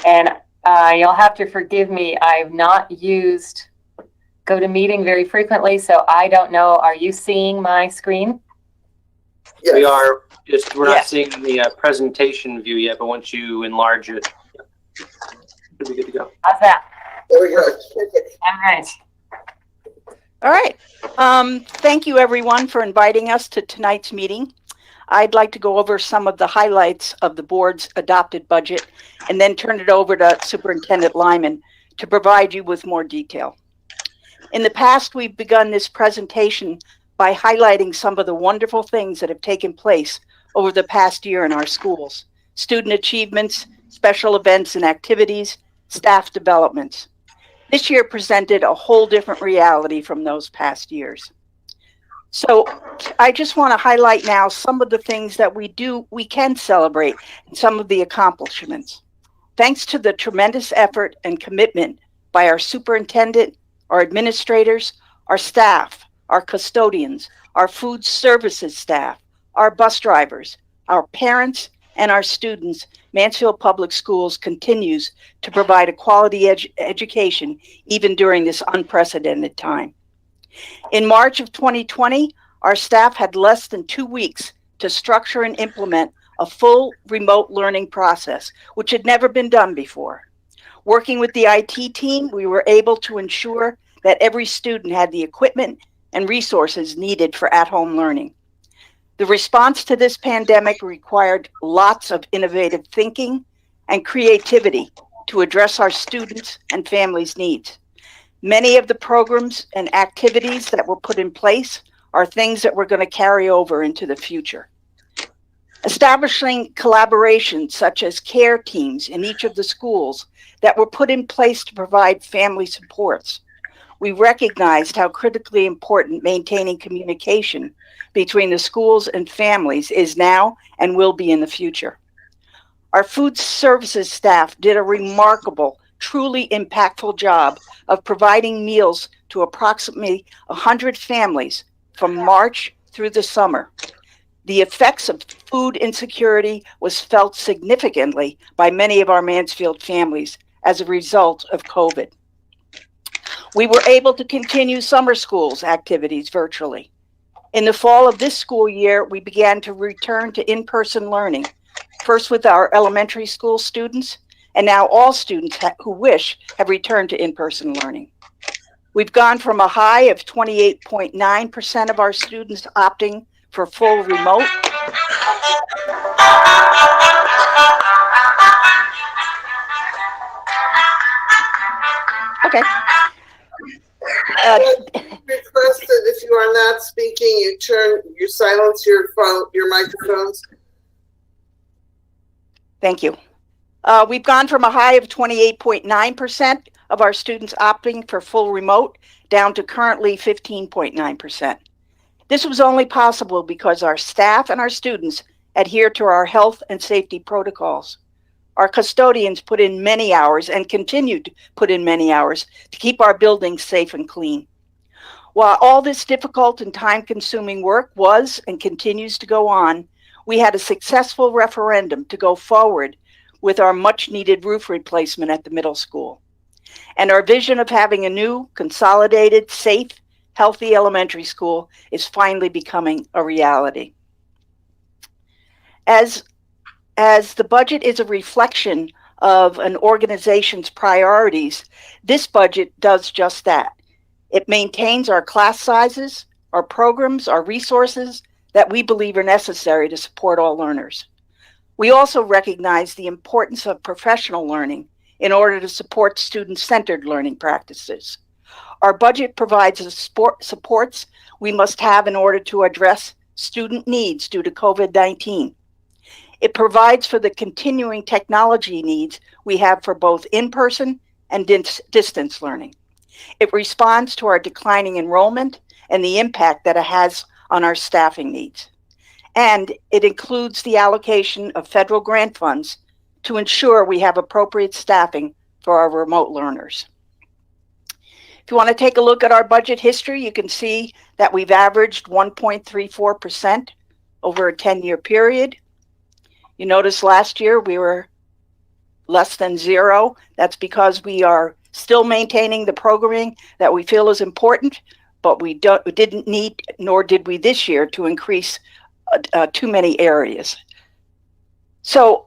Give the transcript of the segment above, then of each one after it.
And you'll have to forgive me. I've not used GoToMeeting very frequently, so I don't know. Are you seeing my screen? Yes. We are. Just we're not seeing the presentation view yet, but once you enlarge it, should be good to go. How's that? There we go. All right. All right. Thank you, everyone, for inviting us to tonight's meeting. I'd like to go over some of the highlights of the board's adopted budget and then turn it over to Superintendent Lyman to provide you with more detail. In the past, we've begun this presentation by highlighting some of the wonderful things that have taken place over the past year in our schools: student achievements, special events and activities, staff developments. This year presented a whole different reality from those past years. So I just want to highlight now some of the things that we can celebrate, and some of the accomplishments. Thanks to the tremendous effort and commitment by our superintendent, our administrators, our staff, our custodians, our food services staff, our bus drivers, our parents, and our students, Mansfield Public Schools continues to provide a quality education even during this unprecedented time. In March of 2020, our staff had less than 2 weeks to structure and implement a full remote learning process, which had never been done before. Working with the IT team, we were able to ensure that every student had the equipment and resources needed for at-home learning. The response to this pandemic required lots of innovative thinking and creativity to address our students' and families' needs. Many of the programs and activities that were put in place are things that we're going to carry over into the future. Establishing collaborations such as care teams in each of the schools that were put in place to provide family supports. We recognized how critically important maintaining communication between the schools and families is now and will be in the future. Our food services staff did a remarkable, truly impactful job of providing meals to approximately 100 families from March through the summer. The effects of food insecurity was felt significantly by many of our Mansfield families as a result of COVID. We were able to continue summer schools activities virtually. In the fall of this school year, we began to return to in-person learning, first with our elementary school students, and now all students who wish have returned to in-person learning. We've gone from a high of 28.9% of our students opting for full remote. Okay. Requested if you are not speaking, you silence your phone, your microphones. Thank you. We've gone from a high of 28.9% of our students opting for full remote down to currently 15.9%. This was only possible because our staff and our students adhere to our health and safety protocols. Our custodians put in many hours and continue to put in many hours to keep our buildings safe and clean. While all this difficult and time-consuming work was and continues to go on, we had a successful referendum to go forward with our much-needed roof replacement at the middle school. And our vision of having a new, consolidated, safe, healthy elementary school is finally becoming a reality. As the budget is a reflection of an organization's priorities, this budget does just that. It maintains our class sizes, our programs, our resources that we believe are necessary to support all learners. We also recognize the importance of professional learning in order to support student-centered learning practices. Our budget provides the supports we must have in order to address student needs due to COVID-19. It provides for the continuing technology needs we have for both in-person and distance learning. It responds to our declining enrollment and the impact that it has on our staffing needs. And it includes the allocation of federal grant funds to ensure we have appropriate staffing for our remote learners. If you want to take a look at our budget history, you can see that we've averaged 1.34% over a 10-year period. You notice last year we were less than zero. That's because we are still maintaining the programming that we feel is important, but we didn't need, nor did we this year, to increase too many areas. So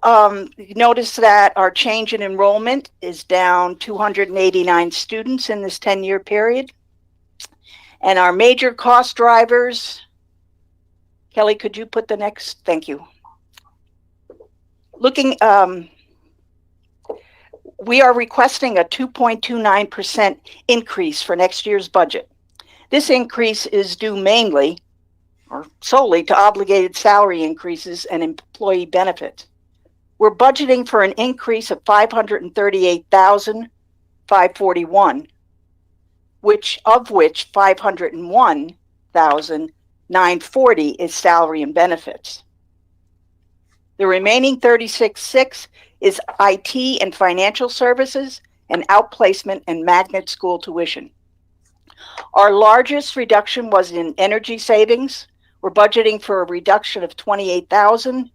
notice that our change in enrollment is down 289 students in this 10-year period. And our major cost drivers, Kelly, could you put the next? Thank you. Looking, we are requesting a 2.29% increase for next year's budget. This increase is due mainly or solely to obligated salary increases and employee benefits. We're budgeting for an increase of $538,541, of which $501,940 is salary and benefits. The remaining $36,600 is IT and financial services and outplacement and magnet school tuition. Our largest reduction was in energy savings. We're budgeting for a reduction of $28,000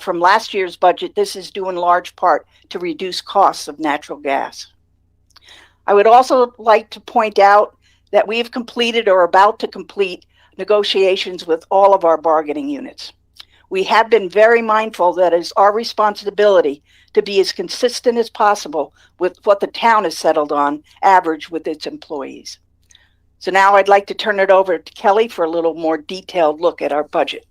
from last year's budget. This is due in large part to reduce costs of natural gas. I would also like to point out that we have completed or are about to complete negotiations with all of our bargaining units. We have been very mindful that it is our responsibility to be as consistent as possible with what the town has settled on average with its employees. So now I'd like to turn it over to Kelly for a little more detailed look at our budget.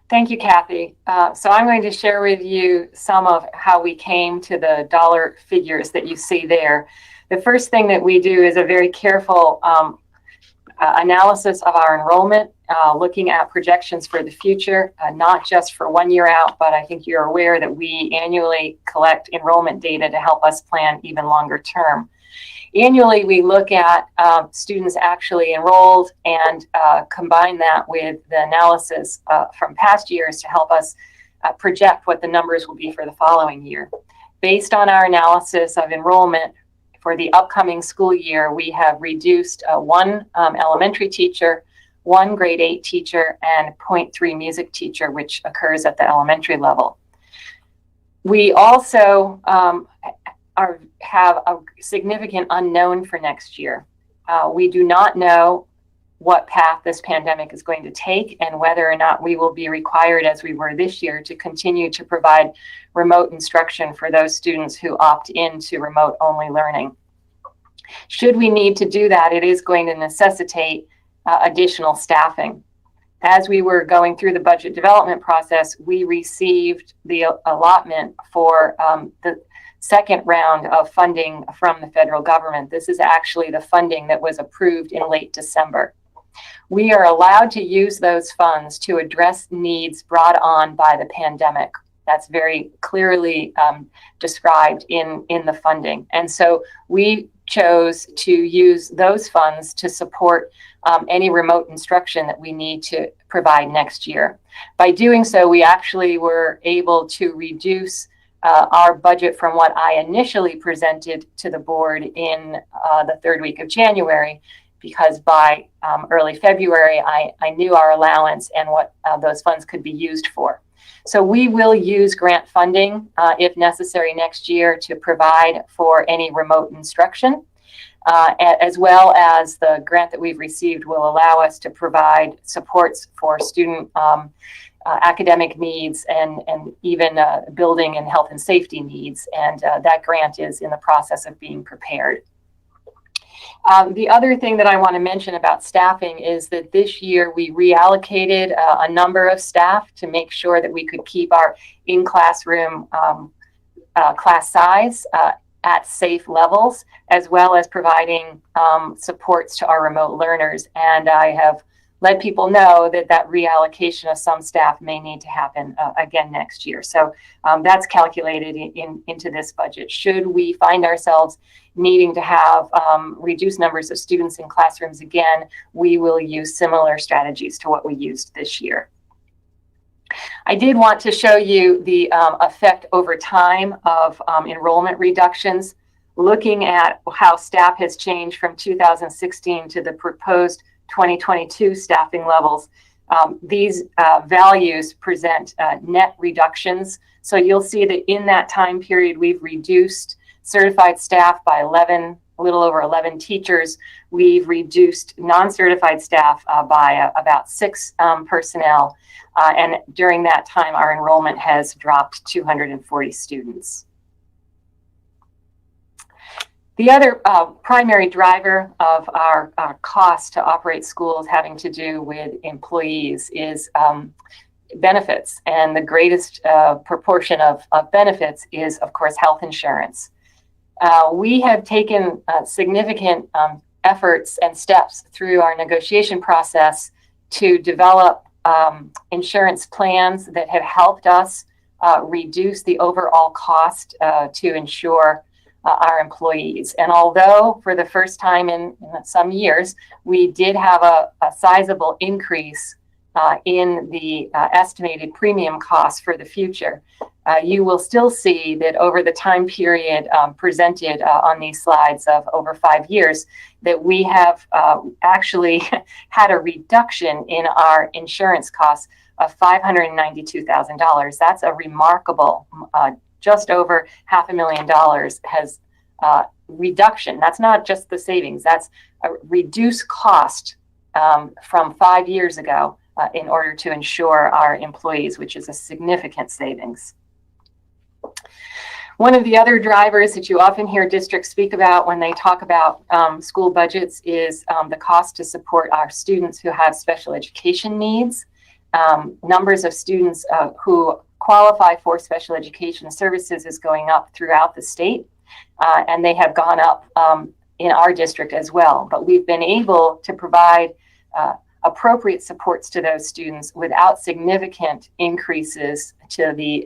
Thank you, Kathy. So I'm going to share with you some of how we came to the dollar figures that you see there. The first thing that we do is a very careful analysis of our enrollment, looking at projections for the future, not just for 1 year out, but I think you're aware that we annually collect enrollment data to help us plan even longer term. Annually, we look at students actually enrolled and combine that with the analysis from past years to help us project what the numbers will be for the following year. Based on our analysis of enrollment for the upcoming school year, we have reduced one elementary teacher, one grade 8 teacher, and 0.3 music teacher, which occurs at the elementary level. We also have a significant unknown for next year. We do not know what path this pandemic is going to take and whether or not we will be required, as we were this year, to continue to provide remote instruction for those students who opt into remote only learning. Should we need to do that, it is going to necessitate additional staffing. As we were going through the budget development process, we received the allotment for the second round of funding from the federal government. This is actually the funding that was approved in late December. We are allowed to use those funds to address needs brought on by the pandemic. That's very clearly described in the funding. And so we chose to use those funds to support any remote instruction that we need to provide next year. By doing so, we actually were able to reduce our budget from what I initially presented to the board in the third week of January, because by early February, I knew our allowance and what those funds could be used for. So we will use grant funding if necessary next year to provide for any remote instruction, as well as the grant that we've received will allow us to provide supports for student academic needs and even building and health and safety needs. And that grant is in the process of being prepared. The other thing that I want to mention about staffing is that this year we reallocated a number of staff to make sure that we could keep our in-classroom class size at safe levels, as well as providing supports to our remote learners. And I have let people know that that reallocation of some staff may need to happen again next year. So that's calculated into this budget. Should we find ourselves needing to have reduced numbers of students in classrooms again, we will use similar strategies to what we used this year. I did want to show you the effect over time of enrollment reductions, looking at how staff has changed from 2016 to the proposed 2022 staffing levels. These values present net reductions. So you'll see that in that time period, we've reduced certified staff by a little over 11 teachers. We've reduced non-certified staff by about 6 personnel. And during that time, our enrollment has dropped 240 students. The other primary driver of our cost to operate schools having to do with employees is benefits. And the greatest proportion of benefits is, of course, health insurance. We have taken significant efforts and steps through our negotiation process to develop insurance plans that have helped us reduce the overall cost to insure our employees. And although for the first time in some years, we did have a sizable increase in the estimated premium costs for the future, you will still see that over the time period presented on these slides of over 5 years, that we have actually had a reduction in our insurance costs of $592,000. That's a remarkable, just over $500,000 has reduction. That's not just the savings, that's a reduced cost from 5 years ago in order to insure our employees, which is a significant savings. One of the other drivers that you often hear districts speak about when they talk about school budgets is the cost to support our students who have special education needs. Numbers of students who qualify for special education services is going up throughout the state, and they have gone up in our district as well. But we've been able to provide appropriate supports to those students without significant increases to the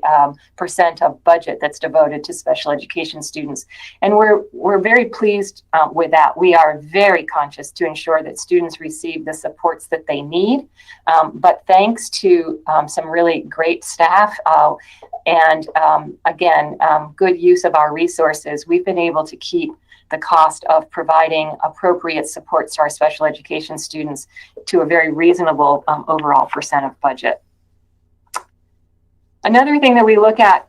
percent of budget that's devoted to special education students. And we're very pleased with that. We are very conscious to ensure that students receive the supports that they need. But thanks to some really great staff and again, good use of our resources, we've been able to keep the cost of providing appropriate supports to our special education students to a very reasonable overall percent of budget. Another thing that we look at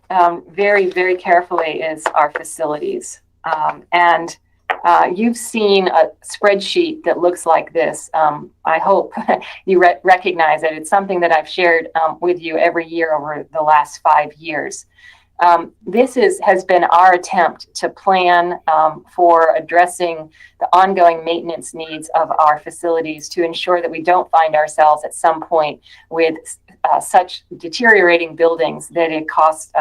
very, very carefully is our facilities. And you've seen a spreadsheet that looks like this. I hope you recognize it. It's something that I've shared with you every year over the last 5 years. This has been our attempt to plan for addressing the ongoing maintenance needs of our facilities to ensure that we don't find ourselves at some point with such deteriorating buildings that it costs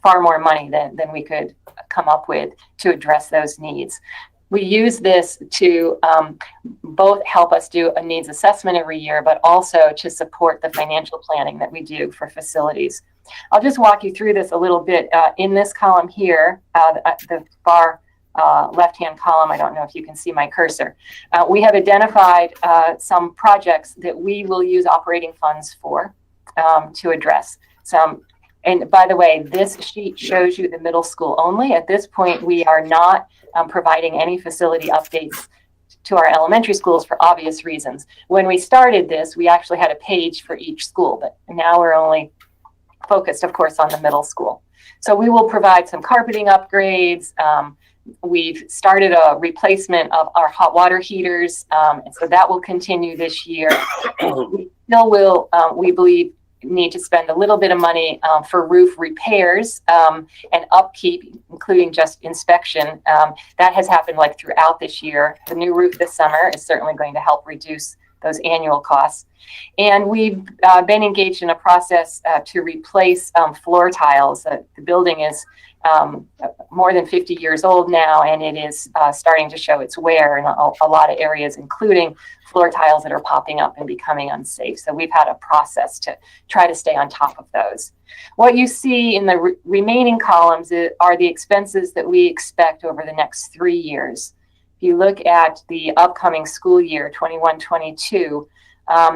far more money than we could come up with to address those needs. We use this to both help us do a needs assessment every year, but also to support the financial planning that we do for facilities. I'll just walk you through this a little bit. In this column here, the far left-hand column, I don't know if you can see my cursor, we have identified some projects that we will use operating funds for to address. And by the way, this sheet shows you the middle school only. At this point, we are not providing any facility updates to our elementary schools for obvious reasons. When we started this, we actually had a page for each school, but now we're only focused, of course, on the middle school. So we will provide some carpeting upgrades. We've started a replacement of our hot water heaters, and so that will continue this year. We still will, we believe, need to spend a little bit of money for roof repairs and upkeep, including just inspection. That has happened like throughout this year. The new roof this summer is certainly going to help reduce those annual costs. And we've been engaged in a process to replace floor tiles. The building is more than 50 years old now, and it is starting to show its wear in a lot of areas, including floor tiles that are popping up and becoming unsafe. So we've had a process to try to stay on top of those. What you see in the remaining columns are the expenses that we expect over the next 3 years. If you look at the upcoming school year, 21-22,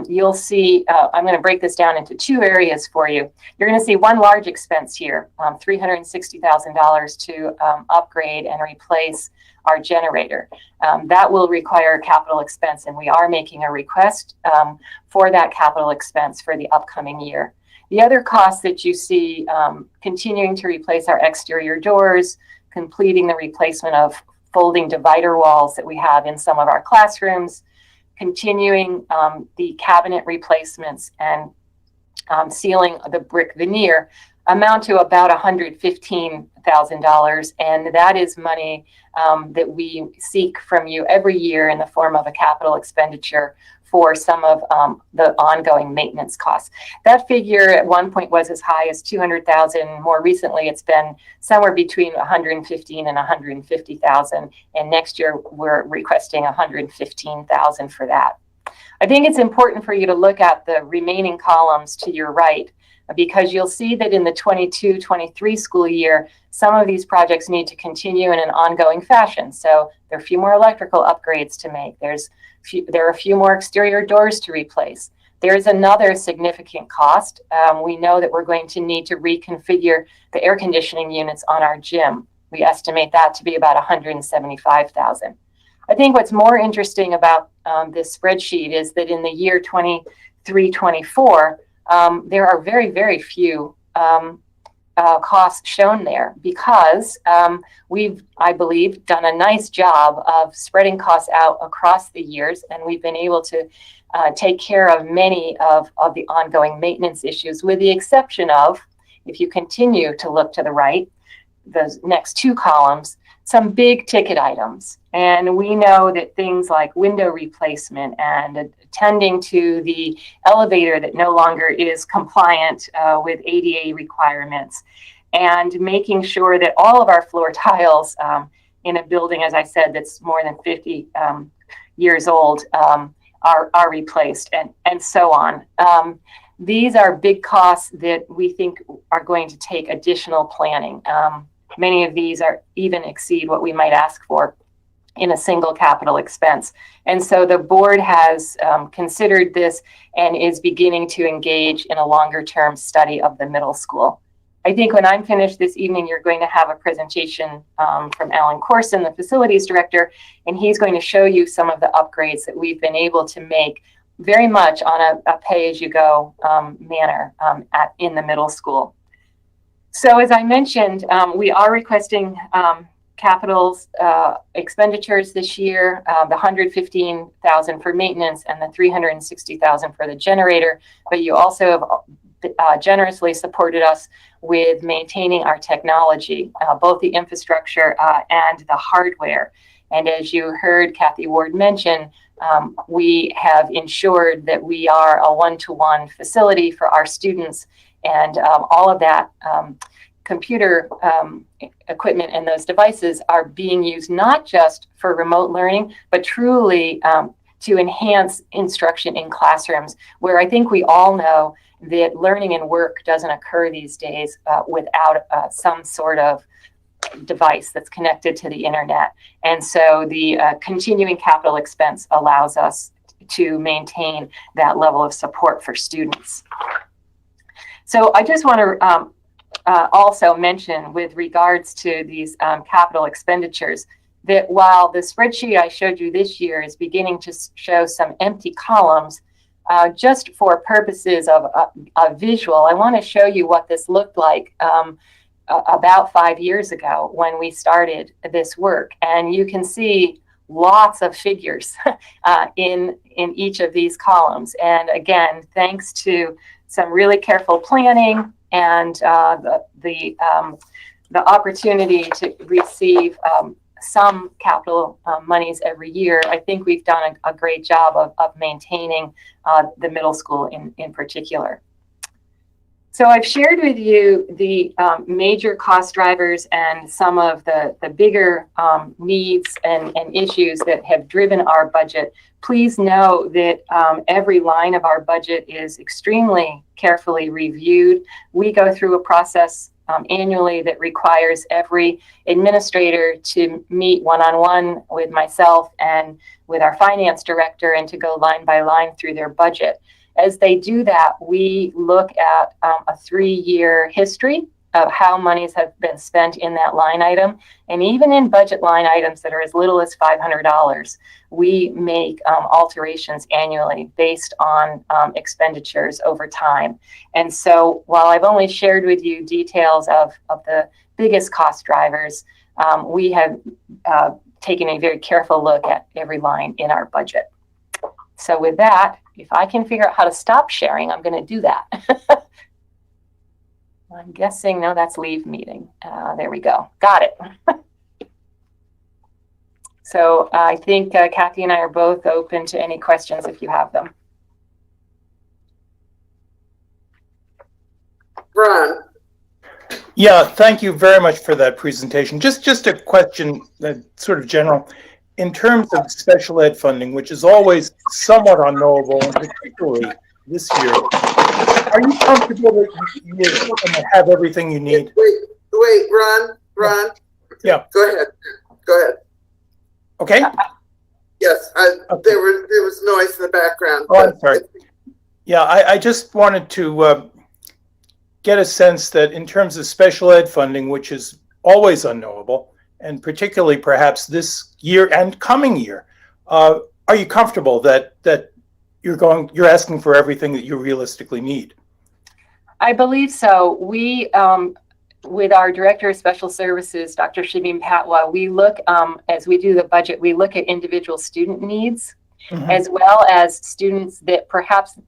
you'll see, I'm going to break this down into 2 areas for you. You're going to see one large expense here, $360,000 to upgrade and replace our generator. That will require capital expense, and we are making a request for that capital expense for the upcoming year. The other costs that you see, continuing to replace our exterior doors, completing the replacement of folding divider walls that we have in some of our classrooms, continuing the cabinet replacements and sealing the brick veneer, amount to about $115,000, and that is money that we seek from you every year in the form of a capital expenditure for some of the ongoing maintenance costs. That figure at one point was as high as $200,000. More recently, it's been somewhere between $115,000 and $150,000, and next year we're requesting $115,000 for that. I think it's important for you to look at the remaining columns to your right, because you'll see that in the 22-23 school year, some of these projects need to continue in an ongoing fashion. So there are a few more electrical upgrades to make. There are a few more exterior doors to replace. There's another significant cost. We know that we're going to need to reconfigure the air conditioning units on our gym. We estimate that to be about $175,000. I think what's more interesting about this spreadsheet is that in the year 23-24, there are very, very few costs shown there, because we've, I believe, done a nice job of spreading costs out across the years, and we've been able to take care of many of the ongoing maintenance issues, with the exception of, if you continue to look to the right, the next two columns, some big ticket items. And we know that things like window replacement and attending to the elevator that no longer is compliant with ADA requirements, and making sure that all of our floor tiles in a building, as I said, that's more than 50 years old, are replaced, and so on. These are big costs that we think are going to take additional planning. Many of these are even exceed what we might ask for in a single capital expense. And so the board has considered this and is beginning to engage in a longer term study of the middle school. I think when I'm finished this evening, you're going to have a presentation from Alan Corson, the facilities director, and he's going to show you some of the upgrades that we've been able to make very much on a pay-as-you-go manner in the middle school. So as I mentioned, we are requesting capital expenditures this year, the $115,000 for maintenance and the $360,000 for the generator. But you also have generously supported us with maintaining our technology, both the infrastructure and the hardware. And as you heard Kathy Ward mention, we have ensured that we are a one-to-one facility for our students, and all of that computer equipment and those devices are being used not just for remote learning, but truly to enhance instruction in classrooms, where I think we all know that learning and work doesn't occur these days without some sort of device that's connected to the internet. And so the continuing capital expense allows us to maintain that level of support for students. So I just want to also mention, with regards to these capital expenditures, that while the spreadsheet I showed you this year is beginning to show some empty columns, just for purposes of a visual, I want to show you what this looked like about 5 years ago when we started this work. And you can see lots of figures in each of these columns. And again, thanks to some really careful planning and the opportunity to receive some capital monies every year, I think we've done a great job of maintaining the middle school in particular. So I've shared with you the major cost drivers and some of the bigger needs and issues that have driven our budget. Please know that every line of our budget is extremely carefully reviewed. We go through a process annually that requires every administrator to meet one-on-one with myself and with our finance director, and to go line by line through their budget. As they do that, we look at a 3-year history of how monies have been spent in that line item. And even in budget line items that are as little as $500, we make alterations annually based on expenditures over time. And so while I've only shared with you details of the biggest cost drivers, we have taken a very careful look at every line in our budget. So with that, if I can figure out how to stop sharing, I'm going to do that. I'm guessing, no, that's leave meeting. There we go. Got it. So I think Kathy and I are both open to any questions if you have them. Ron. Yeah, thank you very much for that presentation. Just a question, sort of general. In terms of special ed funding, which is always somewhat unknowable, and particularly this year, are you comfortable that you're going to have everything you need? Wait, Ron. Yeah. Go ahead. Okay. Yes, okay. There was noise in the background. Oh, I'm sorry. Yeah, I just wanted to get a sense that in terms of special ed funding, which is always unknowable, and particularly perhaps this year and coming year, are you comfortable that you're asking for everything that you realistically need? I believe so. We, with our Director of Special Services, Dr. Shamim Patwa, we look, as we do the budget, we look at individual student needs, as well as students that perhaps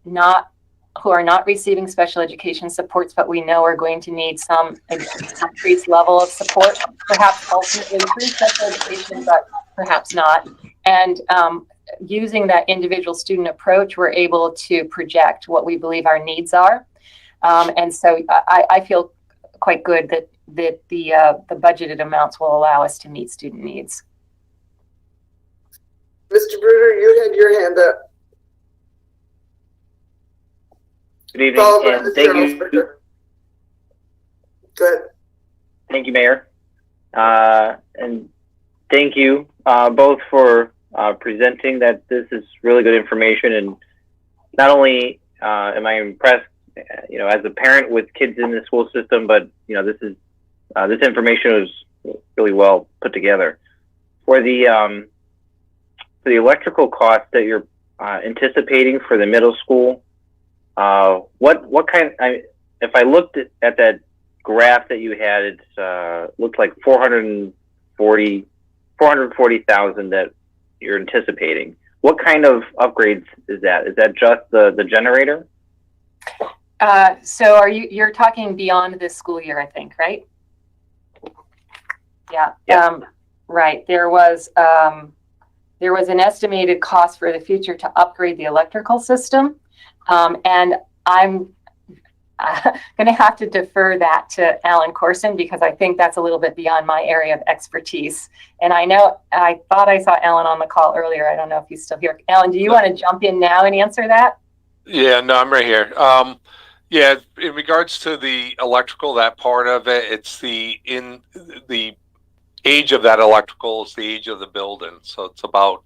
who are not receiving special education supports, but we know are going to need some increased level of support, perhaps ultimately through special education, but perhaps not. And using that individual student approach, we're able to project what we believe our needs are. And so I feel quite good that the budgeted amounts will allow us to meet student needs. Mr. Bruder, you had your hand up. Good evening, and thank you. Go ahead. Thank you, Mayor. And thank you both for presenting that. This is really good information, and not only am I impressed, as a parent with kids in the school system, but this information was really well put together. For the electrical cost that you're anticipating for the middle school, what kind? If I looked at that graph that you had, it looked like 440,000 that you're anticipating. What kind of upgrades is that? Is that just the generator? So you're talking beyond this school year, I think, right? Yeah. Yes. Right. There was an estimated cost for the future to upgrade the electrical system. And I'm going to have to defer that to Alan Corson because I think that's a little bit beyond my area of expertise. And I thought I saw Alan on the call earlier. I don't know if he's still here. Alan, do you want to jump in now and answer that? Yeah, no, I'm right here. Yeah, in regards to the electrical, that part of it, it's the age of that electrical is the age of the building. So it's about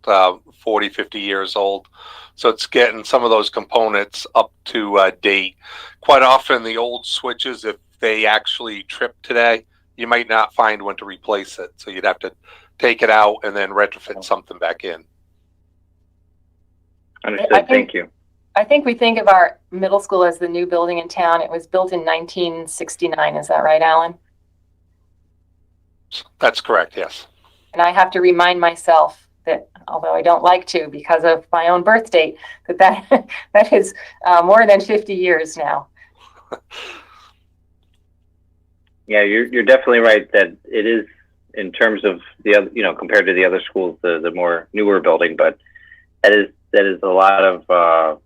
40, 50 years old. So it's getting some of those components up to date. Quite often the old switches, if they actually trip today, you might not find when to replace it. So you'd have to take it out and then retrofit something back in. Understood. Thank you. I think we think of our middle school as the new building in town. It was built in 1969. Is that right, Alan? That's correct, yes. And I have to remind myself that, although I don't like to because of my own birth date, that is more than 50 years now. Yeah, you're definitely right that it is, in terms of the other, compared to the other schools, the more newer building, but that is a lot of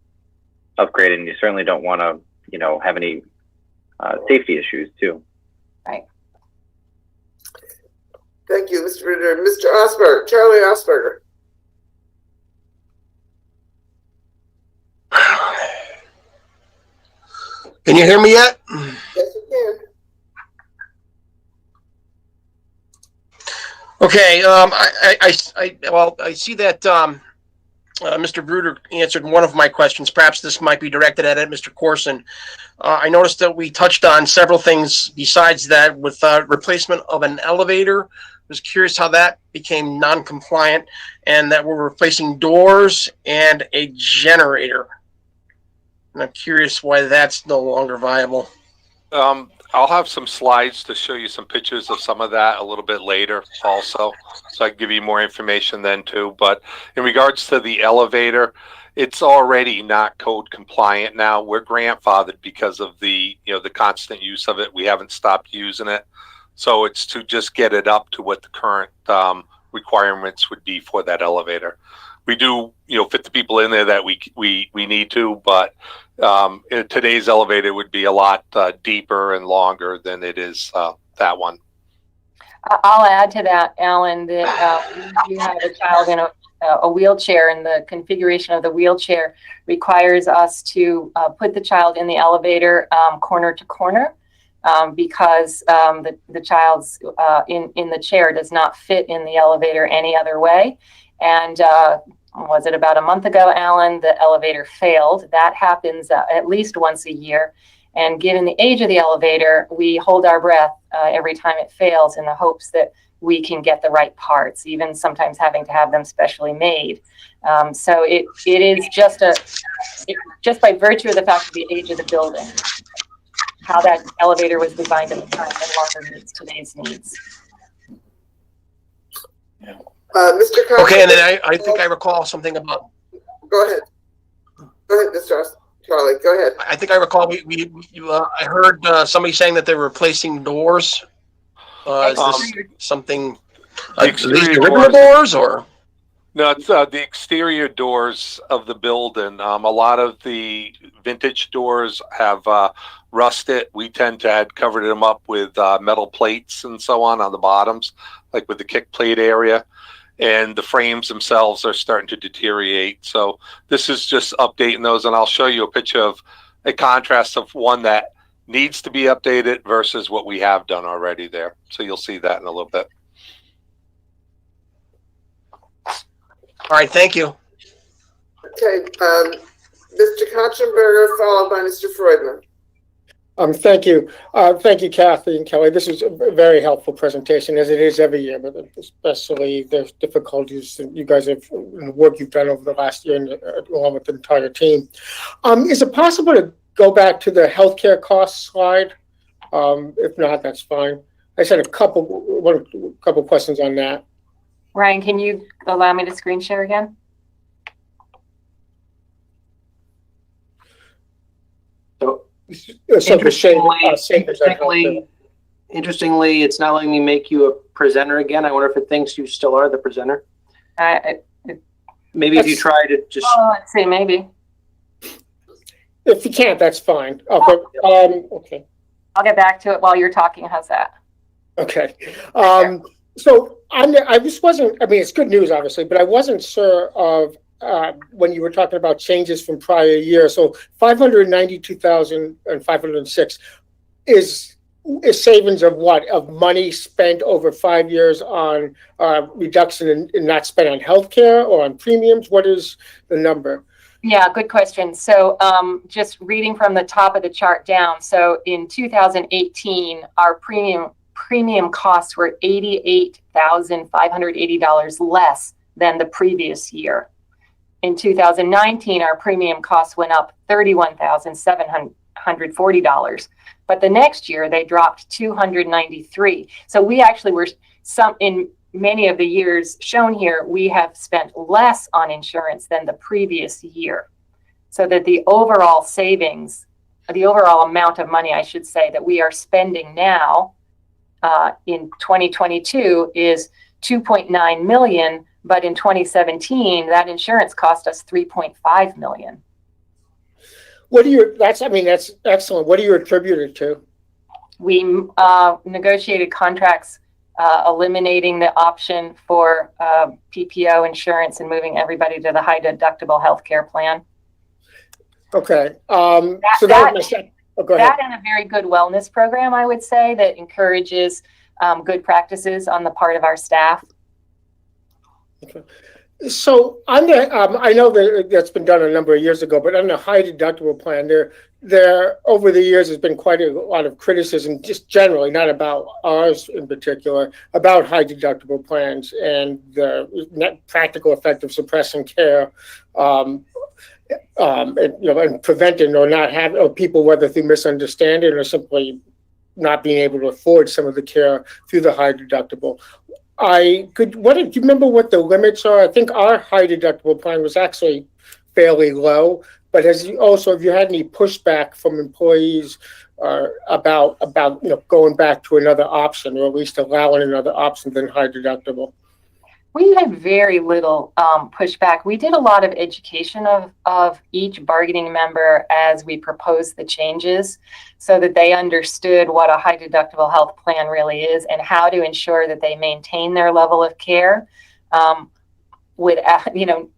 upgrade, and you certainly don't want to, have any safety issues too. Right. Thank you, Mr. Bruder. Mr. Osberg, Charlie Osberger. Can you hear me yet? Yes, you can. Okay. I see that Mr. Bruder answered one of my questions. Perhaps this might be directed at Mr. Corson. I noticed that we touched on several things besides that with replacement of an elevator. I was curious how that became non-compliant, and that we're replacing doors and a generator. And I'm curious why that's no longer viable. I'll have some slides to show you some pictures of some of that a little bit later also, so I can give you more information then too. But in regards to the elevator, it's already not code compliant now. We're grandfathered because of the constant use of it. We haven't stopped using it. So it's to just get it up to what the current requirements would be for that elevator. We do, fit the people in there that we need to, but today's elevator would be a lot deeper and longer than it is that one. I'll add to that, Alan, that you have a child in a wheelchair, and the configuration of the wheelchair requires us to put the child in the elevator corner to corner because the child's in the chair does not fit in the elevator any other way. And was it about a month ago, Alan, the elevator failed. That happens at least once a year. And given the age of the elevator, we hold our breath every time it fails in the hopes that we can get the right parts, even sometimes having to have them specially made. So it is just by virtue of the fact of the age of the building, how that elevator was designed at the time no longer meets today's needs. Mr. Carter. Okay, and then I think I recall something about. Go ahead. Go ahead, Mr. Charlie. Go ahead. I think I recall I heard somebody saying that they were replacing doors. Is this something? These regular doors or? No, it's the exterior doors of the building. A lot of the vintage doors have rusted. We tend to have covered them up with metal plates and so on the bottoms, like with the kick plate area. And the frames themselves are starting to deteriorate. So this is just updating those, and I'll show you a picture of a contrast of one that needs to be updated versus what we have done already there. So you'll see that in a little bit. All right, thank you. Okay, Mr. Katzenberger, followed by Mr. Freudman. Thank you. Thank you, Kathy and Kelly. This is a very helpful presentation, as it is every year, but especially the difficulties that you guys have, and the work you've done over the last year, and along with the entire team. Is it possible to go back to the healthcare cost slide? If not, that's fine. I just had a couple questions on that. Ryan, can you allow me to screen share again? So interestingly, it's not letting me make you a presenter again. I wonder if it thinks you still are the presenter. Maybe if you try to just. Oh, let's see, maybe. If you can't, that's fine. Okay. Okay. I'll get back to it while you're talking. How's that? Okay. So I just wasn't. I mean, it's good news, obviously, but I wasn't sure of. When you were talking about changes from prior year, so 592,506 is savings of what? Of money spent over 5 years on reduction in not spent on healthcare or on premiums? What is the number? Yeah, good question. So just reading from the top of the chart down. So in 2018, our premium costs were $88,580 less than the previous year. In 2019, our premium costs went up $31,740, but the next year they dropped $293. So we actually were in many of the years shown here, we have spent less on insurance than the previous year. So that the overall savings, the overall amount of money, I should say, that we are spending now in 2022 is $2.9 million. But in 2017, that insurance cost us $3.5 million. That's excellent. What do you attribute it to? We negotiated contracts eliminating the option for PPO insurance and moving everybody to the high deductible healthcare plan. Okay. Go ahead. That and a very good wellness program, I would say, that encourages good practices on the part of our staff. Okay. So on the, I know that that's been done a number of years ago, but on the high deductible plan, there over the years has been quite a lot of criticism, just generally, not about ours in particular, about high deductible plans and the net practical effect of suppressing care, and preventing or not having, or people, whether through misunderstanding or simply not being able to afford some of the care through the high deductible. Do you remember what the limits are? I think our high deductible plan was actually fairly low, but have you had any pushback from employees about going back to another option, or at least allowing another option than high deductible? We had very little pushback. We did a lot of education of each bargaining member as we proposed the changes so that they understood what a high deductible health plan really is and how to ensure that they maintain their level of care without,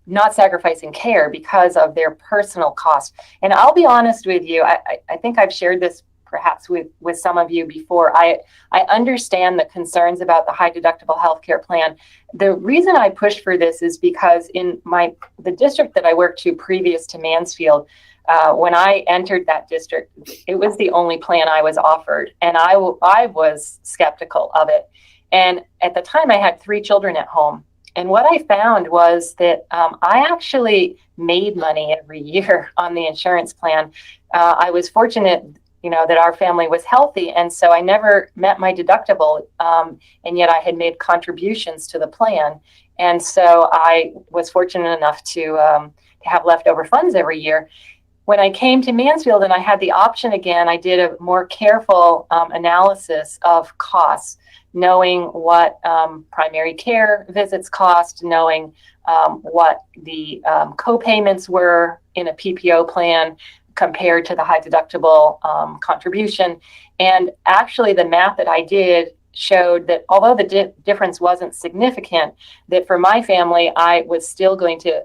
not sacrificing care because of their personal cost. And I'll be honest with you, I think I've shared this perhaps with some of you before. I understand the concerns about the high deductible healthcare plan. The reason I push for this is because in the district that I worked to previous to Mansfield, when I entered that district, it was the only plan I was offered, and I was skeptical of it. And at the time, I had 3 children at home. And what I found was that I actually made money every year on the insurance plan. I was fortunate that our family was healthy. And so I never met my deductible. And yet I had made contributions to the plan. And so I was fortunate enough to have leftover funds every year. When I came to Mansfield and I had the option again, I did a more careful analysis of costs, knowing what primary care visits cost, knowing what the co-payments were in a PPO plan, compared to the high deductible contribution. And actually the math that I did showed that although the difference wasn't significant, that for my family, I was still going to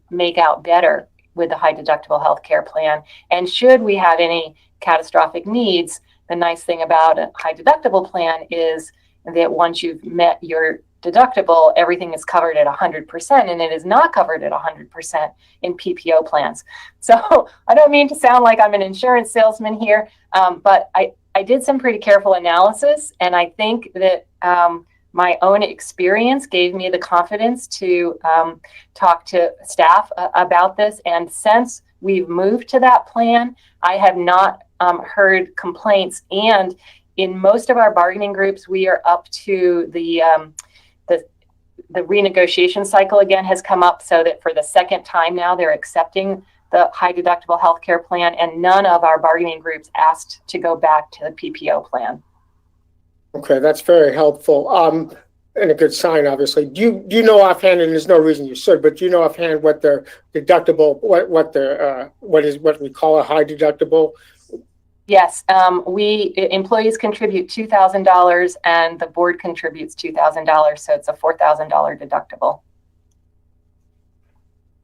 make out better with the high deductible healthcare plan. And should we have any catastrophic needs, the nice thing about a high deductible plan is that once you've met your deductible, everything is covered at 100%, and it is not covered at 100% in PPO plans. So I don't mean to sound like I'm an insurance salesman here, but I did some pretty careful analysis, and I think that my own experience gave me the confidence to talk to staff about this. And since we've moved to that plan, I have not heard complaints. And in most of our bargaining groups, we are up to the renegotiation cycle again has come up, so that for the second time now they're accepting the high deductible healthcare plan, and none of our bargaining groups asked to go back to the PPO plan. Okay, that's very helpful. And a good sign, obviously. Do you know offhand, and there's no reason you should, but do you know offhand what the deductible, what we call a high deductible? Yes, employees contribute $2,000 and the board contributes $2,000, so it's a $4,000 deductible.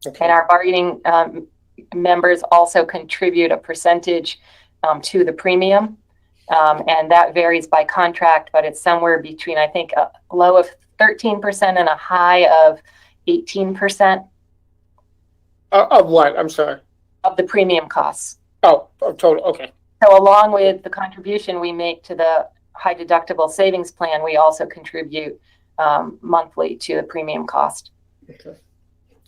Okay. And our bargaining members also contribute a percentage to the premium, and that varies by contract, but it's somewhere between, I think, a low of 13% and a high of 18%. Of what? I'm sorry. Of the premium costs. Oh, total. Okay. So along with the contribution we make to the high deductible savings plan, we also contribute monthly to the premium cost. Okay.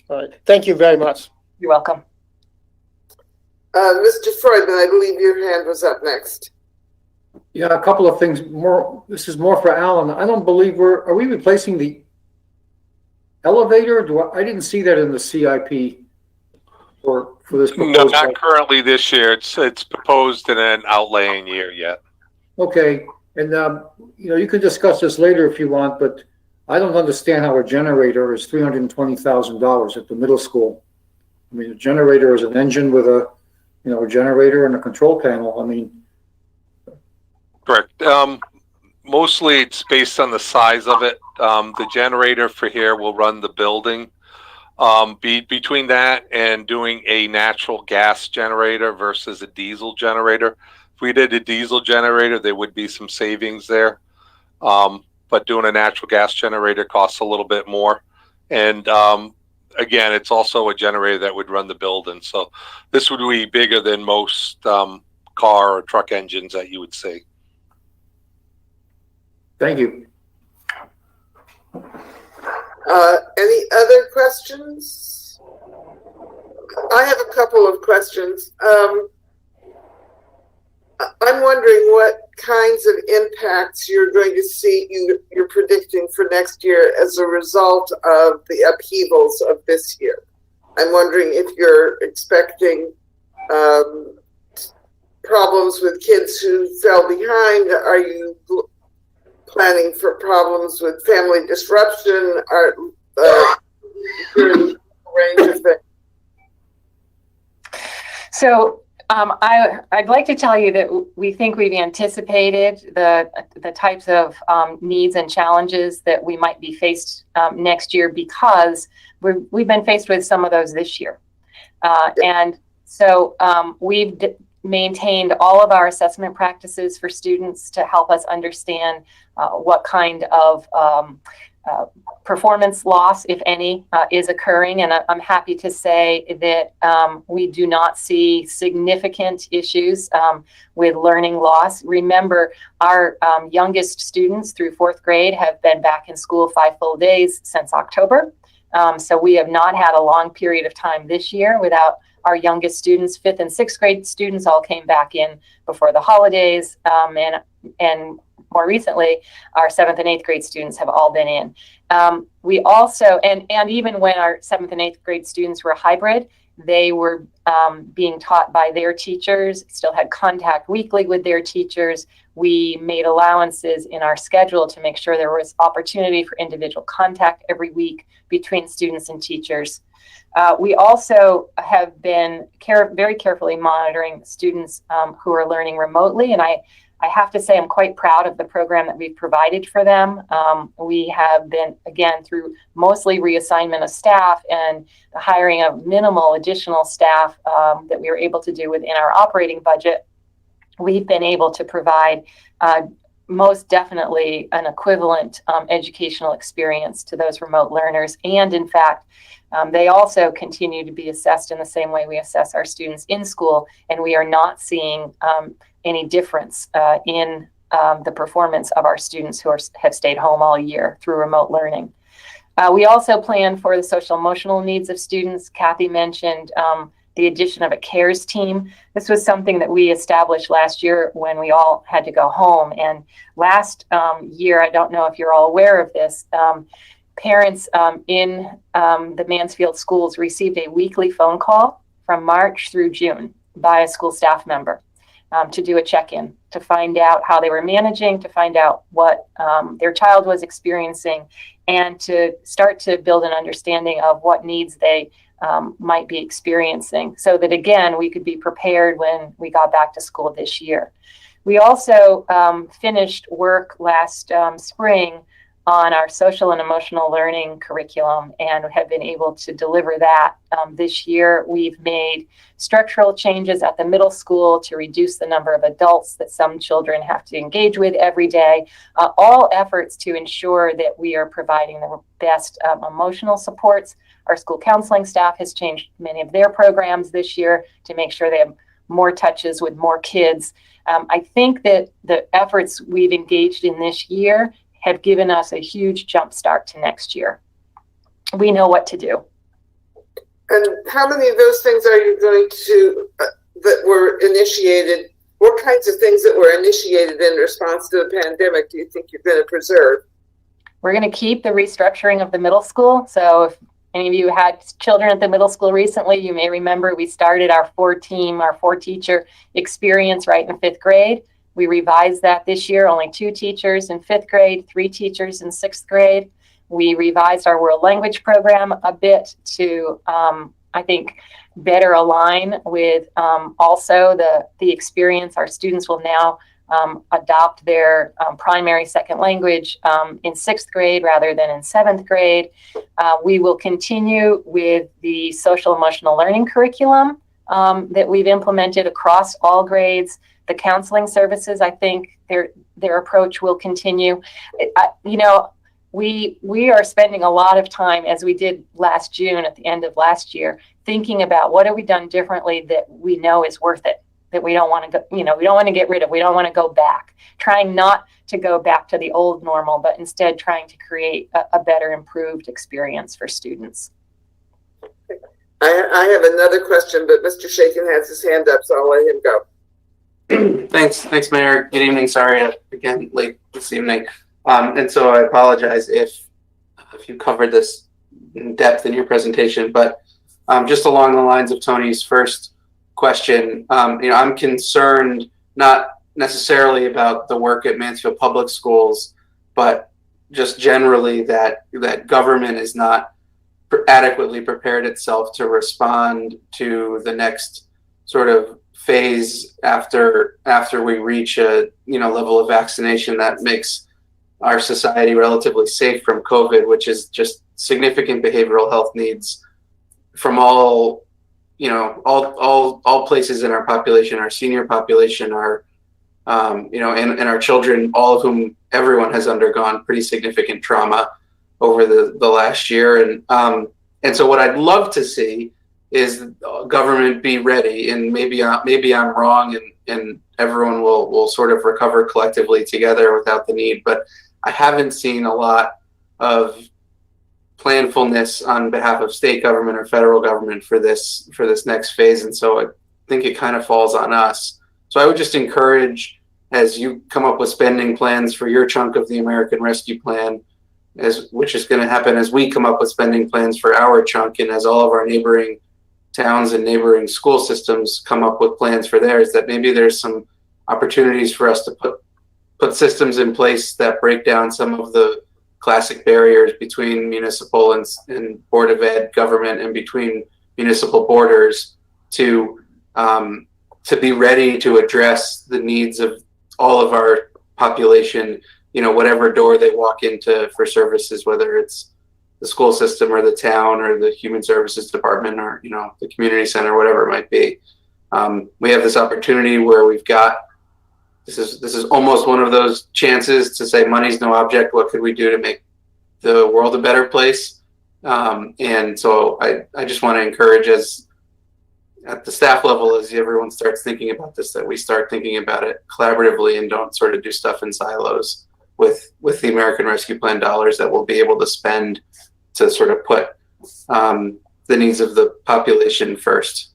All right. Thank you very much. You're welcome. Mr. Freudman, I believe your hand was up next. Yeah, a couple of things. This is more for Alan. I don't believe are we replacing the elevator? I didn't see that in the CIP for this proposal. No, not currently this year. It's proposed in an outlaying year yet. Okay, and you can discuss this later if you want, but I don't understand how a generator is $320,000 at the middle school. I mean, a generator is an engine with a generator and a control panel. I mean, correct. Mostly it's based on the size of it. The generator for here will run the building. Between that and doing a natural gas generator versus a diesel generator, if we did a diesel generator, there would be some savings there. But doing a natural gas generator costs a little bit more. And again, it's also a generator that would run the building. So this would be bigger than most car or truck engines that you would see. Thank you. Any other questions? I have a couple of questions. I'm wondering what kinds of impacts you're going to see, you're predicting for next year as a result of the upheavals of this year. I'm wondering if you're expecting problems with kids who fell behind. Are you planning for problems with family disruption? Are range of things? So I'd like to tell you that we think we've anticipated the types of needs and challenges that we might be faced next year, because we've been faced with some of those this year. And so we've maintained all of our assessment practices for students to help us understand what kind of performance loss, if any, is occurring. And I'm happy to say that we do not see significant issues with learning loss. Remember, our youngest students through 4th grade have been back in school 5 full days since October. So we have not had a long period of time this year without our youngest students. 5th and 6th grade students all came back in before the holidays, and more recently, our 7th and 8th grade students have all been in. We also, and even when our 7th and 8th grade students were hybrid, they were being taught by their teachers, still had contact weekly with their teachers. We made allowances in our schedule to make sure there was opportunity for individual contact every week between students and teachers. We also have been very carefully monitoring students who are learning remotely, and I have to say I'm quite proud of the program that we've provided for them. We have been, again, through mostly reassignment of staff and the hiring of minimal additional staff that we were able to do within our operating budget, we've been able to provide most definitely an equivalent educational experience to those remote learners. And in fact, they also continue to be assessed in the same way we assess our students in school, and we are not seeing any difference in the performance of our students who have stayed home all year through remote learning. We also plan for the social emotional needs of students. Kathy mentioned the addition of a CARES team. This was something that we established last year when we all had to go home. And last year, I don't know if you're all aware of this, parents in the Mansfield schools received a weekly phone call from March through June by a school staff member to do a check-in, to find out how they were managing, to find out what their child was experiencing, and to start to build an understanding of what needs they might be experiencing, so that, again, we could be prepared when we got back to school this year. We also finished work last spring on our social and emotional learning curriculum and have been able to deliver that this year. We've made structural changes at the middle school to reduce the number of adults that some children have to engage with every day, all efforts to ensure that we are providing the best emotional supports. Our school counseling staff has changed many of their programs this year to make sure they have more touches with more kids. I think that the efforts we've engaged in this year have given us a huge jump start to next year. We know what to do. And how many of those things are you going to, that were initiated, what kinds of things that were initiated in response to the pandemic do you think you're going to preserve? We're going to keep the restructuring of the middle school. So if any of you had children at the middle school recently, you may remember we started our 4-teacher experience right in 5th grade. We revised that this year, only 2 teachers in 5th grade, 3 teachers in 6th grade. We revised our world language program a bit to, I think, better align with also the experience. Our students will now adopt their primary second language in 6th grade rather than in 7th grade. We will continue with the social emotional learning curriculum that we've implemented across all grades. The counseling services, I think their approach will continue. we are spending a lot of time, as we did last June at the end of last year, thinking about what have we done differently that we know is worth it, that we don't want to go, we don't want to get rid of, we don't want to go back, trying not to go back to the old normal, but instead trying to create a better, improved experience for students. I have another question, but Mr. Shaken has his hand up, so I'll let him go. Thanks, Mayor. Good evening. Sorry, again, late this evening. And so I apologize if you covered this in depth in your presentation, but just along the lines of Tony's first question, I'm concerned not necessarily about the work at Mansfield Public Schools, but just generally that government is not adequately prepared itself to respond to the next sort of phase after we reach a level of vaccination that makes our society relatively safe from COVID, which is just significant behavioral health needs from all places in our population, our senior population, our and our children, all of whom everyone has undergone pretty significant trauma over the last year. And so what I'd love to see is government be ready, and maybe I'm wrong, and everyone will sort of recover collectively together without the need. But I haven't seen a lot of planfulness on behalf of state government or federal government for this next phase, and so I think it kind of falls on us. So I would just encourage, as you come up with spending plans for your chunk of the American Rescue Plan, which is going to happen as we come up with spending plans for our chunk, and as all of our neighboring towns and neighboring school systems come up with plans for theirs, that maybe there's some opportunities for us to put systems in place that break down some of the classic barriers between municipal and Board of Ed government, and between municipal borders, to be ready to address the needs of all of our population, whatever door they walk into for services, whether it's the school system or the town or the human services department or, the community center, whatever it might be. We have this opportunity where we've got, this is almost one of those chances to say money's no object. What could we do to make the world a better place? And so I just want to encourage us at the staff level, as everyone starts thinking about this, that we start thinking about it collaboratively and don't sort of do stuff in silos with the American Rescue Plan dollars that we'll be able to spend to sort of put the needs of the population first.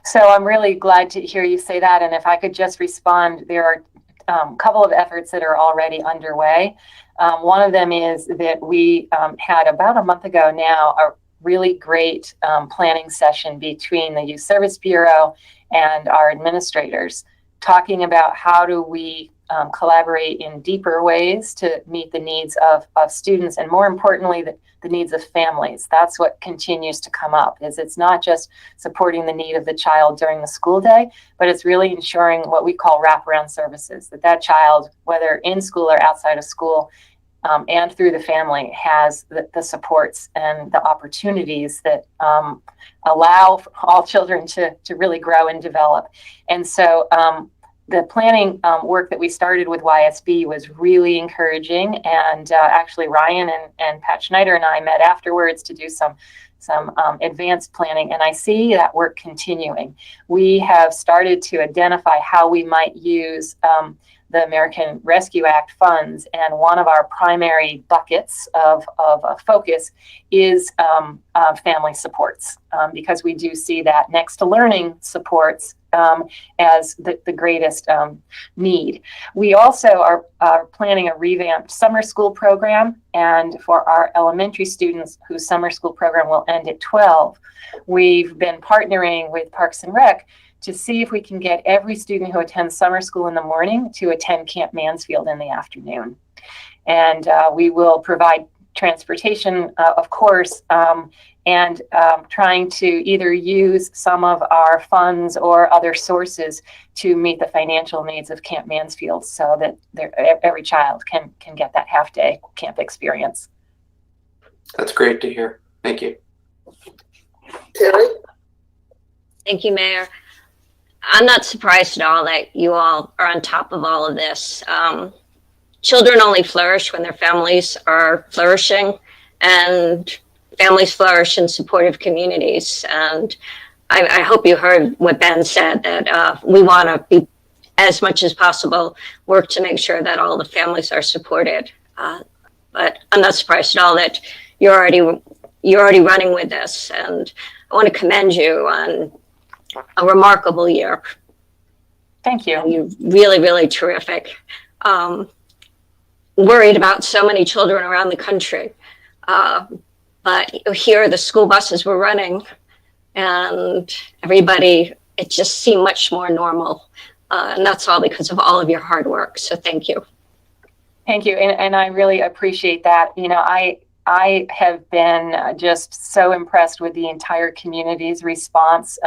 So I'm really glad to hear you say that. And if I could just respond, there are a couple of efforts that are already underway. One of them is that we had about a month ago now a really great planning session between the Youth Service Bureau and our administrators, talking about how do we collaborate in deeper ways to meet the needs of students, and more importantly, the needs of families. That's what continues to come up, is it's not just supporting the need of the child during the school day, but it's really ensuring what we call wraparound services, that child, whether in school or outside of school, and through the family, has the supports and the opportunities that allow all children to really grow and develop. And so the planning work that we started with YSB was really encouraging. And actually Ryan and Pat Schneider and I met afterwards to do some advanced planning, and I see that work continuing. We have started to identify how we might use the American Rescue Act funds, and one of our primary buckets of focus is family supports, because we do see that next to learning supports as the greatest need. We also are planning a revamped summer school program, and for our elementary students whose summer school program will end at 12, we've been partnering with Parks and Rec to see if we can get every student who attends summer school in the morning to attend Camp Mansfield in the afternoon. And we will provide transportation, of course, and trying to either use some of our funds or other sources to meet the financial needs of Camp Mansfield, so that every child can get that half-day camp experience. That's great to hear. Thank you. Terry? Thank you, Mayor. I'm not surprised at all that you all are on top of all of this. children only flourish when their families are flourishing, and families flourish in supportive communities. And I hope you heard what Ben said, that we want to be, as much as possible, work to make sure that all the families are supported. But I'm not surprised at all that you're already running with this, and I want to commend you on a remarkable year. Thank you. You're really, really terrific. Worried about so many children around the country, but here the school buses were running, and everybody, it just seemed much more normal, and that's all because of all of your hard work. So thank you. Thank you, and I really appreciate that. You know, I have been just so impressed with the entire community's response.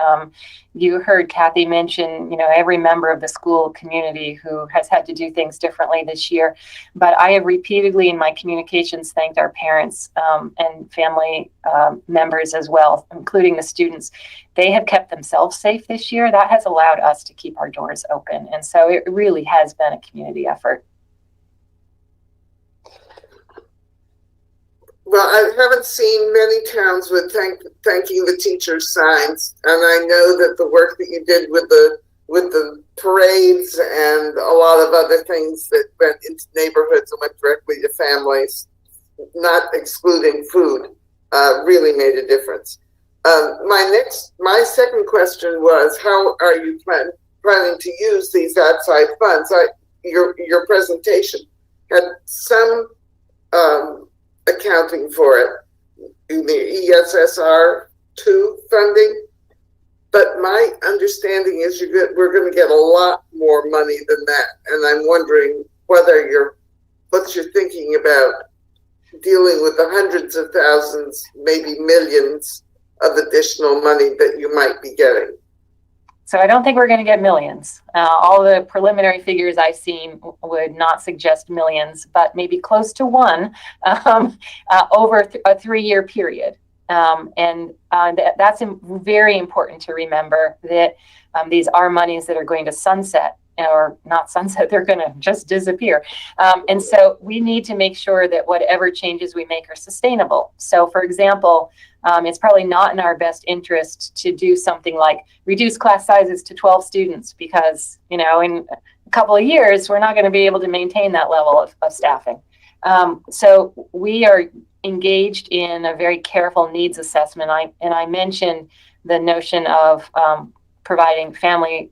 You heard Kathy mention, you know, every member of the school community who has had to do things differently this year. But I have repeatedly in my communications thanked our parents and family members as well, including the students. They have kept themselves safe this year. That has allowed us to keep our doors open. And so it really has been a community effort. Well, I haven't seen many towns with thanking the teachers signs, and I know that the work that you did with the parades and a lot of other things that went into neighborhoods and went directly to families, not excluding food, really made a difference. My second question was, how are you planning to use these outside funds? Your presentation had some accounting for it in the ESSR2 funding, but my understanding is we're going to get a lot more money than that, and I'm wondering what you're thinking about dealing with the hundreds of thousands, maybe millions of additional money that you might be getting. So I don't think we're going to get millions. All the preliminary figures I've seen would not suggest millions, but maybe close to one over a 3-year period. That's very important to remember, that these are monies that are going to sunset, or not sunset, they're going to just disappear. And so we need to make sure that whatever changes we make are sustainable. So for example, it's probably not in our best interest to do something like reduce class sizes to 12 students, because, you know, in a couple of years, we're not going to be able to maintain that level of staffing. So we are engaged in a very careful needs assessment. I mentioned the notion of providing family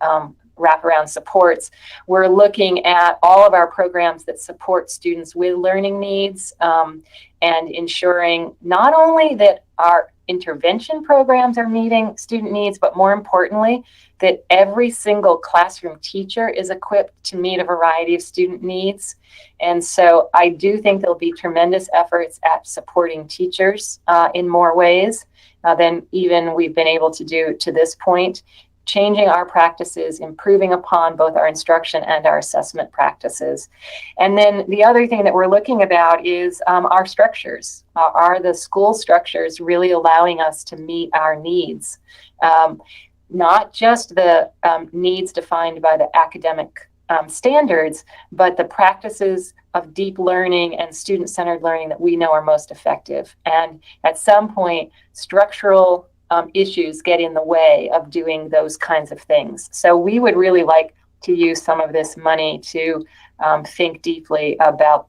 wraparound supports. We're looking at all of our programs that support students with learning needs, and ensuring not only that our intervention programs are meeting student needs, but more importantly, that every single classroom teacher is equipped to meet a variety of student needs. And so I do think there'll be tremendous efforts at supporting teachers in more ways than even we've been able to do to this point, changing our practices, improving upon both our instruction and our assessment practices. And then the other thing that we're looking about is our structures. Are the school structures really allowing us to meet our needs? Not just the needs defined by the academic standards, but the practices of deep learning and student-centered learning that we know are most effective. And at some point, structural issues get in the way of doing those kinds of things. So we would really like to use some of this money to think deeply about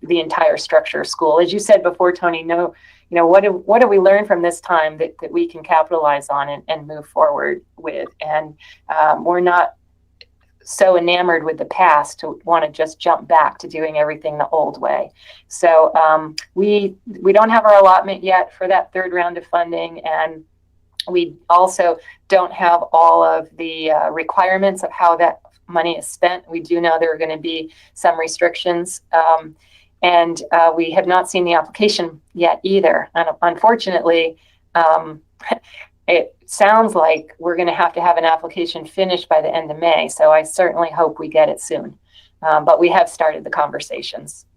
the entire structure of school. As you said before, Tony, what do we learn from this time that we can capitalize on and move forward with? And we're not so enamored with the past to want to just jump back to doing everything the old way. So we don't have our allotment yet for that third round of funding, and we also don't have all of the requirements of how that money is spent. We do know there are going to be some restrictions, and we have not seen the application yet either. And unfortunately, it sounds like we're going to have an application finished by the end of May. So I certainly hope we get it soon. But we have started the conversations.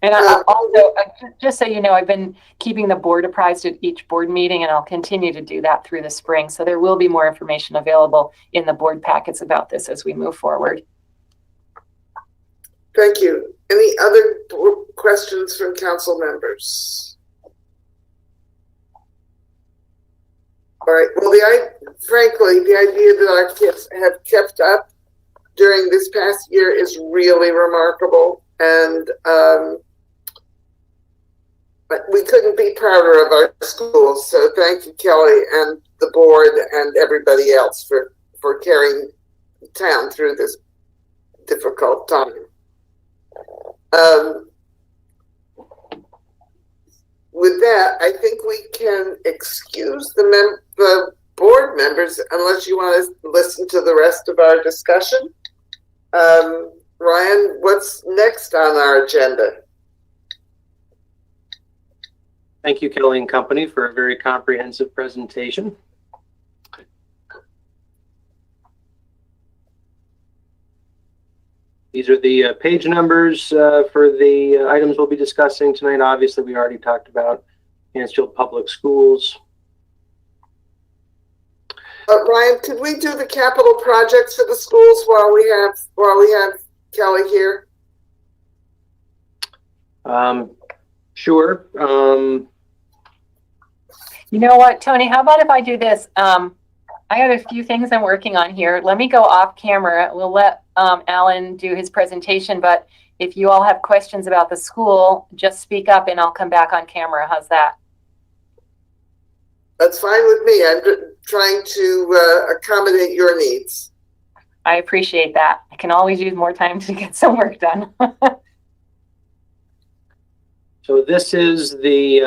And also, just so you know, I've been keeping the board apprised at each board meeting, and I'll continue to do that through the spring. So there will be more information available in the board packets about this as we move forward. Thank you. Any other questions from council members? All right. Well, frankly, the idea that our kids have kept up during this past year is really remarkable, and we couldn't be prouder of our schools. So thank you, Kelly, and the board, and everybody else for carrying the town through this difficult time. With that, I think we can excuse the board members unless you want to listen to the rest of our discussion. Ryan, what's next on our agenda? Thank you, Kelly and company, for a very comprehensive presentation. These are the page numbers for the items we'll be discussing tonight. Obviously, we already talked about Mansfield Public Schools. Ryan, could we do the capital projects for the schools while we have Kelly here? Sure. You know what, Tony, how about if I do this? I got a few things I'm working on here. Let me go off camera. We'll let Alan do his presentation, but if you all have questions about the school, just speak up and I'll come back on camera. How's that? That's fine with me. I'm trying to accommodate your needs. I appreciate that. I can always use more time to get some work done. So this is the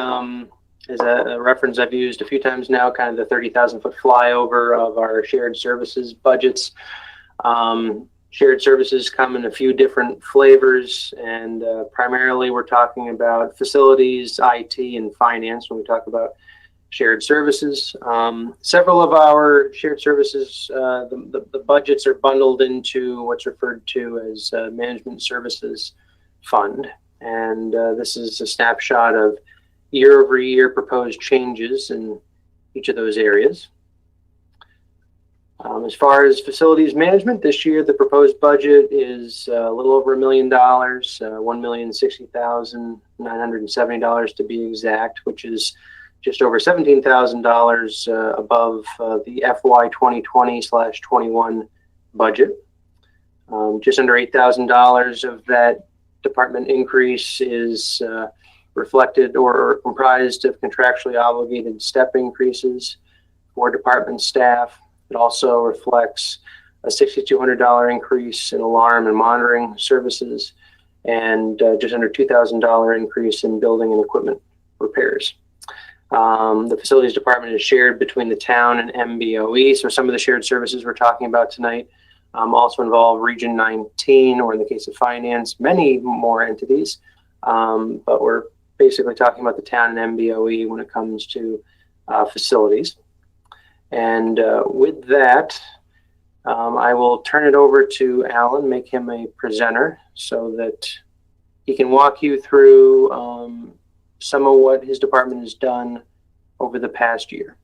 is a reference I've used a few times now, kind of the 30,000 foot flyover of our shared services budgets. Shared services come in a few different flavors, and primarily we're talking about facilities, IT, and finance when we talk about shared services. Several of our shared services, the budgets are bundled into what's referred to as Management Services Fund. And this is a snapshot of year-over-year proposed changes in each of those areas. As far as facilities management, this year the proposed budget is a little over $1 million, $1,060,970 to be exact, which is just over $17,000 above the FY 2020/21 budget. Just under $8,000 of that department increase is reflected or comprised of contractually obligated step increases for department staff. It also reflects a $6,200 increase in alarm and monitoring services and just under $2,000 increase in building and equipment repairs. The facilities department is shared between the town and MBOE, so some of the shared services we're talking about tonight also involve Region 19, or in the case of finance, many more entities, but we're basically talking about the town and MBOE when it comes to facilities. And with that, I will turn it over to Alan, make him a presenter so that he can walk you through some of what his department has done over the past year.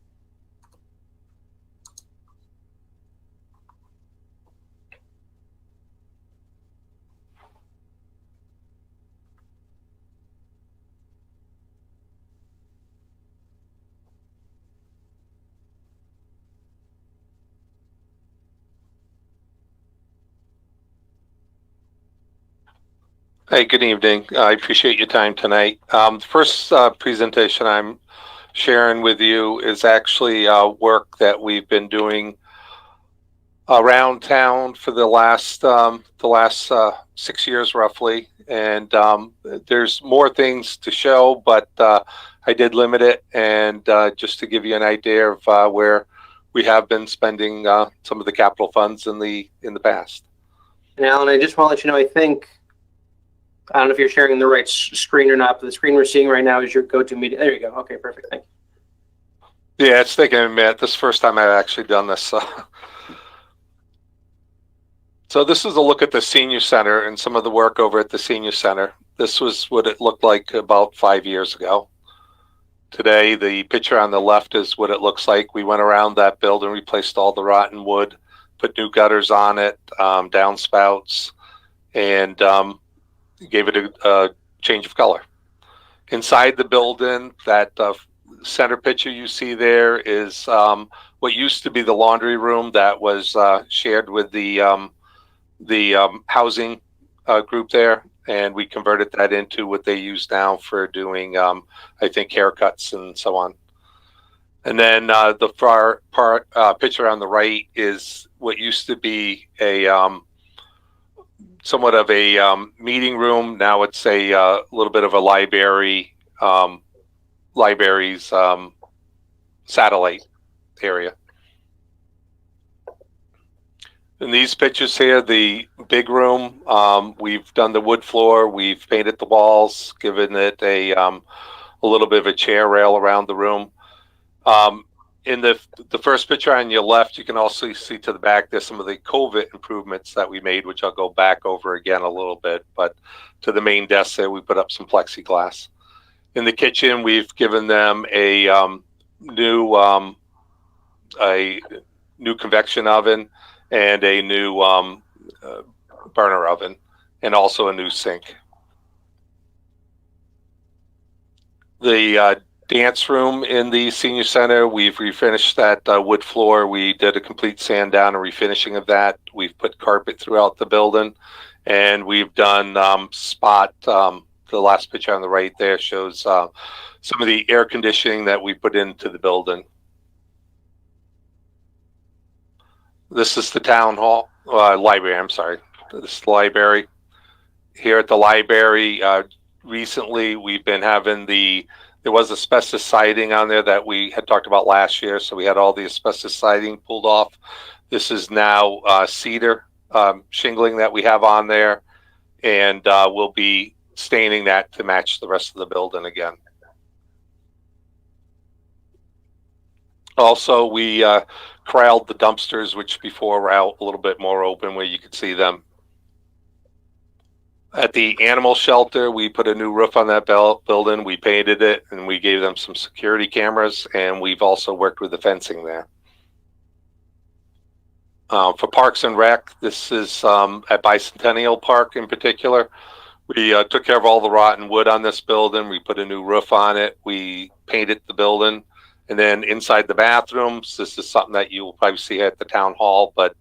Hey, good evening. I appreciate your time tonight. The first presentation I'm sharing with you is actually work that we've been doing around town for the last 6 years roughly, and there's more things to show, but I did limit it, and just to give you an idea of where we have been spending some of the capital funds in the past. And Alan, I just want to let you know, I don't know if you're sharing the right screen or not, but the screen we're seeing right now is your GoToMeeting. There you go. Okay, perfect. Thank you. Yeah, it's taken a minute. This is the first time I've actually done this. So this is a look at the senior center and some of the work over at the senior center. This was what it looked like about 5 years ago. Today, the picture on the left is what it looks like. We went around that building, replaced all the rotten wood, put new gutters on it, downspouts, and gave it a change of color. Inside the building, that center picture you see there is what used to be the laundry room that was shared with the housing group there, and we converted that into what they use now for doing, I think, haircuts and so on. And then the far picture on the right is what used to be a somewhat of a meeting room. Now it's a little bit of a library, library's satellite area. In these pictures here, the big room, we've done the wood floor, we've painted the walls, given it a little bit of a chair rail around the room. In the first picture on your left, you can also see to the back, there's some of the COVID improvements that we made, which I'll go back over again a little bit. But to the main desk there, we put up some plexiglass. In the kitchen, we've given them a new convection oven and a new burner oven, and also a new sink. The dance room in the senior center, we've refinished that wood floor. We did a complete sand down and refinishing of that. We've put carpet throughout the building, and we've done the last picture on the right there shows some of the air conditioning that we put into the building. This is the town hall, library, I'm sorry. This is the library. Here at the library, recently we've been having there was asbestos siding on there that we had talked about last year, so we had all the asbestos siding pulled off. This is now cedar shingling that we have on there, and we'll be staining that to match the rest of the building again. Also, we corralled the dumpsters, which before were out a little bit more open where you could see them. At the animal shelter, we put a new roof on that building. We painted it, and we gave them some security cameras, and we've also worked with the fencing there. For Parks and Rec, this is at Bicentennial Park in particular. We took care of all the rotten wood on this building. We put a new roof on it. We painted the building. And then inside the bathrooms, this is something that you'll probably see at the town hall, but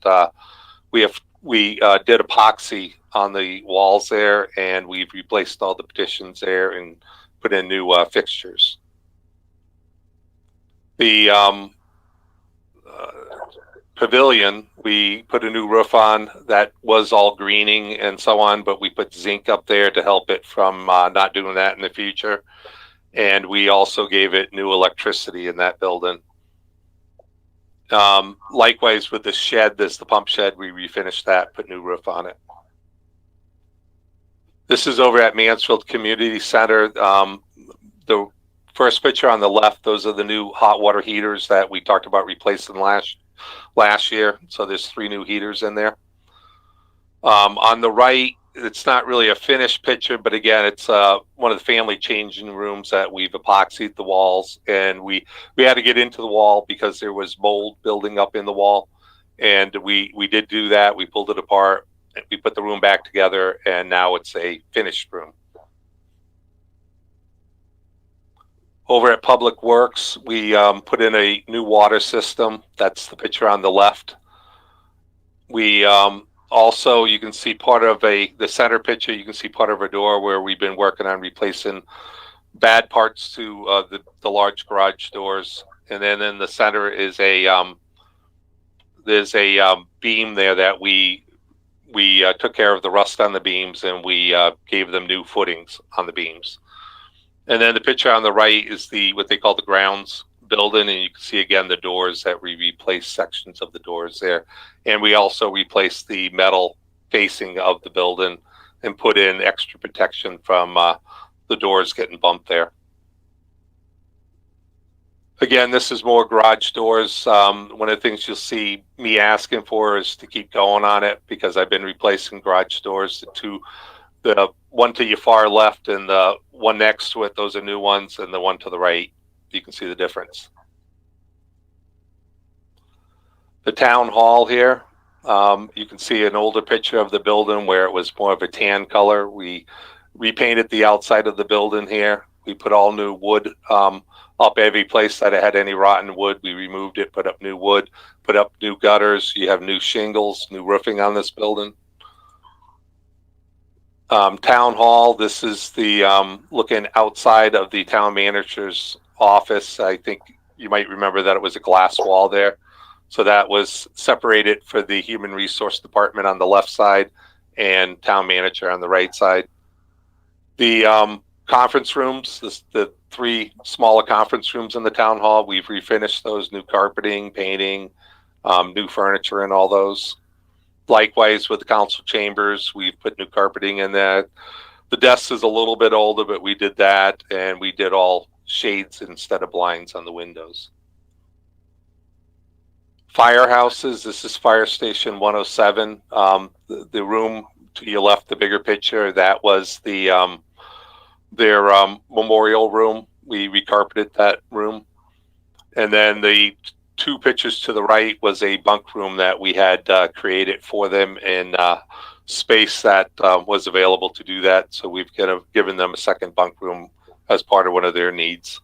we did epoxy on the walls there, and we've replaced all the partitions there and put in new fixtures. The pavilion, we put a new roof on that was all greening and so on, but we put zinc up there to help it from not doing that in the future. And we also gave it new electricity in that building. Likewise with the shed, there's the pump shed. We refinished that, put new roof on it. This is over at Mansfield Community Center. The first picture on the left, those are the new hot water heaters that we talked about replacing last year. So there's 3 new heaters in there. On the right, it's not really a finished picture, but again, it's one of the family changing rooms that we've epoxied the walls, and we had to get into the wall because there was mold building up in the wall, and we did do that. We pulled it apart, and we put the room back together, and now it's a finished room. Over at Public Works, we put in a new water system. That's the picture on the left. We also, you can see part of the center picture, you can see part of a door where we've been working on replacing bad parts to the large garage doors. And then in the center is there's a beam there that we took care of the rust on the beams, and we gave them new footings on the beams. And then the picture on the right is what they call the grounds building, and you can see again the doors that we replaced sections of the doors there. And we also replaced the metal facing of the building and put in extra protection from the doors getting bumped there. Again, this is more garage doors. One of the things you'll see me asking for is to keep going on it, because I've been replacing garage doors. The one to your far left and the one next to it, those are new ones, and the one to the right, you can see the difference. The town hall here, You can see an older picture of the building where it was more of a tan color. We repainted the outside of the building here. We put all new wood up every place that it had any rotten wood. We removed it, put up new wood, put up new gutters. You have new shingles, new roofing on this building. Town hall, this is the looking outside of the town manager's office. I think you might remember that it was a glass wall there. So that was separated for the human resource department on the left side and town manager on the right side. The conference rooms, the 3 smaller conference rooms in the town hall, we've refinished those, new carpeting, painting, new furniture in all those. Likewise with the council chambers, we've put new carpeting in that. The desk is a little bit older, but we did that, and we did all shades instead of blinds on the windows. Firehouses, this is Fire Station 107. The room to your left, the bigger picture, that was the their memorial room. We recarpeted that room. And then the 2 pictures to the right was a bunk room that we had created for them in space that was available to do that. So we've kind of given them a second bunk room as part of one of their needs.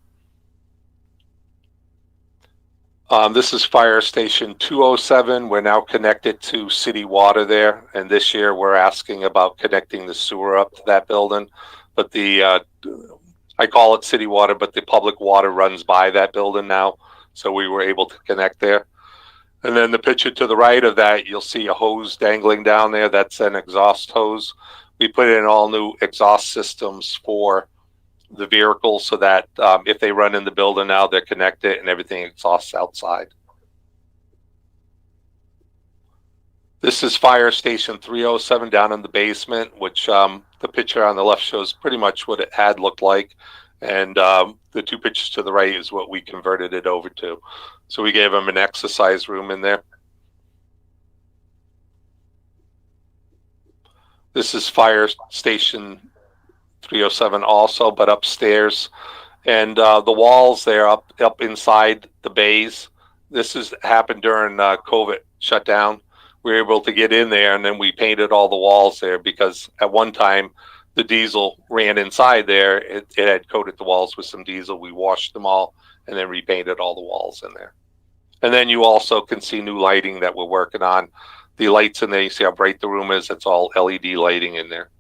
This is Fire Station 207. We're now connected to city water there. And this year we're asking about connecting the sewer up to that building. But I call it city water, but the public water runs by that building now. So we were able to connect there. And then the picture to the right of that, you'll see a hose dangling down there. That's an exhaust hose. We put in all new exhaust systems for the vehicle so that if they run in the building now, they're connected and everything exhausts outside. This is Fire Station 307 down in the basement, which the picture on the left shows pretty much what it had looked like. And the 2 pictures to the right is what we converted it over to. So we gave them an exercise room in there. This is Fire Station 307 also, but upstairs. And the walls there up inside the bays. This has happened during COVID shutdown. We were able to get in there, and then we painted all the walls there because at one time the diesel ran inside there. It had coated the walls with some diesel. We washed them all and then repainted all the walls in there. And then you also can see new lighting that we're working on. The lights in there, you see how bright the room is. It's all LED lighting in there.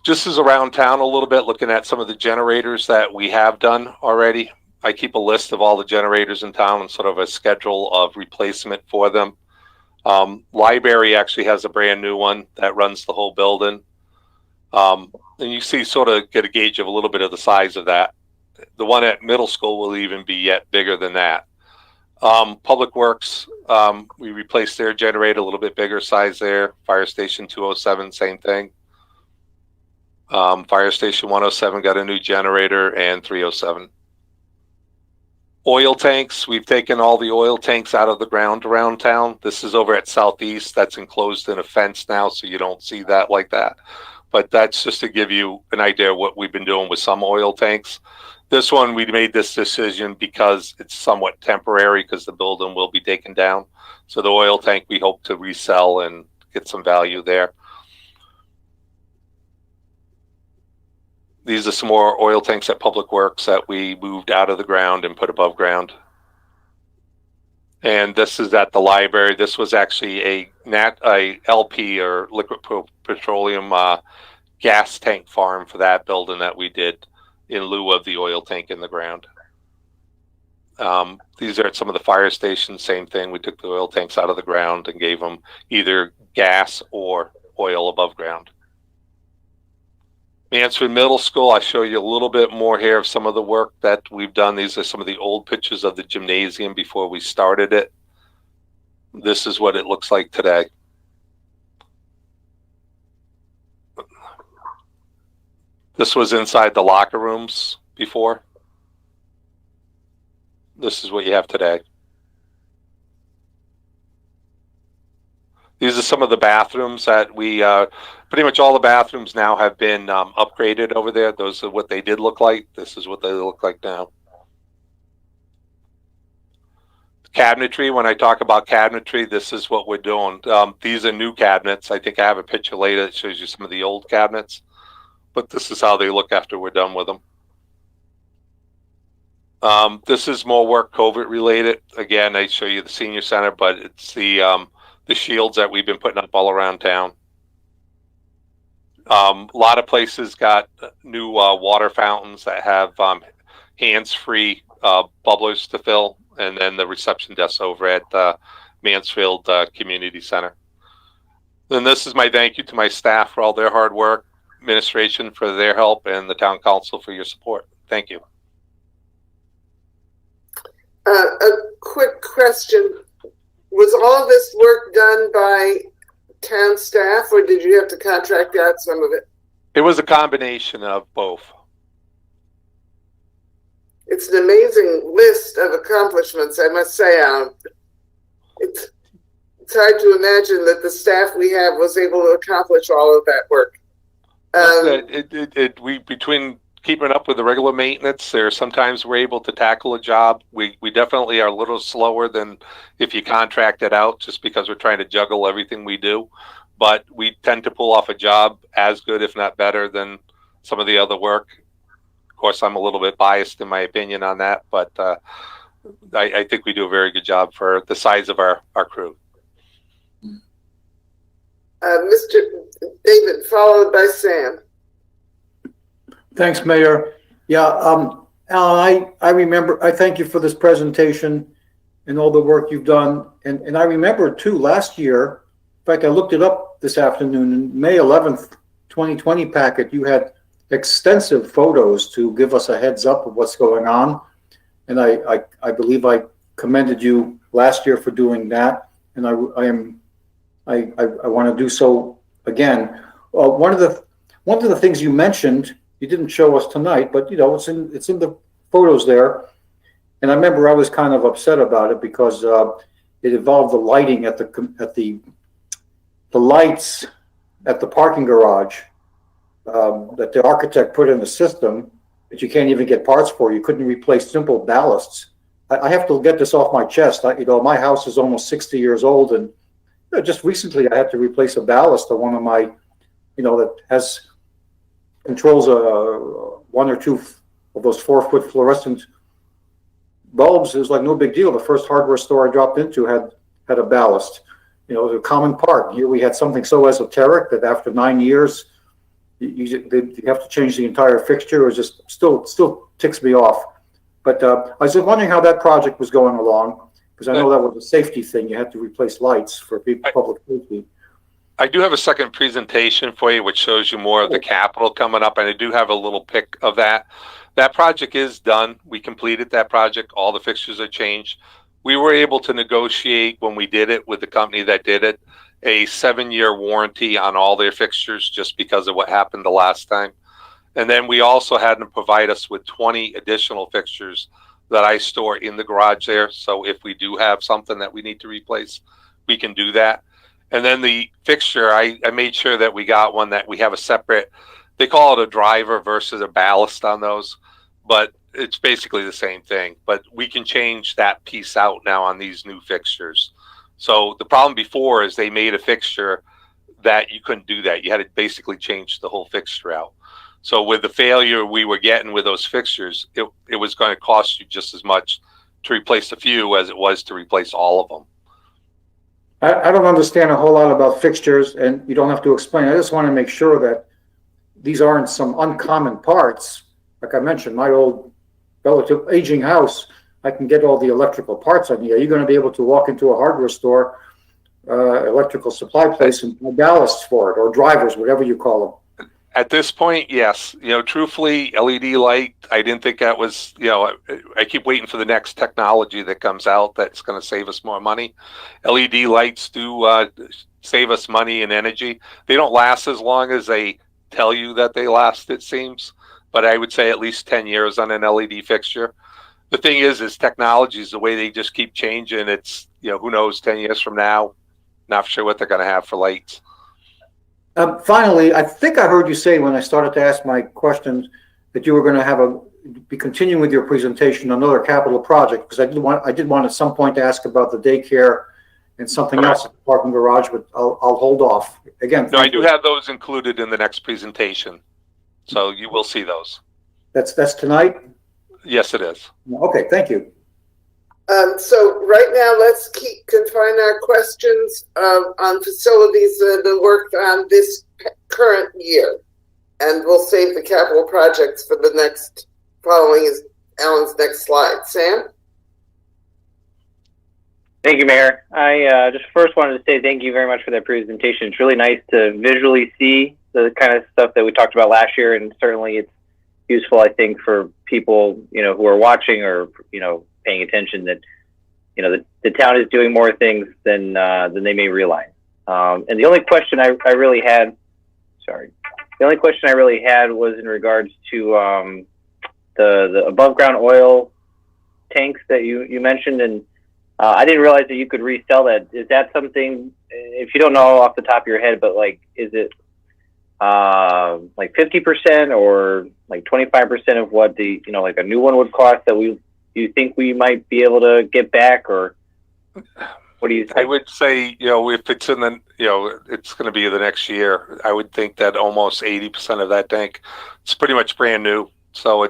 Just as around town a little bit, looking at some of the generators that we have done already. I keep a list of all the generators in town and sort of a schedule of replacement for them. Library actually has a brand new one that runs the whole building. And you see, sort of get a gauge of a little bit of the size of that. The one at middle school will even be yet bigger than that. Public Works, we replaced their generator, a little bit bigger size there. Fire Station 207, same thing. Fire Station 107 got a new generator, and 307. Oil tanks, we've taken all the oil tanks out of the ground around town. This is over at Southeast. That's enclosed in a fence now, so you don't see that like that. But that's just to give you an idea of what we've been doing with some oil tanks. This one, we made this decision because it's somewhat temporary because the building will be taken down. So the oil tank, we hope to resell and get some value there. These are some more oil tanks at Public Works that we moved out of the ground and put above ground. And this is at the library. This was actually a LP, or liquid petroleum gas tank farm for that building that we did in lieu of the oil tank in the ground. These are at some of the fire stations, same thing. We took the oil tanks out of the ground and gave them either gas or oil above ground. Mansfield Middle School, I'll show you a little bit more here of some of the work that we've done. These are some of the old pictures of the gymnasium before we started it. This is what it looks like today. This was inside the locker rooms before. This is what you have today. These are some of the bathrooms that we, pretty much all the bathrooms now have been upgraded over there. Those are what they did look like. This is what they look like now. cabinetry, when I talk about cabinetry, this is what we're doing. These are new cabinets. I think I have a picture later that shows you some of the old cabinets, but this is how they look after we're done with them. This is more work COVID related. Again, I show you the senior center, but it's the shields that we've been putting up all around town. A lot of places got new water fountains that have hands-free bubblers to fill, and then the reception desk over at Mansfield Community Center. Then this is my thank you to my staff for all their hard work, administration for their help, and the town council for your support. Thank you. A quick question. Was all of this work done by town staff, or did you have to contract out some of it? It was a combination of both. It's an amazing list of accomplishments, I must say, Alan. It's hard to imagine that the staff we have was able to accomplish all of that work. We between keeping up with the regular maintenance, there sometimes we're able to tackle a job. We definitely are a little slower than if you contract it out, just because we're trying to juggle everything we do. But we tend to pull off a job as good, if not better, than some of the other work. Of course, I'm a little bit biased in my opinion on that, but I think we do a very good job for the size of our crew. Mr. David, followed by Sam. Thanks, Mayor. Yeah, Alan, I remember, I thank you for this presentation and all the work you've done. And I remember too, last year, in fact, I looked it up this afternoon, in May 11th, 2020 packet, you had extensive photos to give us a heads up of what's going on. And I believe I commended you last year for doing that. And I want to do so again. One of the things you mentioned, you didn't show us tonight, but you know, it's in the photos there. And I remember I was kind of upset about it because it involved the lighting at the lights at the parking garage that the architect put in the system that you can't even get parts for. You couldn't replace simple ballasts. I have to get this off my chest. My house is almost 60 years old, and just recently I had to replace a ballast on one of my, that controls one or two of those 4-foot fluorescent bulbs. It was like no big deal. The first hardware store I dropped into had a ballast. It was a common part. Here we had something so esoteric that after 9 years, you have to change the entire fixture. It was just still ticks me off. But I was just wondering how that project was going along, because I know that was a safety thing. You had to replace lights for public safety. I do have a second presentation for you, which shows you more of the capital coming up, and I do have a little pic of that. That project is done. We completed that project. All the fixtures are changed. We were able to negotiate when we did it with the company that did it, a 7-year warranty on all their fixtures just because of what happened the last time. And then we also had them provide us with 20 additional fixtures that I store in the garage there. So if we do have something that we need to replace, we can do that. And then the fixture, I made sure that we got one that we have a separate, they call it a driver versus a ballast on those, but it's basically the same thing. But we can change that piece out now on these new fixtures. So the problem before is they made a fixture that you couldn't do that. You had to basically change the whole fixture out. So with the failure we were getting with those fixtures, it was going to cost you just as much to replace a few as it was to replace all of them. I don't understand a whole lot about fixtures, and you don't have to explain. I just want to make sure that these aren't some uncommon parts. Like I mentioned, my old relative aging house, I can get all the electrical parts I need. Are you going to be able to walk into a hardware store, electrical supply place, and buy ballasts for it, or drivers, whatever you call them? At this point, yes. Truthfully, LED light, I didn't think that was, I keep waiting for the next technology that comes out that's going to save us more money. LED lights do save us money and energy. They don't last as long as they tell you that they last, it seems. But I would say at least 10 years on an LED fixture. The thing is technology is the way they just keep changing. It's, who knows, 10 years from now, not sure what they're going to have for lights. Finally, I think I heard you say when I started to ask my questions that you were going to have be continuing with your presentation another capital project, because I did want at some point to ask about the daycare and something else at the parking garage, but I'll hold off. Again, No, I thank do you. have those included in the next presentation. So you will see those. That's tonight? Yes, it is. Okay, thank you. So right now, let's confine our questions on facilities that have been worked on this current year. And we'll save the capital projects for the next, following is Alan's next slide. Sam? Thank you, Mayor. I just first wanted to say thank you very much for that presentation. It's really nice to visually see the kind of stuff that we talked about last year, and certainly it's useful, I think, for people, who are watching or, paying attention that, the town is doing more things than they may realize. And the only question I really had, was in regards to the above ground oil tanks that you mentioned, and I didn't realize that you could resell that. Is that something, if you don't know off the top of your head, but is it like 50% or like 25% of what the, like a new one would cost that you think we might be able to get back, or what do you think? I would say, if it's in the, it's going to be the next year, I would think that almost 80% of that tank, it's pretty much brand new. So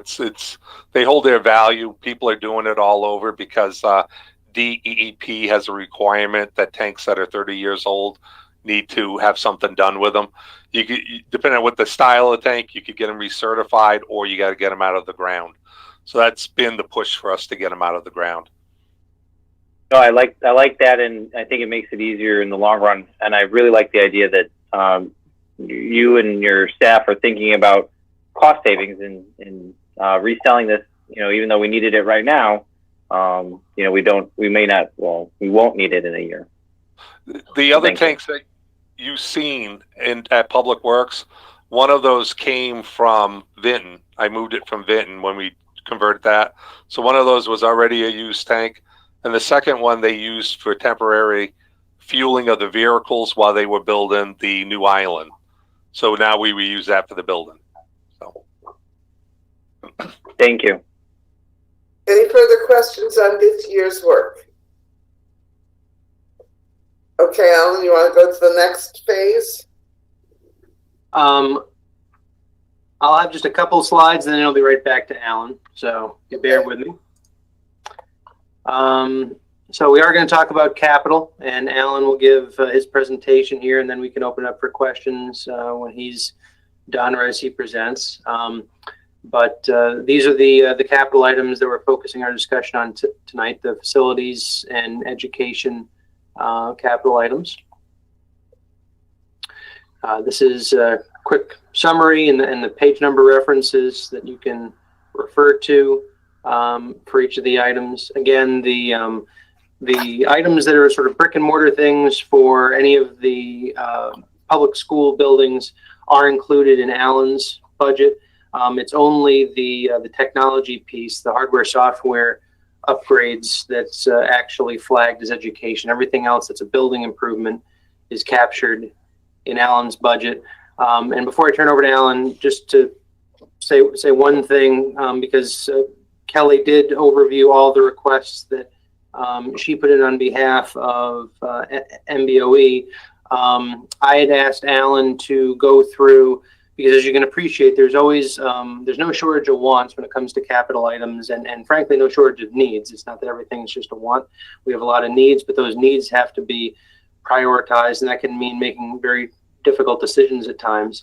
they hold their value. People are doing it all over because DEEP has a requirement that tanks that are 30 years old need to have something done with them. You could, depending on what the style of tank, you could get them recertified, or you got to get them out of the ground. So that's been the push for us to get them out of the ground. No, I like that, and I think it makes it easier in the long run. And I really like the idea that you and your staff are thinking about cost savings and reselling this. Even though we needed it right now, we won't need it in a year. The other tanks that you've seen at Public Works, one of those came from Vinton. I moved it from Vinton when we converted that. So one of those was already a used tank. And the second one they used for temporary fueling of the vehicles while they were building the new island. So now we reuse that for the building. So. Thank you. Any further questions on this year's work? Okay, Alan, you want to go to the next phase? I'll have just a couple of slides, and then it'll be right back to Alan. So you bear with me. So we are going to talk about capital, and Alan will give his presentation here, and then we can open up for questions when he's done or as he presents. But these are the capital items that we're focusing our discussion on tonight, the facilities and education capital items. This is a quick summary and the page number references that you can refer to for each of the items. Again, the items that are sort of brick and mortar things for any of the public school buildings are included in Alan's budget. It's only the technology piece, the hardware software upgrades that's actually flagged as education. Everything else that's a building improvement is captured in Alan's budget. And before I turn over to Alan, just to say one thing, because Kelly did overview all the requests that she put in on behalf of MBOE. I had asked Alan to go through, because as you can appreciate, there's always there's no shortage of wants when it comes to capital items, and frankly, no shortage of needs. It's not that everything is just a want. We have a lot of needs, but those needs have to be prioritized, and that can mean making very difficult decisions at times.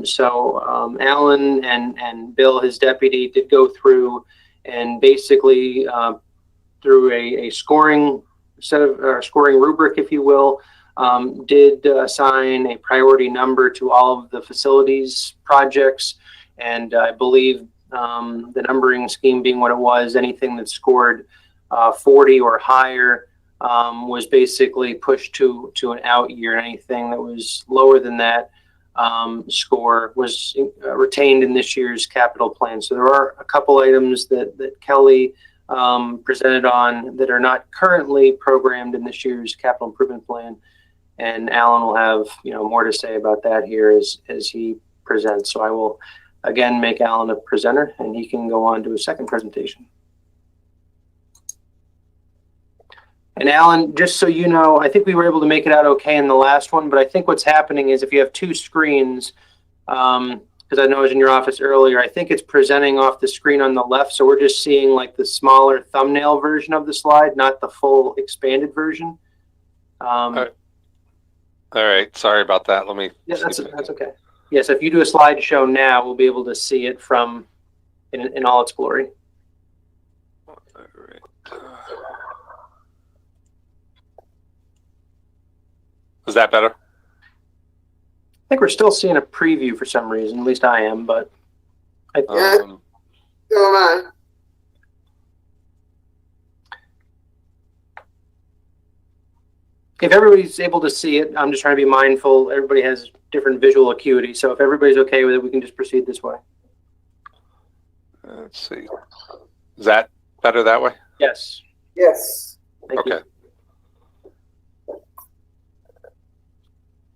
So Alan and Bill, his deputy, did go through and basically through a scoring set of scoring rubric, if you will, did assign a priority number to all of the facilities projects. And I believe the numbering scheme being what it was, anything that scored 40 or higher was basically pushed to an out year. Anything that was lower than that score was retained in this year's capital plan. So there are a couple items that Kelly presented on that are not currently programmed in this year's capital improvement plan. And Alan will have more to say about that here as he presents. So I will again make Alan a presenter, and he can go on to his second presentation. And Alan, just so you know, I think we were able to make it out okay in the last one, but I think what's happening is if you have two screens, because I know I was in your office earlier, I think it's presenting off the screen on the left, so we're just seeing like the smaller thumbnail version of the slide, not the full expanded version. All right, sorry about that. Let me. Yeah, that's okay. Yes, if you do a slideshow now, we'll be able to see it from in all its glory. All right. Is that better? I think we're still seeing a preview for some reason. At least I am, but Yeah. So am I. if everybody's able to see it, I'm just trying to be mindful. Everybody has different visual acuity, so if everybody's okay with it, we can just proceed this way. Let's see. Is that better that way? Yes. Yes. Thank you. Okay.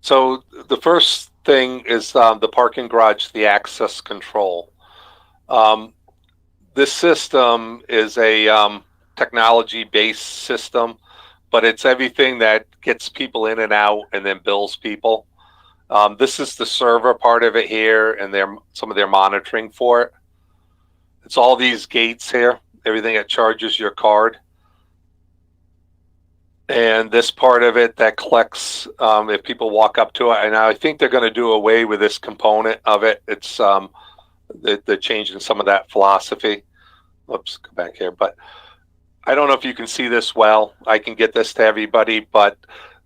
So the first thing is the parking garage, the access control. This system is a technology-based system, but it's everything that gets people in and out and then bills people. This is the server part of it here, and some of their monitoring for it. It's all these gates here, everything that charges your card. And this part of it that collects if people walk up to it. And I think they're going to do away with this component of it. It's they're changing some of that philosophy. Oops, go back here. But I don't know if you can see this well. I can get this to everybody, but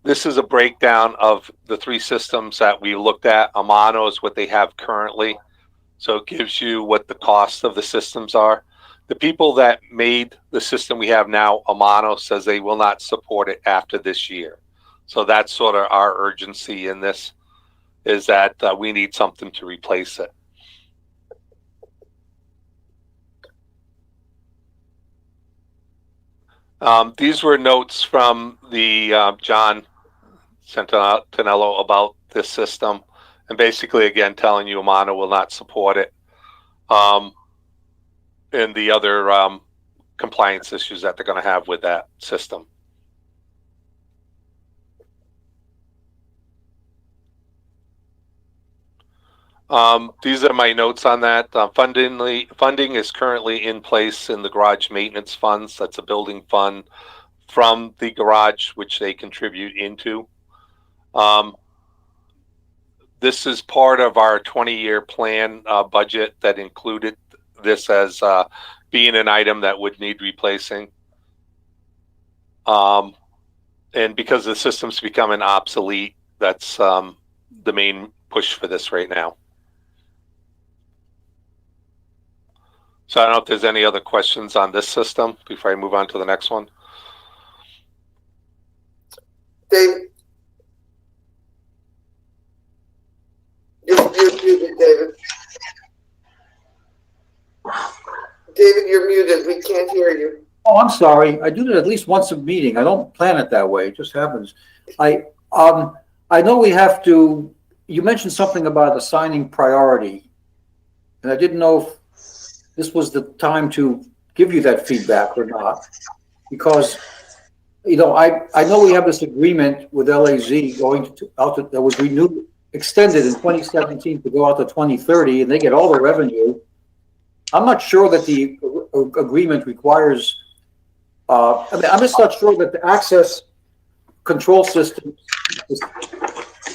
this is a breakdown of the three systems that we looked at. Amano is what they have currently. So it gives you what the cost of the systems are. The people that made the system we have now, Amano, says they will not support it after this year. So that's sort of our urgency in this, is that we need something to replace it. These were notes from the John Santanello about this system. And basically, again, telling you Amano will not support it. And the other compliance issues that they're going to have with that system. These are my notes on that. Funding is currently in place in the garage maintenance funds. That's a building fund from the garage, which they contribute into. This is part of our 20-year plan budget that included this as being an item that would need replacing. And because the system's becoming obsolete, that's the main push for this right now. So I don't know if there's any other questions on this system before I move on to the next one. Dave. You're muted, David. David, you're muted. We can't hear you. Oh, I'm sorry. I do that at least once a meeting. I don't plan it that way. It just happens. I know we have to, you mentioned something about assigning priority, and I didn't know if this was the time to give you that feedback or not, because, you know, I know we have this agreement with LAZ going out to, that was renewed, extended in 2017 to go out to 2030, and they get all the revenue. I'm not sure that the agreement requires, I mean, I'm just not sure that the access control system,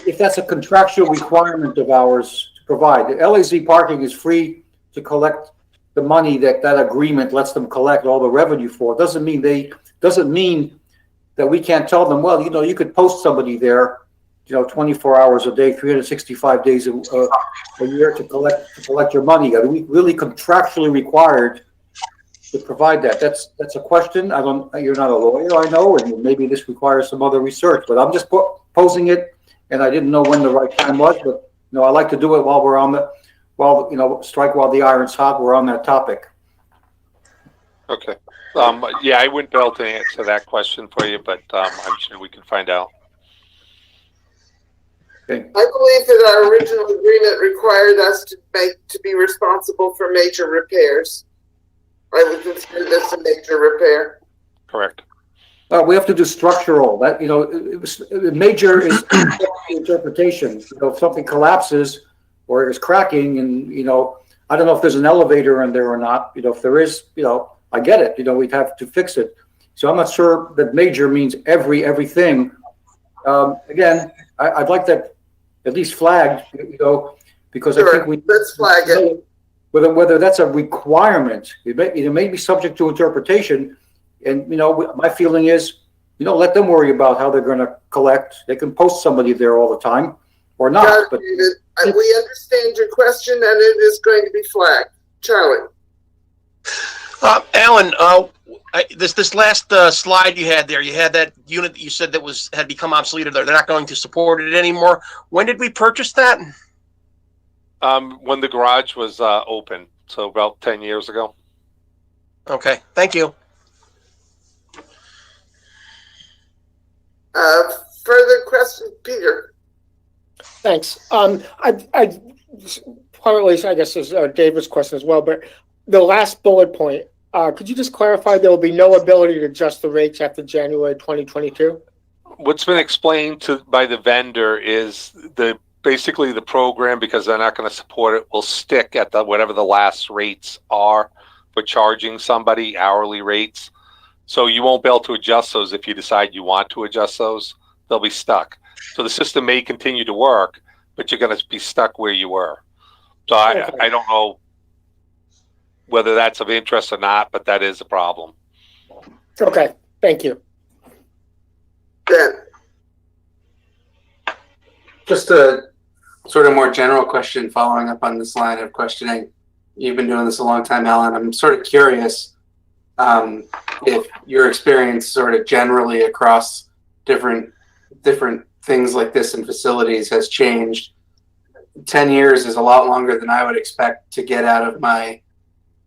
if that's a contractual requirement of ours to provide. The LAZ parking is free to collect the money that that agreement lets them collect all the revenue for. It doesn't mean that we can't tell them, well, you know, you could post somebody there, you know, 24 hours a day, 365 days a year to collect your money. Are we really contractually required to provide that? That's a question. You're not a lawyer, I know, and maybe this requires some other research, but I'm just posing it, and I didn't know when the right time was, but, you know, I like to do it while we're on you know, strike while the iron's hot. We're on that topic. Okay. Yeah, I wouldn't be able to answer that question for you, but I'm sure we can find out. Okay. I believe that our original agreement required us to be responsible for major repairs. I would consider this a major repair. Correct. We have to do structural. That, major is interpretation. If something collapses or it is cracking, and I don't know if there's an elevator in there or not. If there is, I get it. We'd have to fix it. So I'm not sure that major means everything. Again, I'd like that at least flagged, because Sure. I think Let's flag it. Whether that's a requirement, it may be subject to interpretation. And, my feeling is, let them worry about how they're going to collect. They can post somebody there all the time or not. Got it, But David. We understand your question, and it is going to be flagged. Charlie. Alan, this last slide you had there, you had that unit that you said that had become obsolete, or they're not going to support it anymore. When did we purchase that? When the garage was open, so about 10 years ago. Okay, thank you. Further questions, Peter? Thanks. I partly, I guess, is David's question as well, but the last bullet point, could you just clarify there will be no ability to adjust the rates after January 2022? What's been explained by the vendor is basically the program, because they're not going to support it, will stick at whatever the last rates are for charging somebody, hourly rates. So you won't be able to adjust those if you decide you want to adjust those. They'll be stuck. So the system may continue to work, but you're going to be stuck where you were. So I don't know whether that's of interest or not, but that is a problem. Okay, thank you. Ben. Just a sort of more general question following up on this line of questioning. You've been doing this a long time, Alan. I'm sort of curious if your experience sort of generally across different things like this in facilities has changed. 10 years is a lot longer than I would expect to get out of my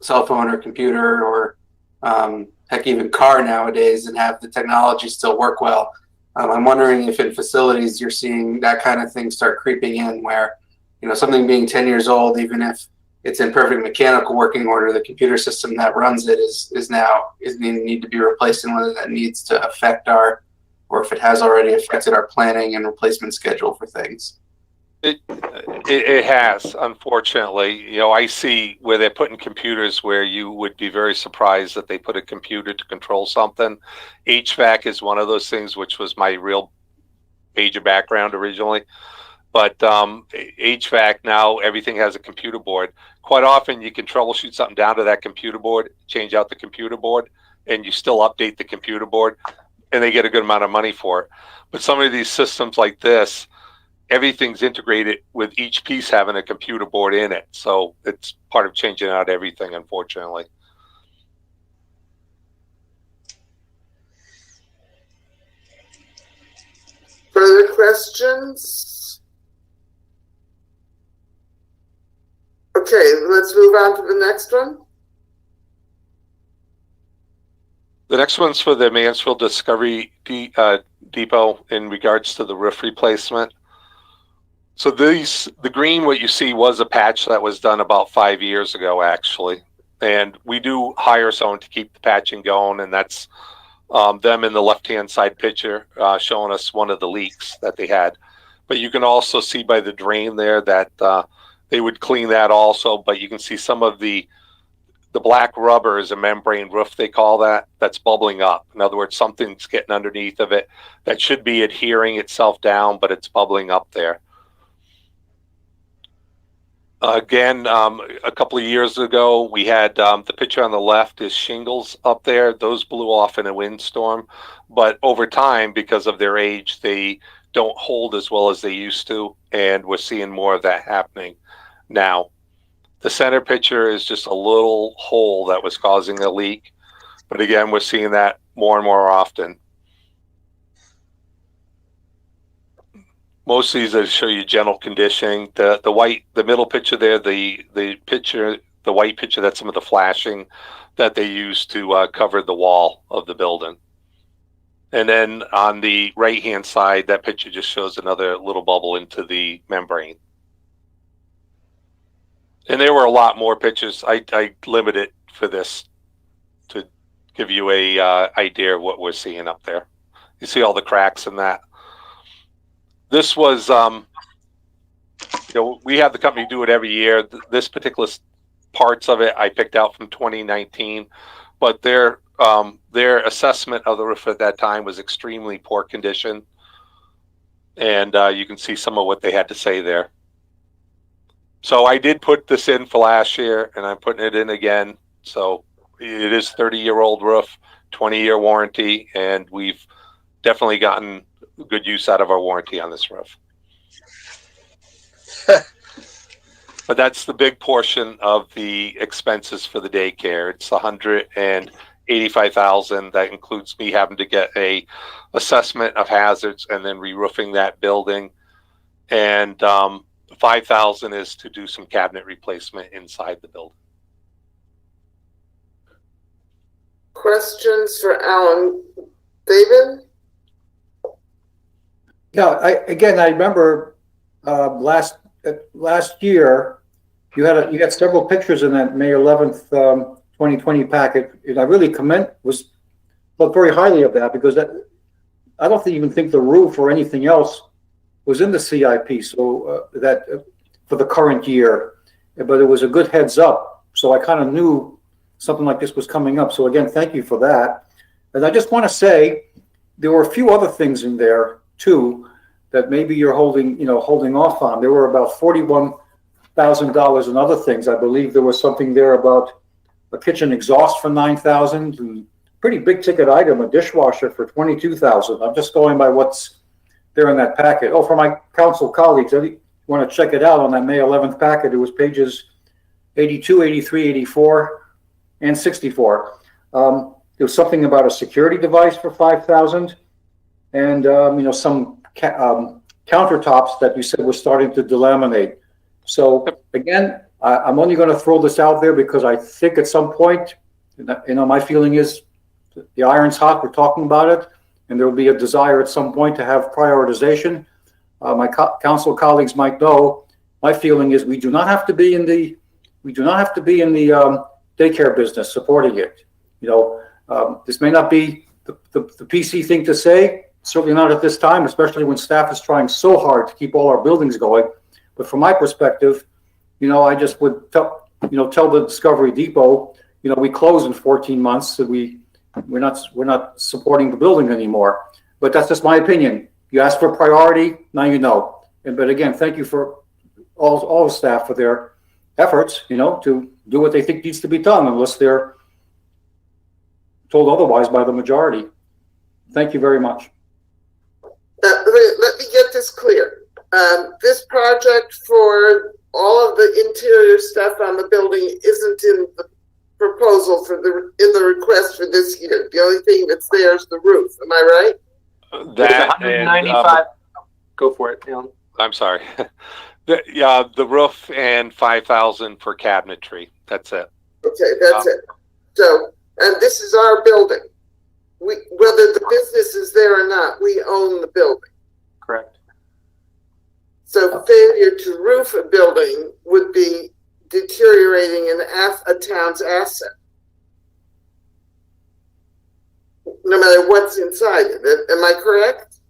cell phone or computer or heck, even car nowadays, and have the technology still work well. I'm wondering if in facilities you're seeing that kind of thing start creeping in, where something being 10 years old, even if it's in perfect mechanical working order, the computer system that runs it is need to be replaced, and whether that needs to affect or if it has already affected our planning and replacement schedule for things. It has, unfortunately. I see where they're putting computers where you would be very surprised that they put a computer to control something. HVAC is one of those things, which was my real major background originally. But HVAC, now everything has a computer board. Quite often you can troubleshoot something down to that computer board, change out the computer board, and you still update the computer board, and they get a good amount of money for it. But some of these systems like this, everything's integrated with each piece having a computer board in it. So it's part of changing out everything, unfortunately. Further questions? Okay, let's move on to the next one. The next one's for the Mansfield Discovery Depot in regards to the roof replacement. So the green, what you see, was a patch that was done about 5 years ago, actually. And we do hire someone to keep the patching going, and that's them in the left-hand side picture showing us one of the leaks that they had. But you can also see by the drain there that they would clean that also, but you can see some of the black rubber is a membrane roof, they call that, that's bubbling up. In other words, something's getting underneath of it that should be adhering itself down, but it's bubbling up there. Again, a couple of years ago, we had the picture on the left is shingles up there. Those blew off in a windstorm, but over time, because of their age, they don't hold as well as they used to, and we're seeing more of that happening now. The center picture is just a little hole that was causing a leak, but again, we're seeing that more and more often. Most of these that show you general conditioning. The middle picture there, the white picture, that's some of the flashing that they use to cover the wall of the building. And then on the right-hand side, that picture just shows another little bubble into the membrane. And there were a lot more pictures. I limited for this to give you a idea of what we're seeing up there. You see all the cracks in that. This was, we have the company do it every year. This particular parts of it I picked out from 2019, but their assessment of the roof at that time was extremely poor condition. And you can see some of what they had to say there. So I did put this in for last year, and I'm putting it in again. So it is 30-year-old roof, 20-year warranty, and we've definitely gotten good use out of our warranty on this roof. But that's the big portion of the expenses for the daycare. It's $185,000. That includes me having to get a assessment of hazards and then re-roofing that building. And $5,000 is to do some cabinet replacement inside the building. Questions for Alan? David? Yeah, I remember last year you had several pictures in that May 11th, 2020 packet, and I really thought very highly of that, because I don't even think the roof or anything else was in the CIP, so that for the current year, but it was a good heads up. So I kind of knew something like this was coming up. So again, thank you for that. And I just want to say there were a few other things in there too that maybe you're holding off on. There were about $41,000 in other things. I believe there was something there about a kitchen exhaust for $9,000, pretty big ticket item, a dishwasher for $22,000. I'm just going by what's there in that packet. Oh, for my council colleagues, if you want to check it out on that May 11th packet, it was pages 82, 83, 84, and 64. There was something about a security device for $5,000, and some countertops that you said were starting to delaminate. So again, I'm only going to throw this out there because I think at some point, my feeling is the iron's hot. We're talking about it, and there will be a desire at some point to have prioritization. My council colleagues might know. My feeling is we do not have to be in the daycare business supporting it. This may not be the PC thing to say. Certainly not at this time, especially when staff is trying so hard to keep all our buildings going. But from my perspective, I just would tell the Discovery Depot, we close in 14 months, so we're not supporting the building anymore. But that's just my opinion. You asked for priority, now you know. But again, thank you for all the staff for their efforts, to do what they think needs to be done, unless they're told otherwise by the majority. Thank you very much. Let me get this clear. This project for all of the interior stuff on the building isn't in the proposal in the request for this year. The only thing that's there is the roof. Am I right? That 195. Go for it, Alan. I'm sorry. The roof and $5,000 for cabinetry. That's it. Okay, that's it. So, and this is our building. Whether the business is there or not, we own the building. Correct. So failure to roof a building would be deteriorating a town's asset, no matter what's inside it. Am I correct?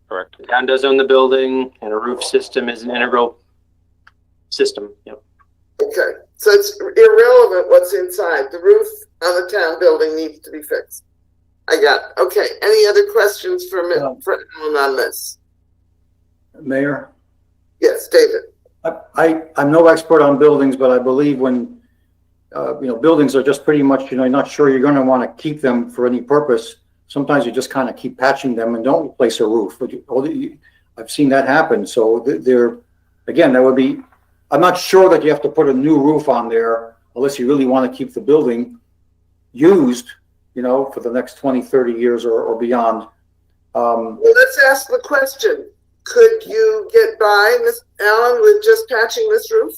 Correct. The town does own the building, and a roof system is an integral system. Yep. Okay, so it's irrelevant what's inside. The roof on the town building needs to be fixed. I got it. Okay. Any other questions for Alan on this? Mayor? Yes, David. I'm no expert on buildings, but I believe when buildings are just pretty much, you're not sure you're going to want to keep them for any purpose. Sometimes you just kind of keep patching them and don't replace a roof. I've seen that happen. So that would be, I'm not sure that you have to put a new roof on there unless you really want to keep the building used, for the next 20, 30 years or beyond. Well, let's ask the question. Could you get by, Ms. Allen, with just patching this roof?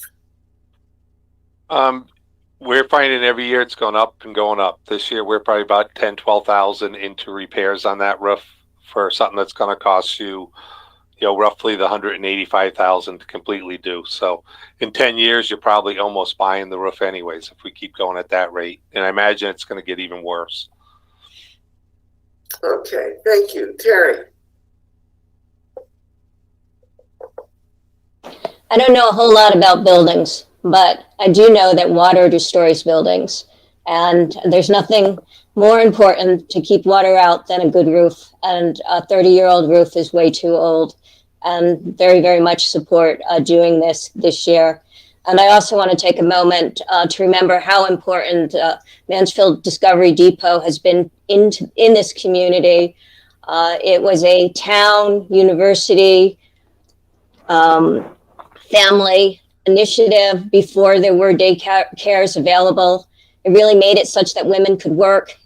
We're finding every year it's going up and going up. This year we're probably about 10, 12,000 into repairs on that roof for something that's going to cost you, roughly the 185,000 to completely do. So in 10 years, you're probably almost buying the roof anyways if we keep going at that rate. And I imagine it's going to get even worse. Okay, thank you. Terry? I don't know a whole lot about buildings, but I do know that water destroys buildings. And there's nothing more important to keep water out than a good roof. And a 30-year-old roof is way too old. And very, very much support doing this year. And I also want to take a moment to remember how important Mansfield Discovery Depot has been in this community. It was a town, university, family initiative before there were daycares available. It really made it such that women could work,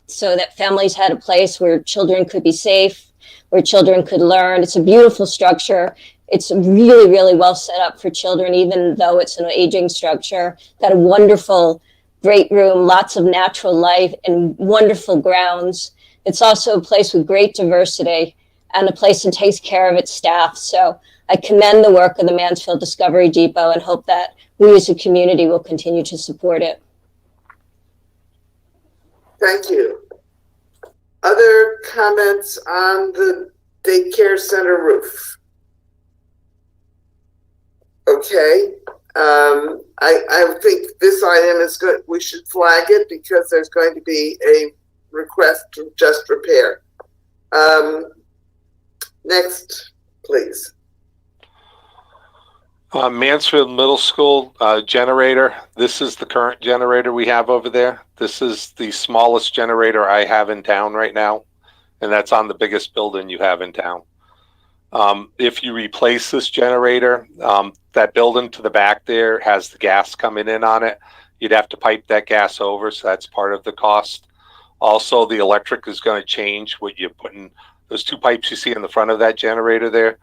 so that families had a place where children could be safe, where children could learn. It's a beautiful structure. It's really, really well set up for children, even though it's an aging structure. Got a wonderful, great room, lots of natural light and wonderful grounds. It's also a place with great diversity and a place that takes care of its staff. So I commend the work of the Mansfield Discovery Depot and hope that we as a community will continue to support it. Thank you. Other comments on the daycare center roof? Okay. I think this item is good. We should flag it because there's going to be a request to just repair. Next, please. Mansfield Middle School generator. This is the current generator we have over there. This is the smallest generator I have in town right now, and that's on the biggest building you have in town. If you replace this generator, that building to the back there has the gas coming in on it. You'd have to pipe that gas over, so that's part of the cost. Also, the electric is going to change. What you're putting, those two pipes you see in the front of that generator there,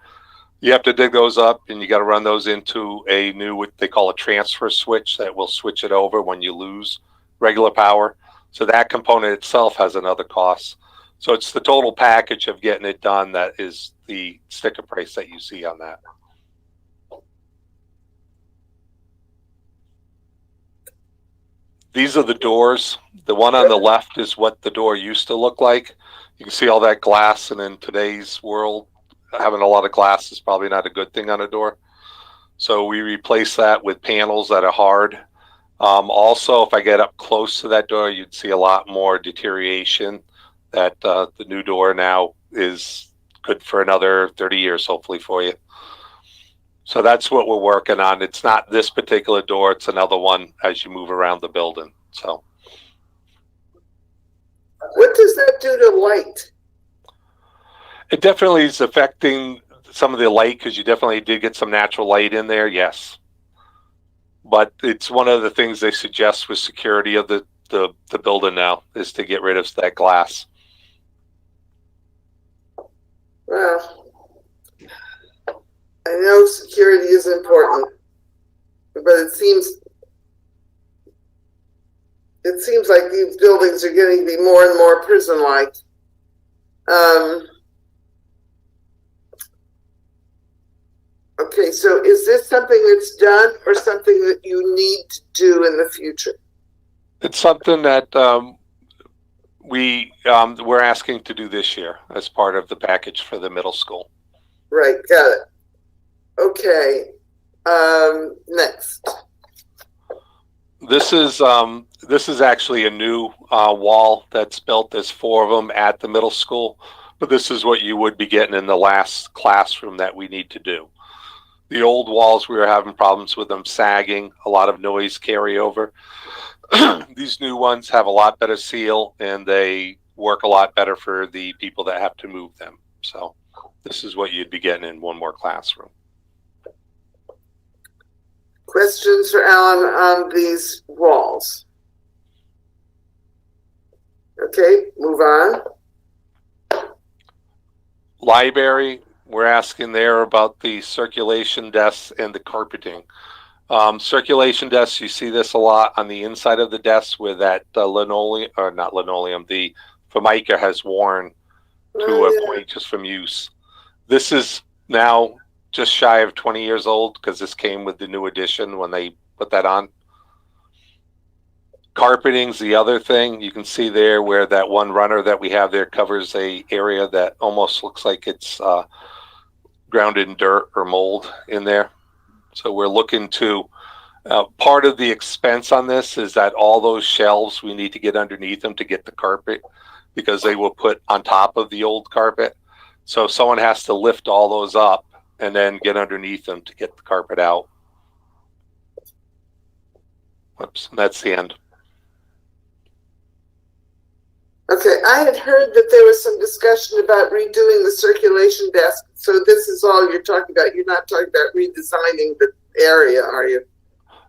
you have to dig those up, and you got to run those into a new, what they call a transfer switch that will switch it over when you lose regular power. So that component itself has another cost. So it's the total package of getting it done that is the sticker price that you see on that. These are the doors. The one on the left is what the door used to look like. You can see all that glass, and in today's world, having a lot of glass is probably not a good thing on a door. So we replace that with panels that are hard. Also, if I get up close to that door, you'd see a lot more deterioration. That the new door now is good for another 30 years, hopefully, for you. So that's what we're working on. It's not this particular door. It's another one as you move around the building. So, what does that do to light? it definitely is affecting some of the light because you definitely did get some natural light in there, yes. But it's one of the things they suggest with security of the building now is to get rid of that glass. Well, I know security is important, but it seems like these buildings are getting to be more and more prison-like. Okay, so is this something that's done or something that you need to do in the future? It's something that we're asking to do this year as part of the package for the middle school. Right, got it. Okay, next. This is actually a new wall that's built. There's 4 of them at the middle school, but this is what you would be getting in the last classroom that we need to do. The old walls, we were having problems with them sagging, a lot of noise carryover. These new ones have a lot better seal, and they work a lot better for the people that have to move them. So this is what you'd be getting in one more classroom. Questions for Alan on these walls? Okay, move on. Library, we're asking there about the circulation desks and the carpeting. Circulation desks, you see this a lot on the inside of the desk where that linoleum, or not linoleum, the Formica has worn to a point just from use. This is now just shy of 20 years old because this came with the new edition when they put that on. Carpeting's the other thing. You can see there where that one runner that we have there covers a area that almost looks like it's grounded in dirt or mold in there. So we're looking to, part of the expense on this is that all those shelves, we need to get underneath them to get the carpet because they will put on top of the old carpet. So someone has to lift all those up and then get underneath them to get the carpet out. Whoops, that's the end. Okay, I had heard that there was some discussion about redoing the circulation desk. So this is all you're talking about. You're not talking about redesigning the area, are you?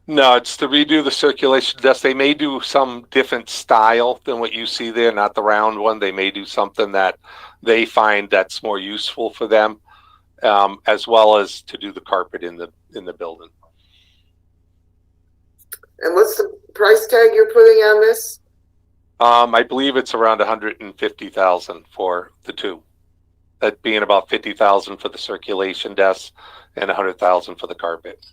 No, it's to redo the circulation desk. They may do some different style than what you see there, not the round one. They may do something that they find that's more useful for them, as well as to do the carpet in the building. And what's the price tag you're putting on this? I believe it's around 150,000 for the two. That being about 50,000 for the circulation desk and 100,000 for the carpet.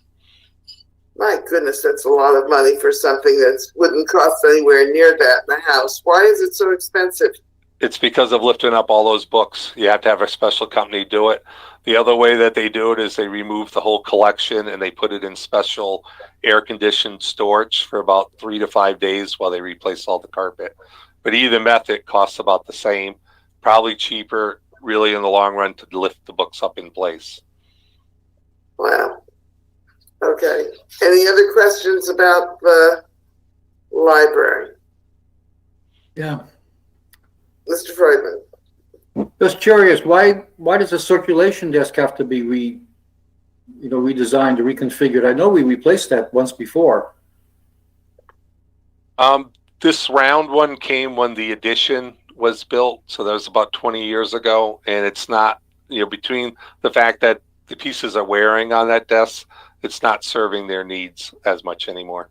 My goodness, that's a lot of money for something that wouldn't cost anywhere near that in the house. Why is it so expensive? It's because of lifting up all those books. You have to have a special company do it. The other way that they do it is they remove the whole collection and they put it in special air-conditioned storage for about 3 to 5 days while they replace all the carpet. But either method costs about the same, probably cheaper, really in the long run, to lift the books up in place. Wow. Okay. Any other questions about the library? Yeah. Mr. Freudman. Just curious, why does the circulation desk have to be redesigned or reconfigured? I know we replaced that once before. This round one came when the addition was built, so that was about 20 years ago, and it's not, between the fact that the pieces are wearing on that desk, it's not serving their needs as much anymore.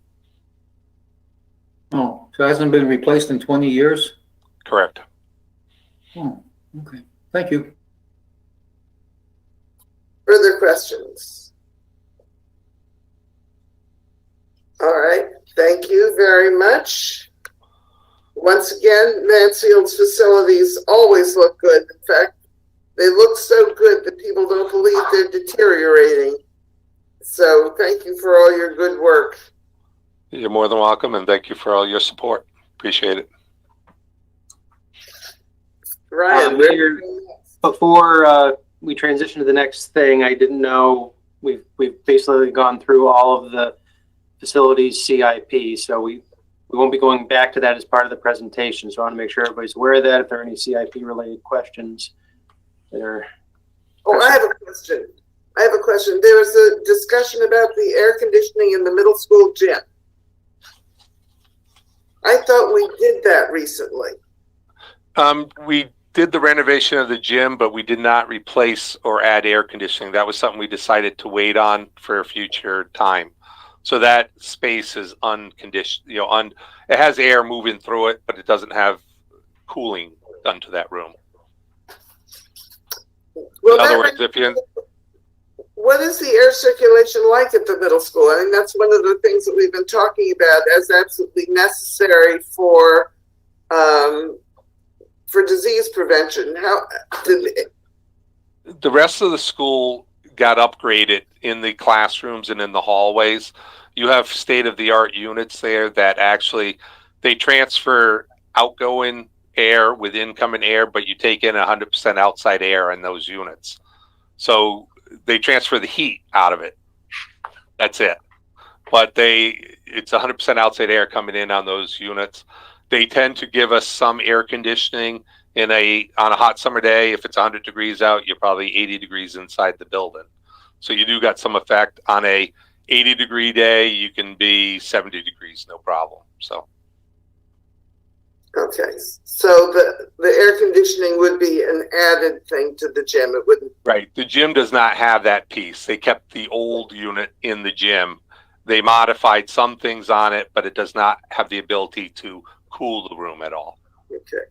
Oh, so it hasn't been replaced in 20 years? Correct. Oh, okay. Thank you. Further questions? All right. Thank you very much. Once again, Mansfield's facilities always look good. In fact, they look so good that people don't believe they're deteriorating. So thank you for all your good work. You're more than welcome, and thank you for all your support. Appreciate it. Ryan, before we transition to the next thing, I didn't know we've basically gone through all of the facilities CIP, so we won't be going back to that as part of the presentation. So I want to make sure everybody's aware of that. If there are any CIP related questions that are. Oh, I have a question. There was a discussion about the air conditioning in the middle school gym. I thought we did that recently. We did the renovation of the gym, but we did not replace or add air conditioning. That was something we decided to wait on for a future time. So that space is unconditioned, it has air moving through it, but it doesn't have cooling done to that room. Well, in other words, what is the air circulation like at the middle school? I mean, that's one of the things that we've been talking about as absolutely necessary for disease prevention. The rest of the school got upgraded in the classrooms and in the hallways. You have state-of-the-art units there that actually, they transfer outgoing air with incoming air, but you take in 100% outside air in those units. So they transfer the heat out of it. That's it. But it's 100% outside air coming in on those units. They tend to give us some air conditioning on a hot summer day. If it's 100 degrees out, you're probably 80 degrees inside the building. So you do got some effect. On a 80-degree day, you can be 70 degrees, no problem. So. Okay, so the air conditioning would be an added thing to the gym. It wouldn't. Right. The gym does not have that piece. They kept the old unit in the gym They modified some things on it, but it does not have the ability to cool the room at all. Okay.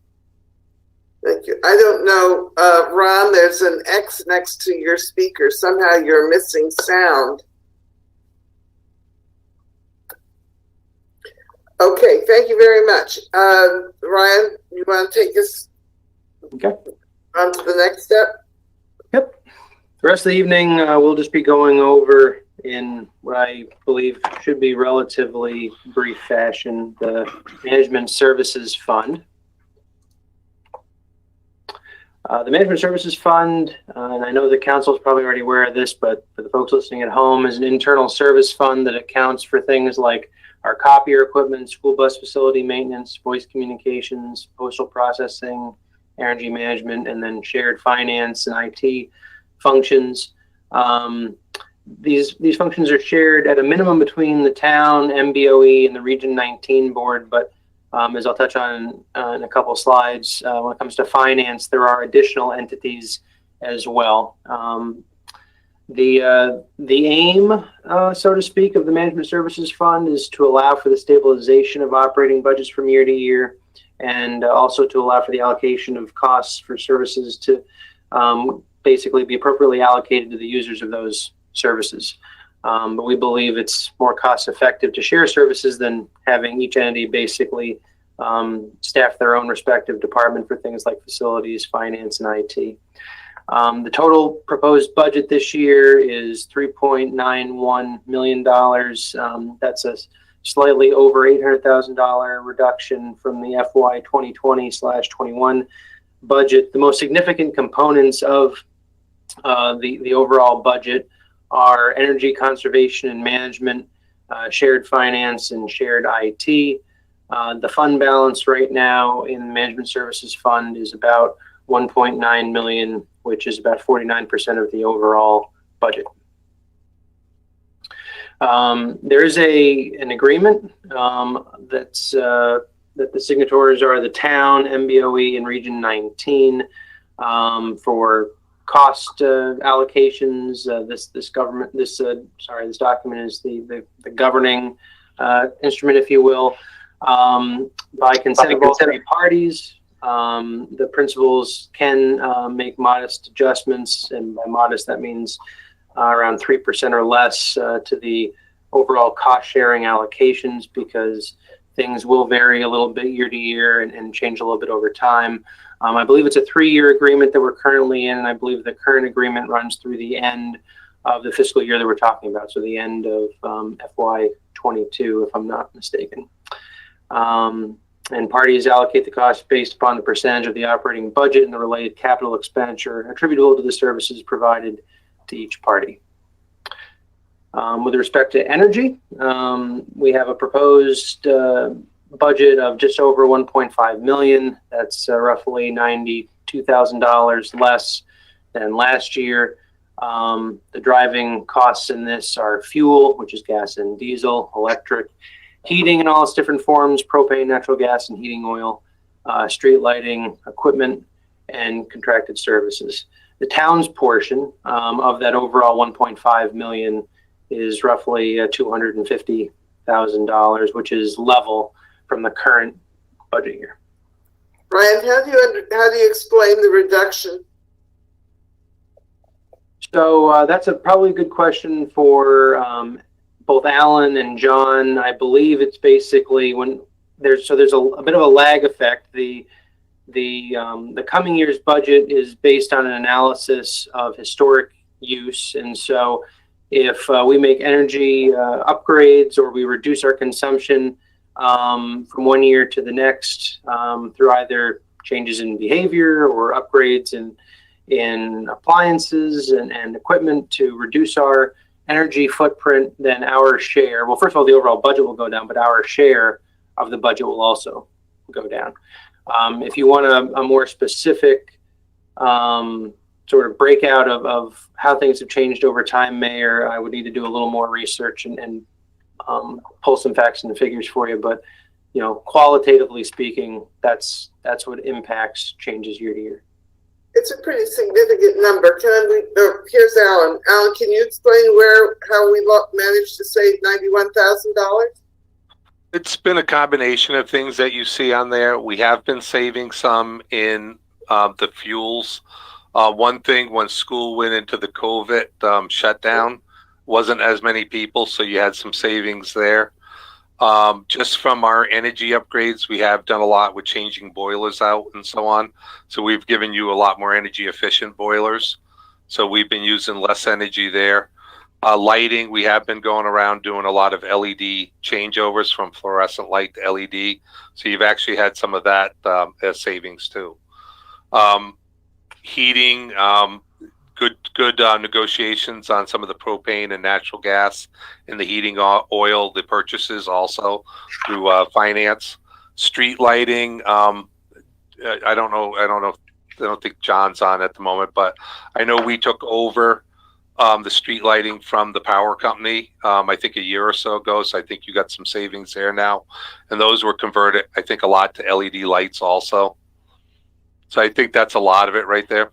Thank you. I don't know, Ron, there's an X next to your speaker. Somehow you're missing sound. Okay, thank you very much. Ryan, you want to take us on to the next step? Yep. The rest of the evening, we'll just be going over in what I believe should be relatively brief fashion, the Management Services Fund. The Management Services Fund, and I know the council is probably already aware of this, but for the folks listening at home, is an internal service fund that accounts for things like our copier equipment, school bus facility maintenance, voice communications, postal processing, energy management, and then shared finance and IT functions. These functions are shared at a minimum between the town, MBOE, and the Region 19 board, but as I'll touch on in a couple of slides, when it comes to finance, there are additional entities as well. The aim, so to speak, of the Management Services Fund is to allow for the stabilization of operating budgets from year to year, and also to allow for the allocation of costs for services to basically be appropriately allocated to the users of those services. But we believe it's more cost effective to share services than having each entity basically staff their own respective department for things like facilities, finance, and IT. The total proposed budget this year is $3.91 million. That's a slightly over $800,000 reduction from the FY 2020/21 budget. The most significant components of the overall budget are energy conservation and management, shared finance, and shared IT. The fund balance right now in the Management Services Fund is about $1.9 million, which is about 49% of the overall budget. There is an agreement that the signatories are the town, MBOE, and Region 19 for cost allocations. This document is the governing instrument, if you will. By consent of all three parties, the principals can make modest adjustments, and by modest that means around 3% or less to the overall cost sharing allocations, because things will vary a little bit year to year and change a little bit over time. I believe it's a 3-year agreement that we're currently in, and I believe the current agreement runs through the end of the fiscal year that we're talking about, so the end of FY 22, if I'm not mistaken. And parties allocate the cost based upon the percentage of the operating budget and the related capital expenditure attributable to the services provided to each party. With respect to energy, we have a proposed budget of just over $1.5 million. That's roughly $92,000 less than last year. The driving costs in this are fuel, which is gas and diesel, electric, heating in all its different forms, propane, natural gas, and heating oil, street lighting, equipment, and contracted services. The town's portion of that overall $1.5 million is roughly $250,000, which is level from the current budget year. Brian, how do you explain the reduction? So that's probably a good question for both Alan and John. I believe it's basically when there's a bit of a lag effect. The coming year's budget is based on an analysis of historic use, and so if we make energy upgrades or we reduce our consumption from one year to the next through either changes in behavior or upgrades in appliances and equipment to reduce our energy footprint, then our share, well, first of all, the overall budget will go down, but our share of the budget will also go down. If you want a more specific sort of breakout of how things have changed over time, Mayor, I would need to do a little more research and pull some facts and figures for you. But, qualitatively speaking, that's what impacts changes year to year. It's a pretty significant number. Here's Alan. Alan, can you explain how we managed to save $91,000? It's been a combination of things that you see on there. We have been saving some in the fuels. One thing, when school went into the COVID shutdown, wasn't as many people, so you had some savings there. Just from our energy upgrades, we have done a lot with changing boilers out and so on. So we've given you a lot more energy efficient boilers. So we've been using less energy there. Lighting, we have been going around doing a lot of LED changeovers from fluorescent light to LED. So you've actually had some of that as savings too. Heating, good negotiations on some of the propane and natural gas and the heating oil, the purchases also through finance. Street lighting, I don't think John's on at the moment, but I know we took over the street lighting from the power company, I think a year or so ago. So I think you got some savings there now. And those were converted, I think, a lot to LED lights also. So I think that's a lot of it right there.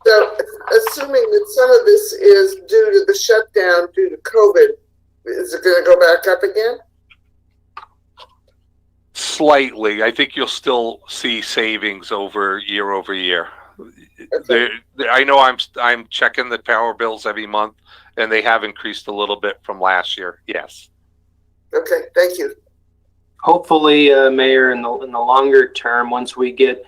So assuming that some of this is due to the shutdown due to COVID, is it going to go back up again? Slightly. I think you'll still see savings over year. Okay. I know I'm checking the power bills every month, and they have increased a little bit from last year. Yes. Okay, thank you. Hopefully, Mayor, in the longer term, once we get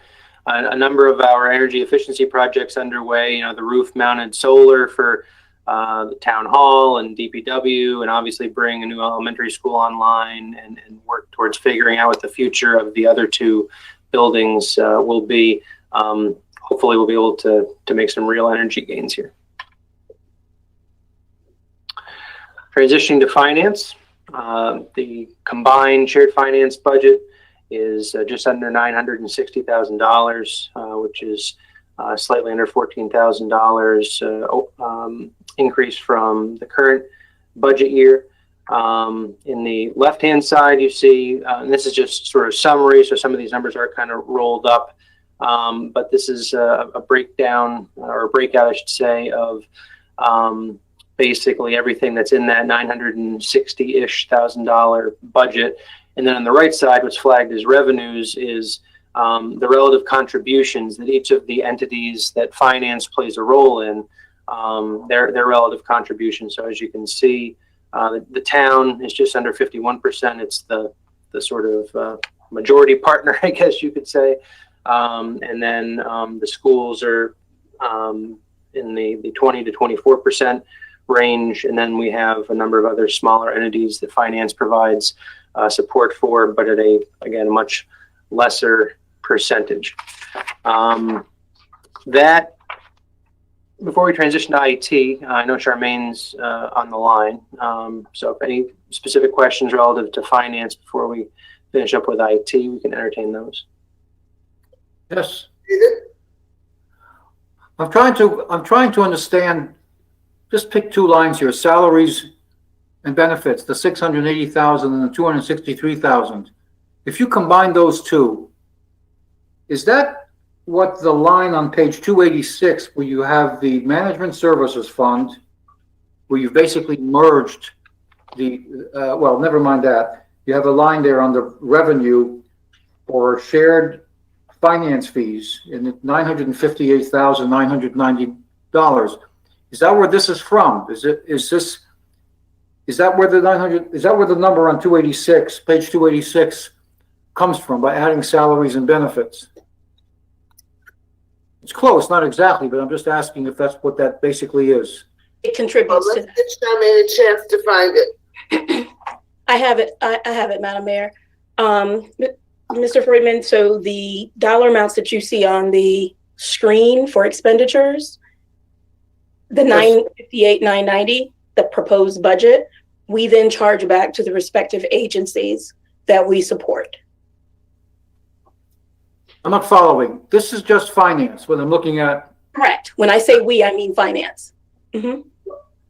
a number of our energy efficiency projects underway, the roof-mounted solar for the town hall and DPW, and obviously bring a new elementary school online and work towards figuring out what the future of the other two buildings will be. Hopefully we'll be able to make some real energy gains here. Transitioning to finance, the combined shared finance budget is just under $960,000, which is slightly under $14,000 increase from the current budget year. In the left-hand side, you see, and this is just sort of summary, so some of these numbers are kind of rolled up, but this is a breakdown, or a breakout, I should say, of basically everything that's in that $960-ish thousand budget. And then on the right side, what's flagged as revenues is the relative contributions that each of the entities that finance plays a role in, their relative contributions. So as you can see, the town is just under 51%. It's the sort of majority partner, I guess you could say. And then the schools are in the 20 to 24% range. And then we have a number of other smaller entities that finance provides support for, but at a much lesser percentage. That, before we transition to IT, I know Charmaine's on the line. So if any specific questions relative to finance before we finish up with IT, we can entertain those. Yes. I'm trying to understand, just pick two lines here, salaries and benefits, the 680,000 and the 263,000. If you combine those two, is that what the line on page 286, where you have the management services fund, where you've basically merged the, well, never mind that. You have a line there on the revenue or shared finance fees in $958,990. Is that where this is from? Is that where the number on 286, page 286 comes from, by adding salaries and benefits? It's close, not exactly, but I'm just asking if that's what that basically is. It contributes let's get Charmaine a chance to find it. I have it, Madam Mayor. Mr. Freeman, so the dollar amounts that you see on the screen for expenditures, the 958,990, the proposed budget, we then charge back to the respective agencies that we support. I'm not following. This is just finance, what I'm looking at. Correct. When I say we, I mean finance. Mm-hmm.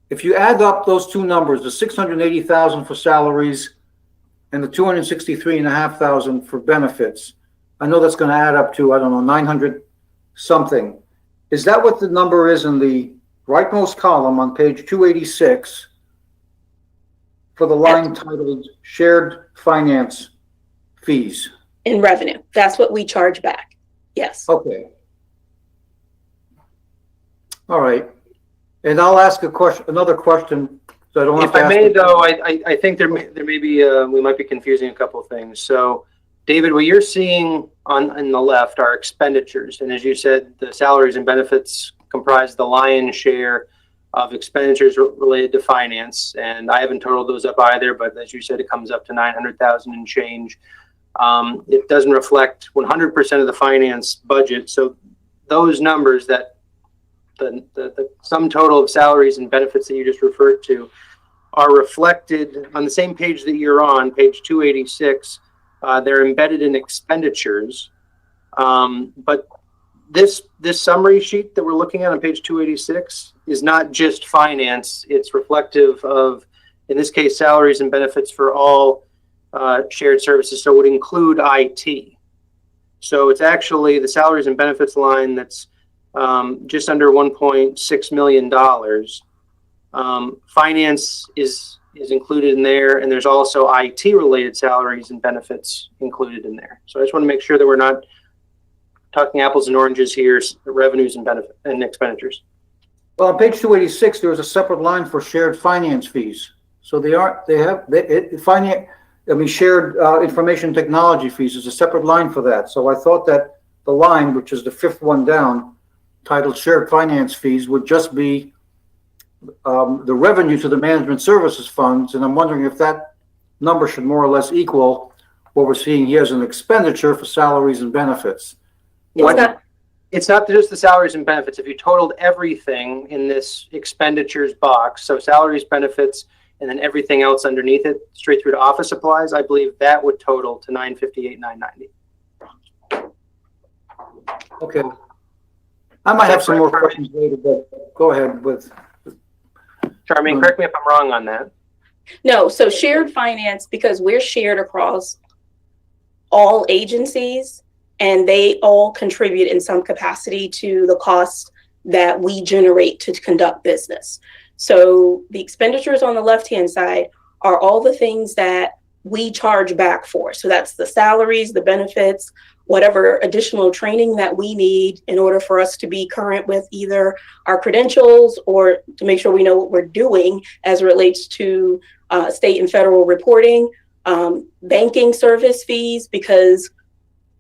If you add up those two numbers, the 680,000 for salaries and the 263,500 for benefits, I know that's going to add up to, I don't know, something. Is that what the number is in the rightmost column on page 286 for the line titled Shared Finance Fees? In revenue. That's what we charge back. Yes. Okay. All right. And I'll ask another question. So I don't have If to I ask may, it. though, I think there may be we might be confusing a couple of things. So, David, what you're seeing on the left are expenditures, and as you said, the salaries and benefits comprise the lion's share of expenditures related to finance. And I haven't totaled those up either, but as you said, it comes up to 900,000 and change. It doesn't reflect 100% of the finance budget. So those numbers, that the sum total of salaries and benefits that you just referred to, are reflected on the same page that you're on, page 286. They're embedded in expenditures. But this summary sheet that we're looking at on page 286 is not just finance. It's reflective of, in this case, salaries and benefits for all shared services. So it would include IT. So it's actually the salaries and benefits line that's just under $1.6 million. Finance is included in there, and there's also IT related salaries and benefits included in there. So I just want to make sure that we're not talking apples and oranges here, revenues and benefit and expenditures. Well, on page 286, there was a separate line for shared finance fees. So shared information technology fees is a separate line for that. So I thought that the line, which is the fifth one down, titled shared finance fees, would just be the revenue to the management services funds. And I'm wondering if that number should more or less equal what we're seeing here as an expenditure for salaries and benefits. It's not just the salaries and benefits. If you totaled everything in this expenditures box, so salaries, benefits, and then everything else underneath it, straight through to office supplies, I believe that would total to $958,990. Okay. I might have some more questions later, but go ahead with. Charmaine, correct me if I'm wrong on that. No, so shared finance, because we're shared across all agencies and they all contribute in some capacity to the costs that we generate to conduct business. So the expenditures on the left-hand side are all the things that we charge back for. So that's the salaries, the benefits, whatever additional training that we need in order for us to be current with either our credentials or to make sure we know what we're doing as it relates to state and federal reporting, banking service fees, because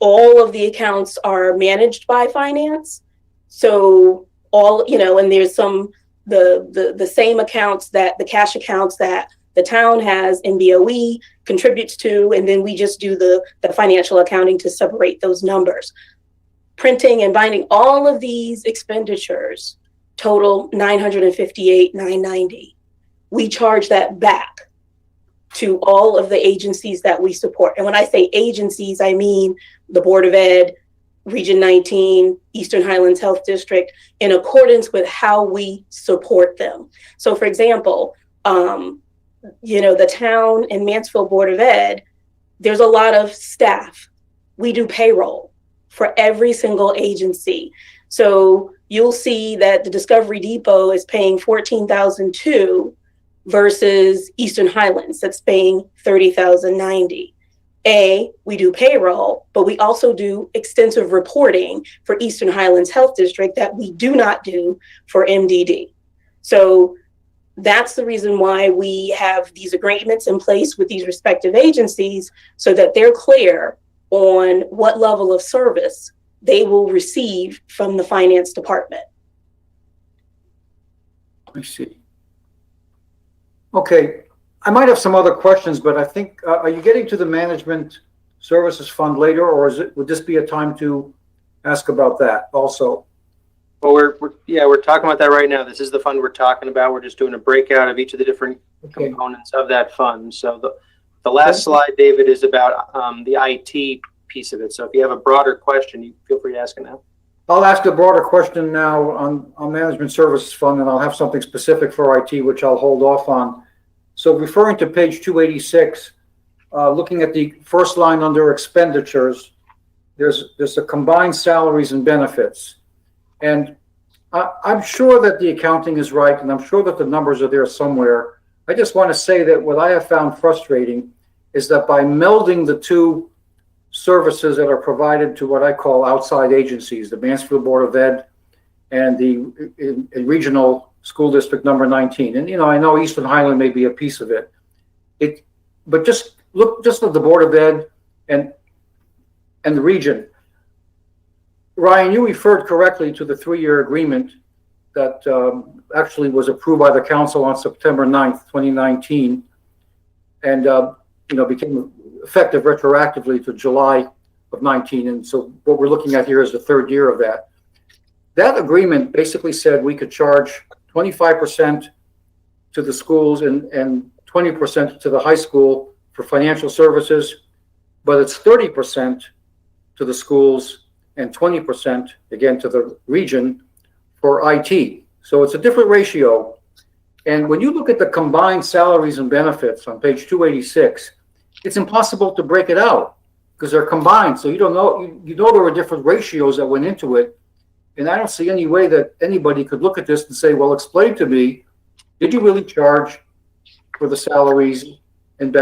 all of the accounts are managed by finance. So and there's the same accounts, that the cash accounts that the town has and BOE contributes to, and then we just do the financial accounting to separate those numbers. Printing and binding, all of these expenditures total $958,990. We charge that back to all of the agencies that we support. And when I say agencies, I mean the Board of Ed, Region 19, Eastern Highlands Health District, in accordance with how we support them. So for example, the town and Mansfield Board of Ed, there's a lot of staff. We do payroll for every single agency. So you'll see that the Discovery Depot is paying $14,002 versus Eastern Highlands that's paying $30,090. We do payroll, but we also do extensive reporting for Eastern Highlands Health District that we do not do for MDD. So that's the reason why we have these agreements in place with these respective agencies, so that they're clear on what level of service they will receive from the finance department. I see. Okay. I might have some other questions, but I think, are you getting to the management services fund later, or would this be a time to ask about that also? Well, we're talking about that right now. This is the fund we're talking about. We're just doing a breakout of each of the different components of that fund. So the last slide, David, is about the IT piece of it. So if you have a broader question, you feel free to ask it now. I'll ask a broader question now on management services fund, and I'll have something specific for IT, which I'll hold off on. So referring to page 286, looking at the first line under expenditures, there's a combined salaries and benefits. And I'm sure that the accounting is right, and I'm sure that the numbers are there somewhere. I just want to say that what I have found frustrating is that by melding the two services that are provided to what I call outside agencies, the Mansfield Board of Ed and the in Regional School District number 19. And, I know Eastern Highland may be a piece of it. But just look at the Board of Ed and the region. Ryan, you referred correctly to the 3-year agreement that actually was approved by the council on September 9th, 2019, and became effective retroactively to July of 19. And so what we're looking at here is the 3rd year of that. That agreement basically said we could charge 25% to the schools and 20% to the high school for financial services, but it's 30% to the schools and 20% again to the region for IT. So it's a different ratio. And when you look at the combined salaries and benefits on page 286, it's impossible to break it out because they're combined. So you don't know, there were different ratios that went into it. And I don't see any way that anybody could look at this and say, well, explain to me, did you really charge for the salaries and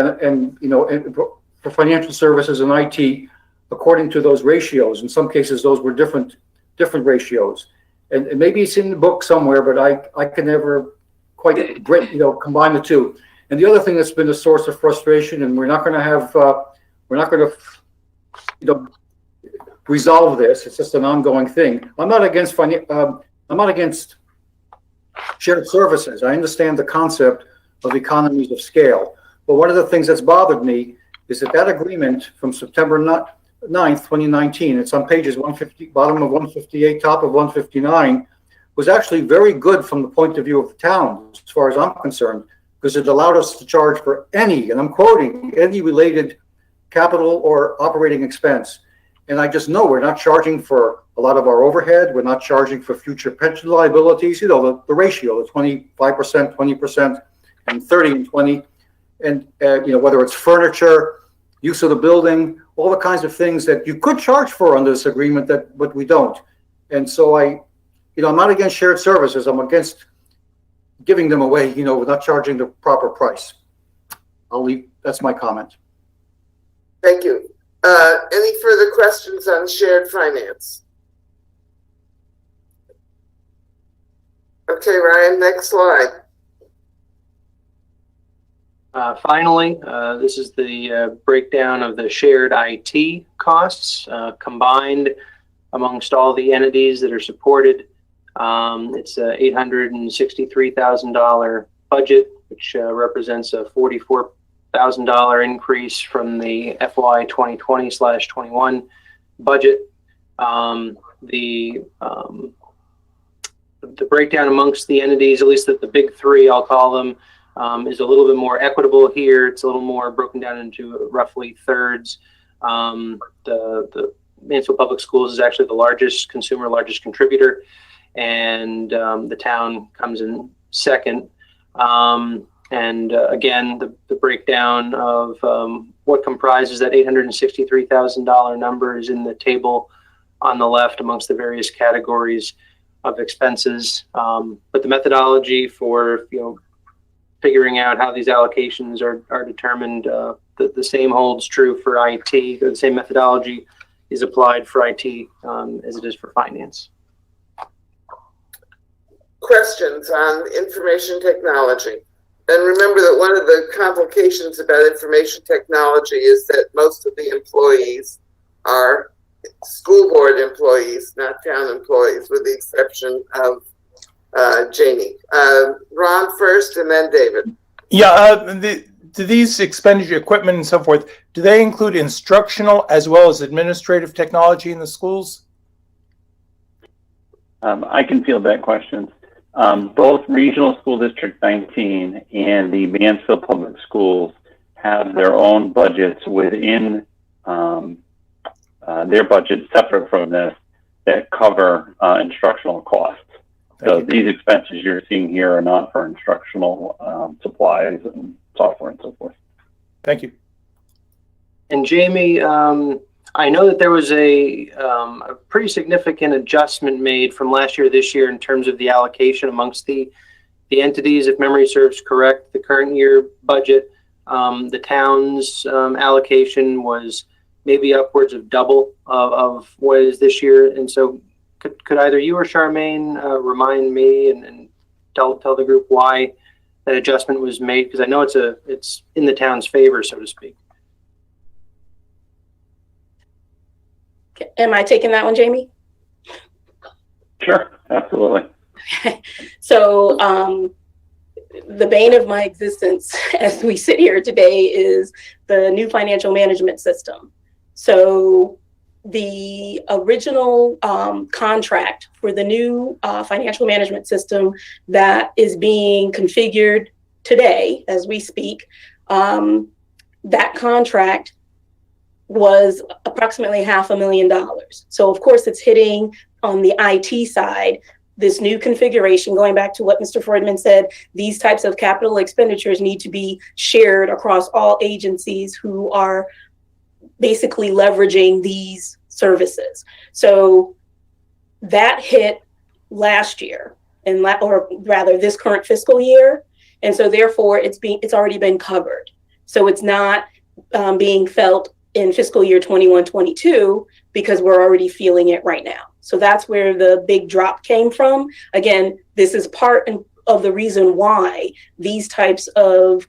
for financial services and IT according to those ratios? In some cases, those were different ratios. And maybe it's in the book somewhere, but I can never quite combine the two. And the other thing that's been a source of frustration, and we're not going to resolve this. It's just an ongoing thing. I'm not against shared services. I understand the concept of economies of scale. But one of the things that's bothered me is that agreement from September 9th, 2019, it's on pages 150, bottom of 158, top of 159, was actually very good from the point of view of the town, as far as I'm concerned, because it allowed us to charge for any, and I'm quoting, any related capital or operating expense. And I just know we're not charging for a lot of our overhead. We're not charging for future pension liabilities, the ratio, the 25%, 20%, and 30 and 20. And, whether it's furniture, use of the building, all the kinds of things that you could charge for under this agreement, but we don't. And so I'm not against shared services. I'm against giving them away, without charging the proper price. That's my comment. Thank you. Any further questions on shared finance? Okay, Ryan, next slide. Finally, this is the breakdown of the shared IT costs combined amongst all the entities that are supported. It's a $863,000 budget, which represents a $44,000 increase from the FY 2020/21 budget. The breakdown amongst the entities, at least the big three, I'll call them, is a little bit more equitable here. It's a little more broken down into roughly thirds. The Mansfield Public Schools is actually the largest contributor, and the town comes in second. Again, the breakdown of what comprises that $863,000 number is in the table on the left amongst the various categories of expenses. But the methodology for figuring out how these allocations are determined, the same holds true for IT. The same methodology is applied for IT as it is for finance. Questions on information technology? And remember that one of the complications about information technology is that most of the employees are school board employees, not town employees, with the exception of Jamie. Ron first, and then David. Yeah, do these expenditure equipment and so forth, do they include instructional as well as administrative technology in the schools? I can field that question. Both Regional School District 19 and the Mansfield Public Schools have their own budgets within their budget separate from this that cover instructional costs. So these expenses you're seeing here are not for instructional supplies and software and so forth. Thank you. And Jamie, I know that there was a pretty significant adjustment made from last year to this year in terms of the allocation amongst the entities. If memory serves correct, the current year budget, the town's allocation was maybe upwards of double of what is this year. And so could either you or Charmaine remind me and tell the group why that adjustment was made? Because I know it's in the town's favor, so to speak. Am I taking that one, Jamie? Sure, absolutely. So the bane of my existence as we sit here today is the new financial management system. So the original contract for the new financial management system that is being configured today as we speak, that contract was approximately $500,000. So of course it's hitting on the IT side, this new configuration, going back to what Mr. Freudman said, these types of capital expenditures need to be shared across all agencies who are basically leveraging these services. So that hit last year, or rather this current fiscal year. And so therefore it's already been covered. So it's not being felt in fiscal year 21-22 because we're already feeling it right now. So that's where the big drop came from. Again, this is part of the reason why these types of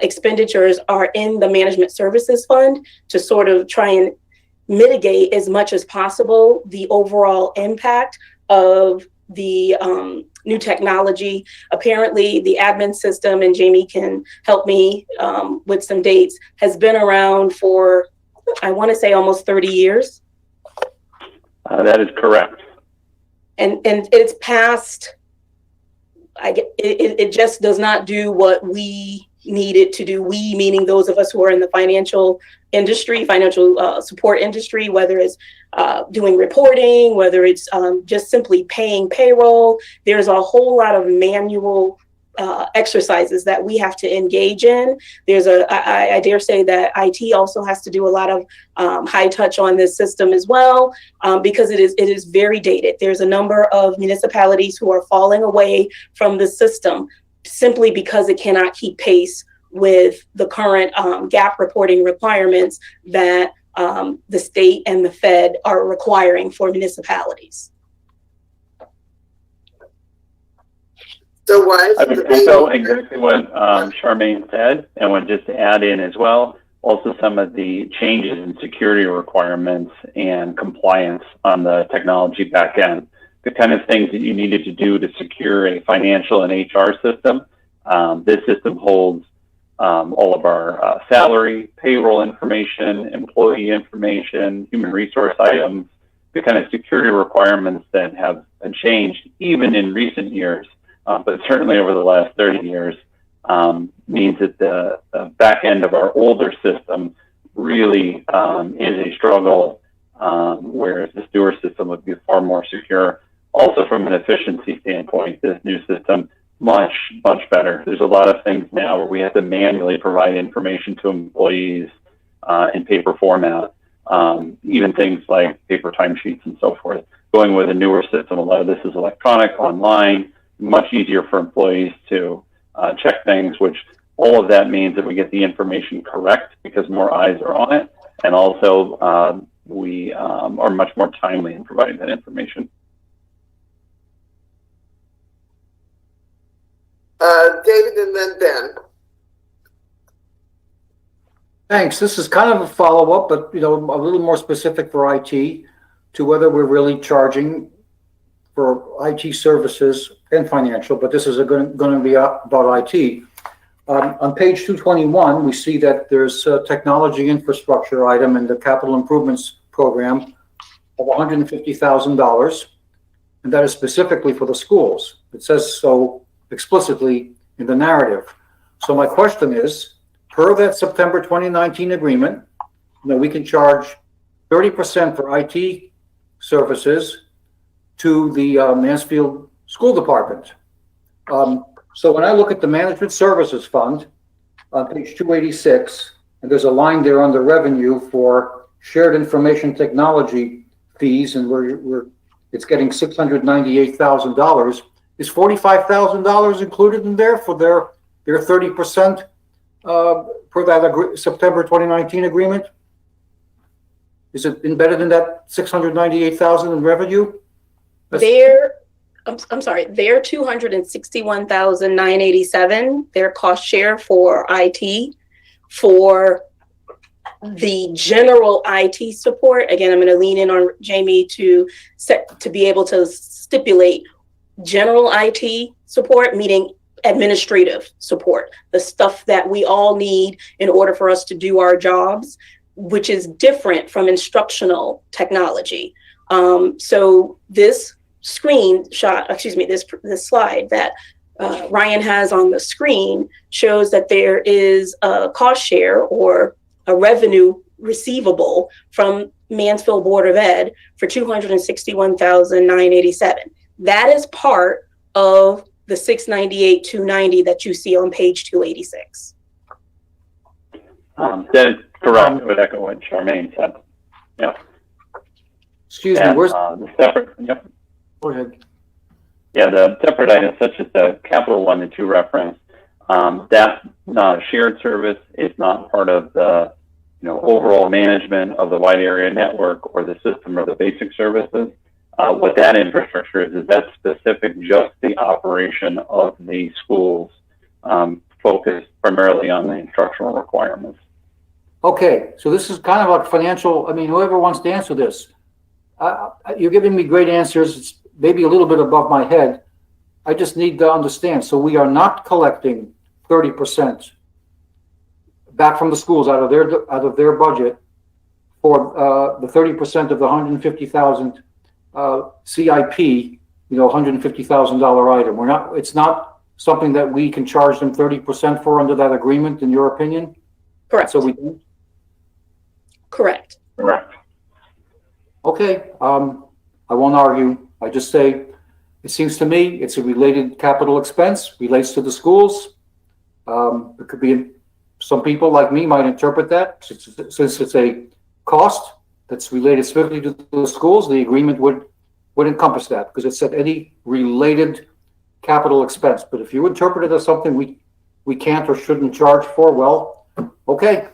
expenditures are in the management services fund, to sort of try and mitigate as much as possible the overall impact of the new technology. Apparently the admin system, and Jamie can help me with some dates, has been around for, I want to say, almost 30 years. That is correct. And it's past, it just does not do what we need it to do. We, meaning those of us who are in the financial industry, financial support industry, whether it's doing reporting, whether it's just simply paying payroll. There's a whole lot of manual exercises that we have to engage in. I dare say that IT also has to do a lot of high touch on this system as well, because it is very dated. There's a number of municipalities who are falling away from the system simply because it cannot keep pace with the current gap reporting requirements that the state and the Fed are requiring for municipalities. So why I would echo exactly what Charmaine said, and would just add in as well, also some of the changes in security requirements and compliance on the technology back end. The kind of things that you needed to do to secure a financial and HR system. This system holds all of our salary, payroll information, employee information, human resource items, the kind of security requirements that have changed even in recent years. But certainly over the last 30 years, means that the back end of our older system really is a struggle, whereas this newer system would be far more secure. Also from an efficiency standpoint, this new system, much better. There's a lot of things now where we have to manually provide information to employees in paper format, even things like paper timesheets and so forth. Going with a newer system, a lot of this is electronic, online, much easier for employees to check things, which all of that means that we get the information correct because more eyes are on it. And also we are much more timely in providing that information. David and then Ben. Thanks. This is kind of a follow-up, but a little more specific for IT, to whether we're really charging for IT services and financial, but this is going to be about IT. On page 221, we see that there's a technology infrastructure item in the capital improvements program of $150,000, and that is specifically for the schools. It says so explicitly in the narrative. So my question is, per that September 2019 agreement, we can charge 30% for IT services to the Mansfield School Department. So when I look at the Management Services Fund on page 286, and there's a line there under revenue for shared information technology fees, and it's getting $698,000. Is $45,000 included in there for their 30% per that September 2019 agreement? Is it embedded in that 698,000 in revenue? I'm sorry, their 261,987, their cost share for IT, for the general IT support. Again, I'm going to lean in on Jamie to be able to stipulate general IT support, meaning administrative support, the stuff that we all need in order for us to do our jobs, which is different from instructional technology. So this screenshot, this slide that Ryan has on the screen shows that there is a cost share or a revenue receivable from Mansfield Board of Ed for $261,987. That is part of the $698,290 that you see on page 286. That is correct. I would echo what Charmaine said. Yeah. Excuse me, where's the separate? Yep. Go ahead. Yeah, the separate items such as the capital one that you referenced, that's not a shared service. It's not part of the overall management of the wide area network or the system or the basic services. What that infrastructure is that's specific just the operation of the schools, focused primarily on the instructional requirements. Okay, so this is kind of like financial. I mean, whoever wants to answer this, you're giving me great answers. It's maybe a little bit above my head. I just need to understand. So we are not collecting 30% back from the schools out of their budget for the 30% of the 150,000 CIP, $150,000 item. It's not something that we can charge them 30% for under that agreement, in your opinion? Correct. So we do? Correct. Correct. Okay, I won't argue. I just say, it seems to me it's a related capital expense, relates to the schools. It could be, some people like me might interpret that, since it's a cost that's related strictly to the schools, the agreement would encompass that, because it said any related capital expense. But if you interpret it as something we can't or shouldn't charge for, well, okay.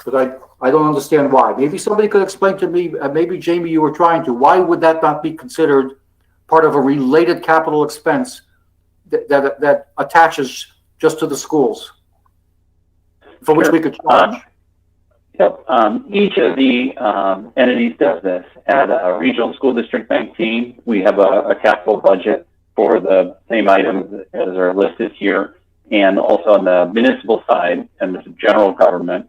But I don't understand why. Maybe somebody could explain to me, maybe Jamie, you were trying to, why would that not be considered part of a related capital expense that attaches just to the schools, for which we could charge? Yep. Each of the entities does this. At Regional School District 19, we have a capital budget for the same items as are listed here. And also on the municipal side and the general government,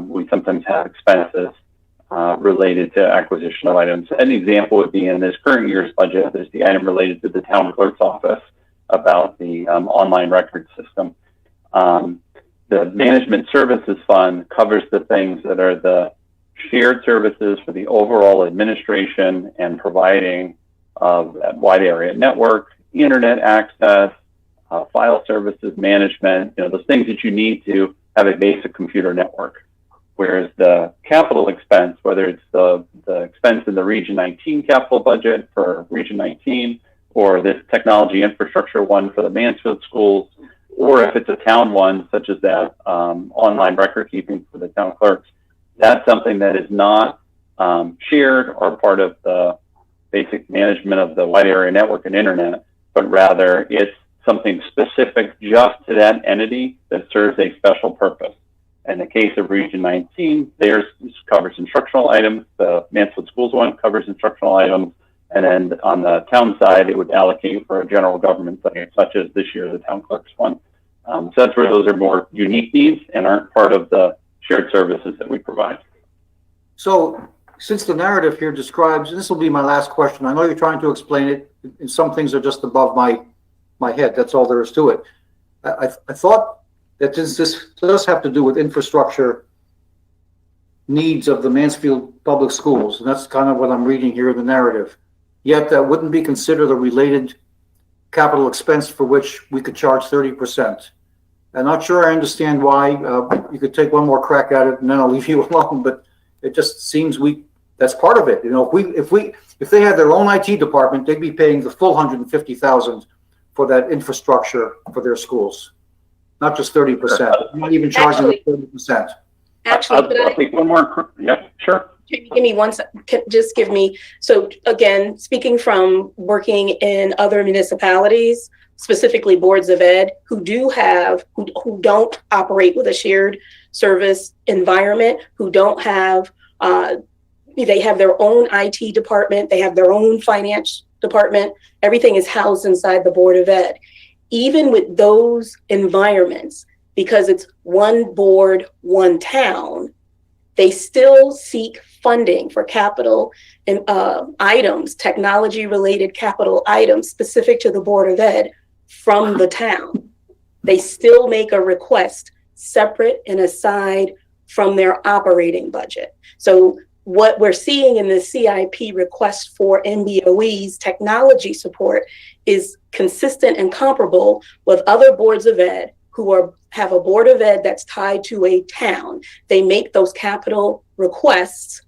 we sometimes have expenses related to acquisitional items. An example would be in this current year's budget, there's the item related to the town clerk's office about the online record system. The Management Services Fund covers the things that are the shared services for the overall administration and providing of that wide area network, internet access, file services management, those things that you need to have a basic computer network. Whereas the capital expense, whether it's the expense in the Region 19 capital budget for Region 19, or this technology infrastructure one for the Mansfield schools, or if it's a town one, such as that online record keeping for the town clerks, that's something that is not shared or part of the basic management of the wide area network and internet, but rather it's something specific just to that entity that serves a special purpose. In the case of Region 19, theirs covers instructional items. The Mansfield Schools one covers instructional items. And then on the town side, it would allocate for a general government thing, such as this year, the town clerk's one. So that's where those are more unique needs and aren't part of the shared services that we provide. So since the narrative here describes, and this will be my last question, I know you're trying to explain it, and some things are just above my head. That's all there is to it. I thought that this does have to do with infrastructure needs of the Mansfield Public Schools, and that's kind of what I'm reading here in the narrative. Yet that wouldn't be considered a related capital expense for which we could charge 30%. I'm not sure I understand why. You could take one more crack at it, and then I'll leave you alone. But It just seems that's part of it. You know, if they had their own IT department, they'd be paying the full 150,000 for that infrastructure for their schools, not just 30%. Not even charging them 30%. Actually, I'll take one more. Yeah, sure. give me one second. Just give me. So again, speaking from working in other municipalities, specifically boards of ed, who don't operate with a shared service environment, who don't have, they have their own IT department, they have their own finance department, everything is housed inside the board of ed. Even with those environments, because it's one board, one town, they still seek funding for capital and items, technology related capital items specific to the board of ed from the town. They still make a request separate and aside from their operating budget. So what we're seeing in the CIP request for MBOE's technology support is consistent and comparable with other boards of ed who have a board of ed that's tied to a town. They make those capital requests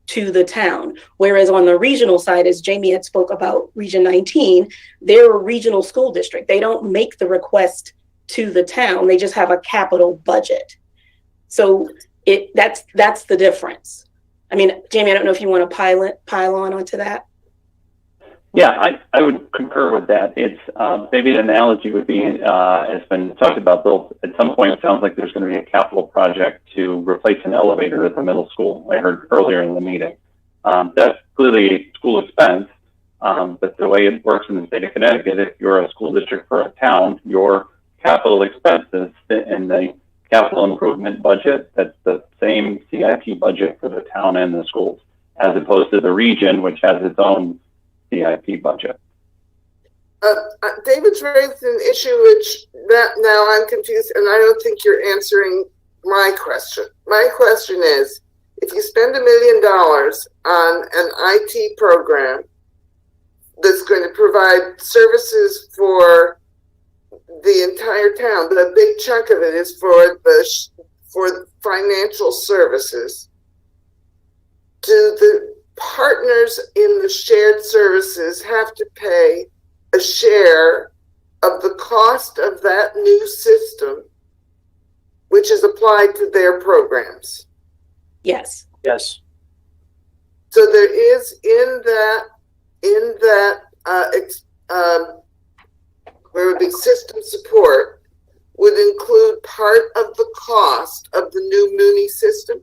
to the town. Whereas on the regional side, as Jamie had spoke about Region 19, they're a regional school district. They don't make the request to the town. They just have a capital budget. So that's the difference. I mean, Jamie, I don't know if you want to pile on onto that. Yeah, I would concur with that. It's maybe the analogy would be, has been talked about, Bill, at some point it sounds like there's going to be a capital project to replace an elevator at the middle school. I heard earlier in the meeting. That's clearly a school expense, but the way it works in the state of Connecticut, if you're a school district for a town, your capital expenses fit in the capital improvement budget. That's the same CIP budget for the town and the schools, as opposed to the region, which has its own CIP budget. David's raised an issue which now I'm confused, and I don't think you're answering my question. My question is, if you spend $1 million on an IT program that's going to provide services for the entire town, but a big chunk of it is for financial services, do the partners in the shared services have to pay a share of the cost of that new system, which is applied to their programs? Yes. Yes. So there is in that where it would be system support would include part of the cost of the new Mooney system?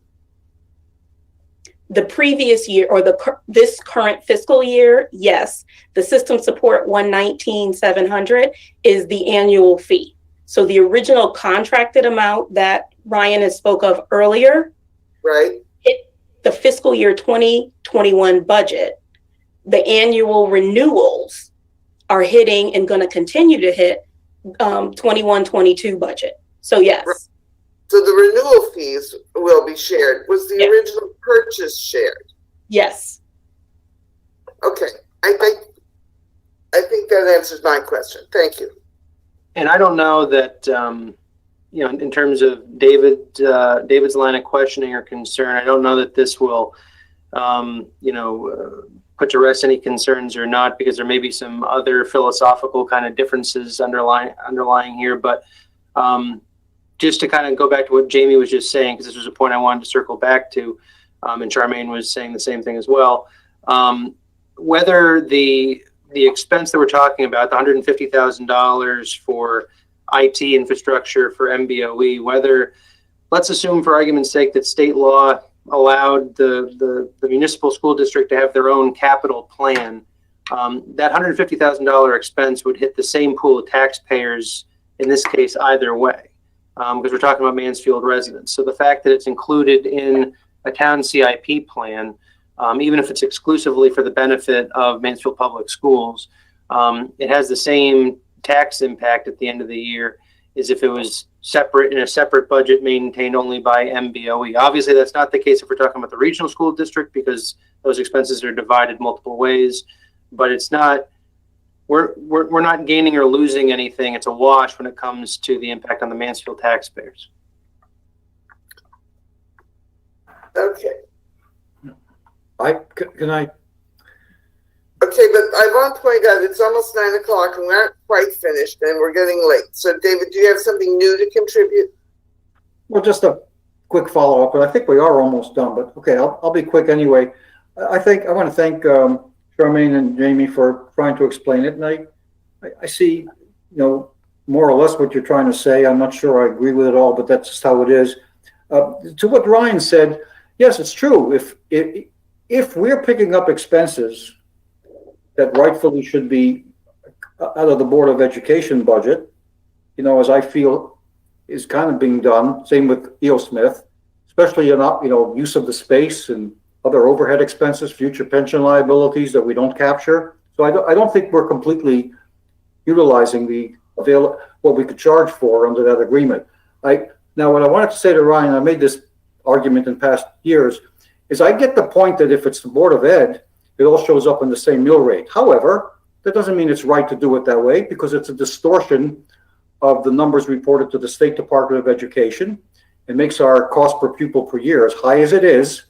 The previous year or this current fiscal year, yes. The system support 119,700 is the annual fee. So the original contracted amount that Ryan has spoke of earlier, right? The fiscal year 2021 budget, the annual renewals are hitting and going to continue to hit 21-22 budget. So yes. Right. So the renewal fees will be shared. Was the original purchase shared? Yes. Okay. I think that answers my question. Thank you. And I don't know that, in terms of David's line of questioning or concern, I don't know that this will, put to rest any concerns or not, because there may be some other philosophical kind of differences underlying here. But just to kind of go back to what Jamie was just saying, because this was a point I wanted to circle back to, and Charmaine was saying the same thing as well. Whether the expense that we're talking about, the $150,000 for IT infrastructure for MBOE, whether, let's assume for argument's sake that state law allowed the municipal school district to have their own capital plan, that $150,000 expense would hit the same pool of taxpayers, in this case, either way, because we're talking about Mansfield residents. So the fact that it's included in a town CIP plan, even if it's exclusively for the benefit of Mansfield Public Schools, it has the same tax impact at the end of the year as if it was separate in a separate budget maintained only by MBOE. Obviously, that's not the case if we're talking about the regional school district, because those expenses are divided multiple ways. But it's not, we're not gaining or losing anything. It's a wash when it comes to the impact on the Mansfield taxpayers. Okay. Can I? Okay, but I want to point out it's almost 9 o'clock and we're not quite finished and we're getting late. So, David, do you have something new to contribute? Well, just a quick follow-up, but I think we are almost done. But okay, I'll be quick anyway. I want to thank Charmaine and Jamie for trying to explain it, and I see, more or less what you're trying to say. I'm not sure I agree with it all, but that's just how it is. To what Ryan said, yes, it's true. If we're picking up expenses that rightfully should be out of the Board of Education budget, as I feel is kind of being done. Same with E.O. Smith, especially in use of the space and other overhead expenses, future pension liabilities that we don't capture. So I don't think we're completely utilizing what we could charge for under that agreement. Now, what I wanted to say to Ryan, I made this argument in past years, is I get the point that if it's the Board of Ed, it all shows up in the same mill rate. However, that doesn't mean it's right to do it that way, because it's a distortion of the numbers reported to the State Department of Education. It makes our cost per pupil per year, as high as it is,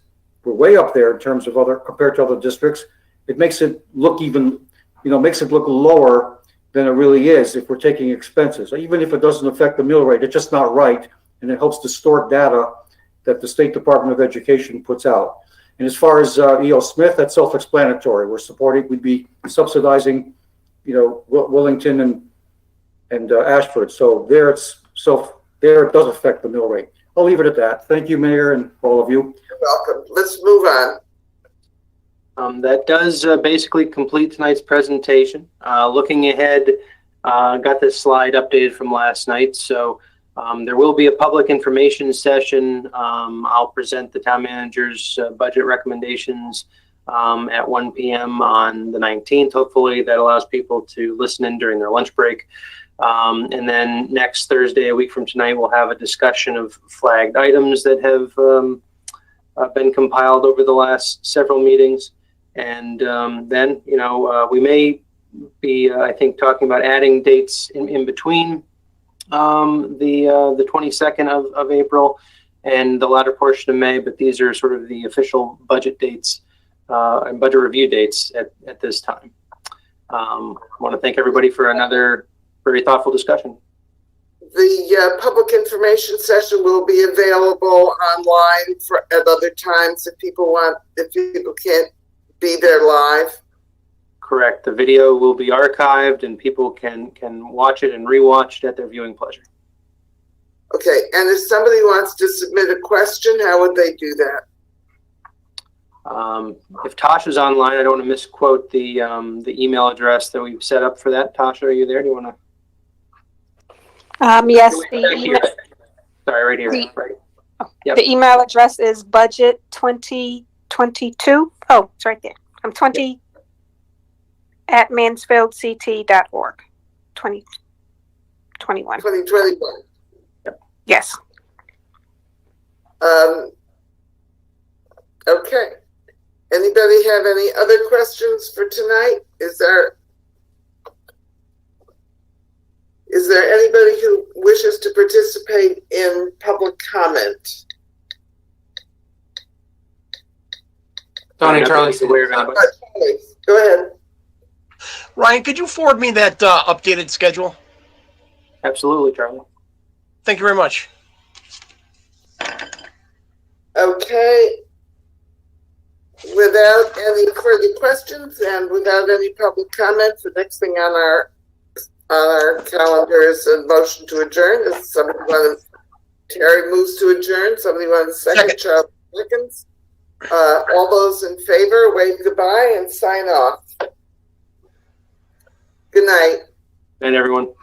we're way up there in terms of compared to other districts. It makes it look makes it look lower than it really is if we're taking expenses. Even if it doesn't affect the mill rate, it's just not right, and it helps distort data that the State Department of Education puts out. And as far as E.O. Smith, that's self-explanatory. We'd be subsidizing, Wellington and Ashford. So there it does affect the mill rate. I'll leave it at that. Thank you, Mayor, and all of you. You're welcome. Let's move on. That does basically complete tonight's presentation. Looking ahead, got this slide updated from last night. So there will be a public information session. I'll present the town manager's budget recommendations at 1 p.m. on the 19th. Hopefully that allows people to listen in during their lunch break. And then next Thursday, a week from tonight, we'll have a discussion of flagged items that have been compiled over the last several meetings. And then, we may be, I think, talking about adding dates in between the 22nd of April and the latter portion of May, but these are sort of the official budget dates and budget review dates at this time. I want to thank everybody for another very thoughtful discussion. The public information session will be available online at other times if people can't be there live. Correct. The video will be archived and people can watch it and rewatch it at their viewing pleasure. Okay, and if somebody wants to submit a question, how would they do that? If Tasha's online, I don't want to misquote the email address that we've set up for that. Tasha, are you there? Do you want to? Yes. The email, sorry, right here. Right. Yep. The email address is budget 2022. Oh, it's right there. I'm 20 at mansfieldct.org. 2021. 2021. Yes. Okay. Anybody have any other questions for tonight? Is there anybody who wishes to participate in public comment? Tony, Charlie's aware of it. Go ahead. Ryan, could you forward me that updated schedule? Absolutely, Charlie. Thank you very much. Okay. Without any further questions and without any public comments, the next thing on our calendar is a motion to adjourn. Is somebody want to? Terry moves to adjourn. Somebody want to second? Charles seconds. All those in favor, wave goodbye and sign off. Good night. Good night, everyone.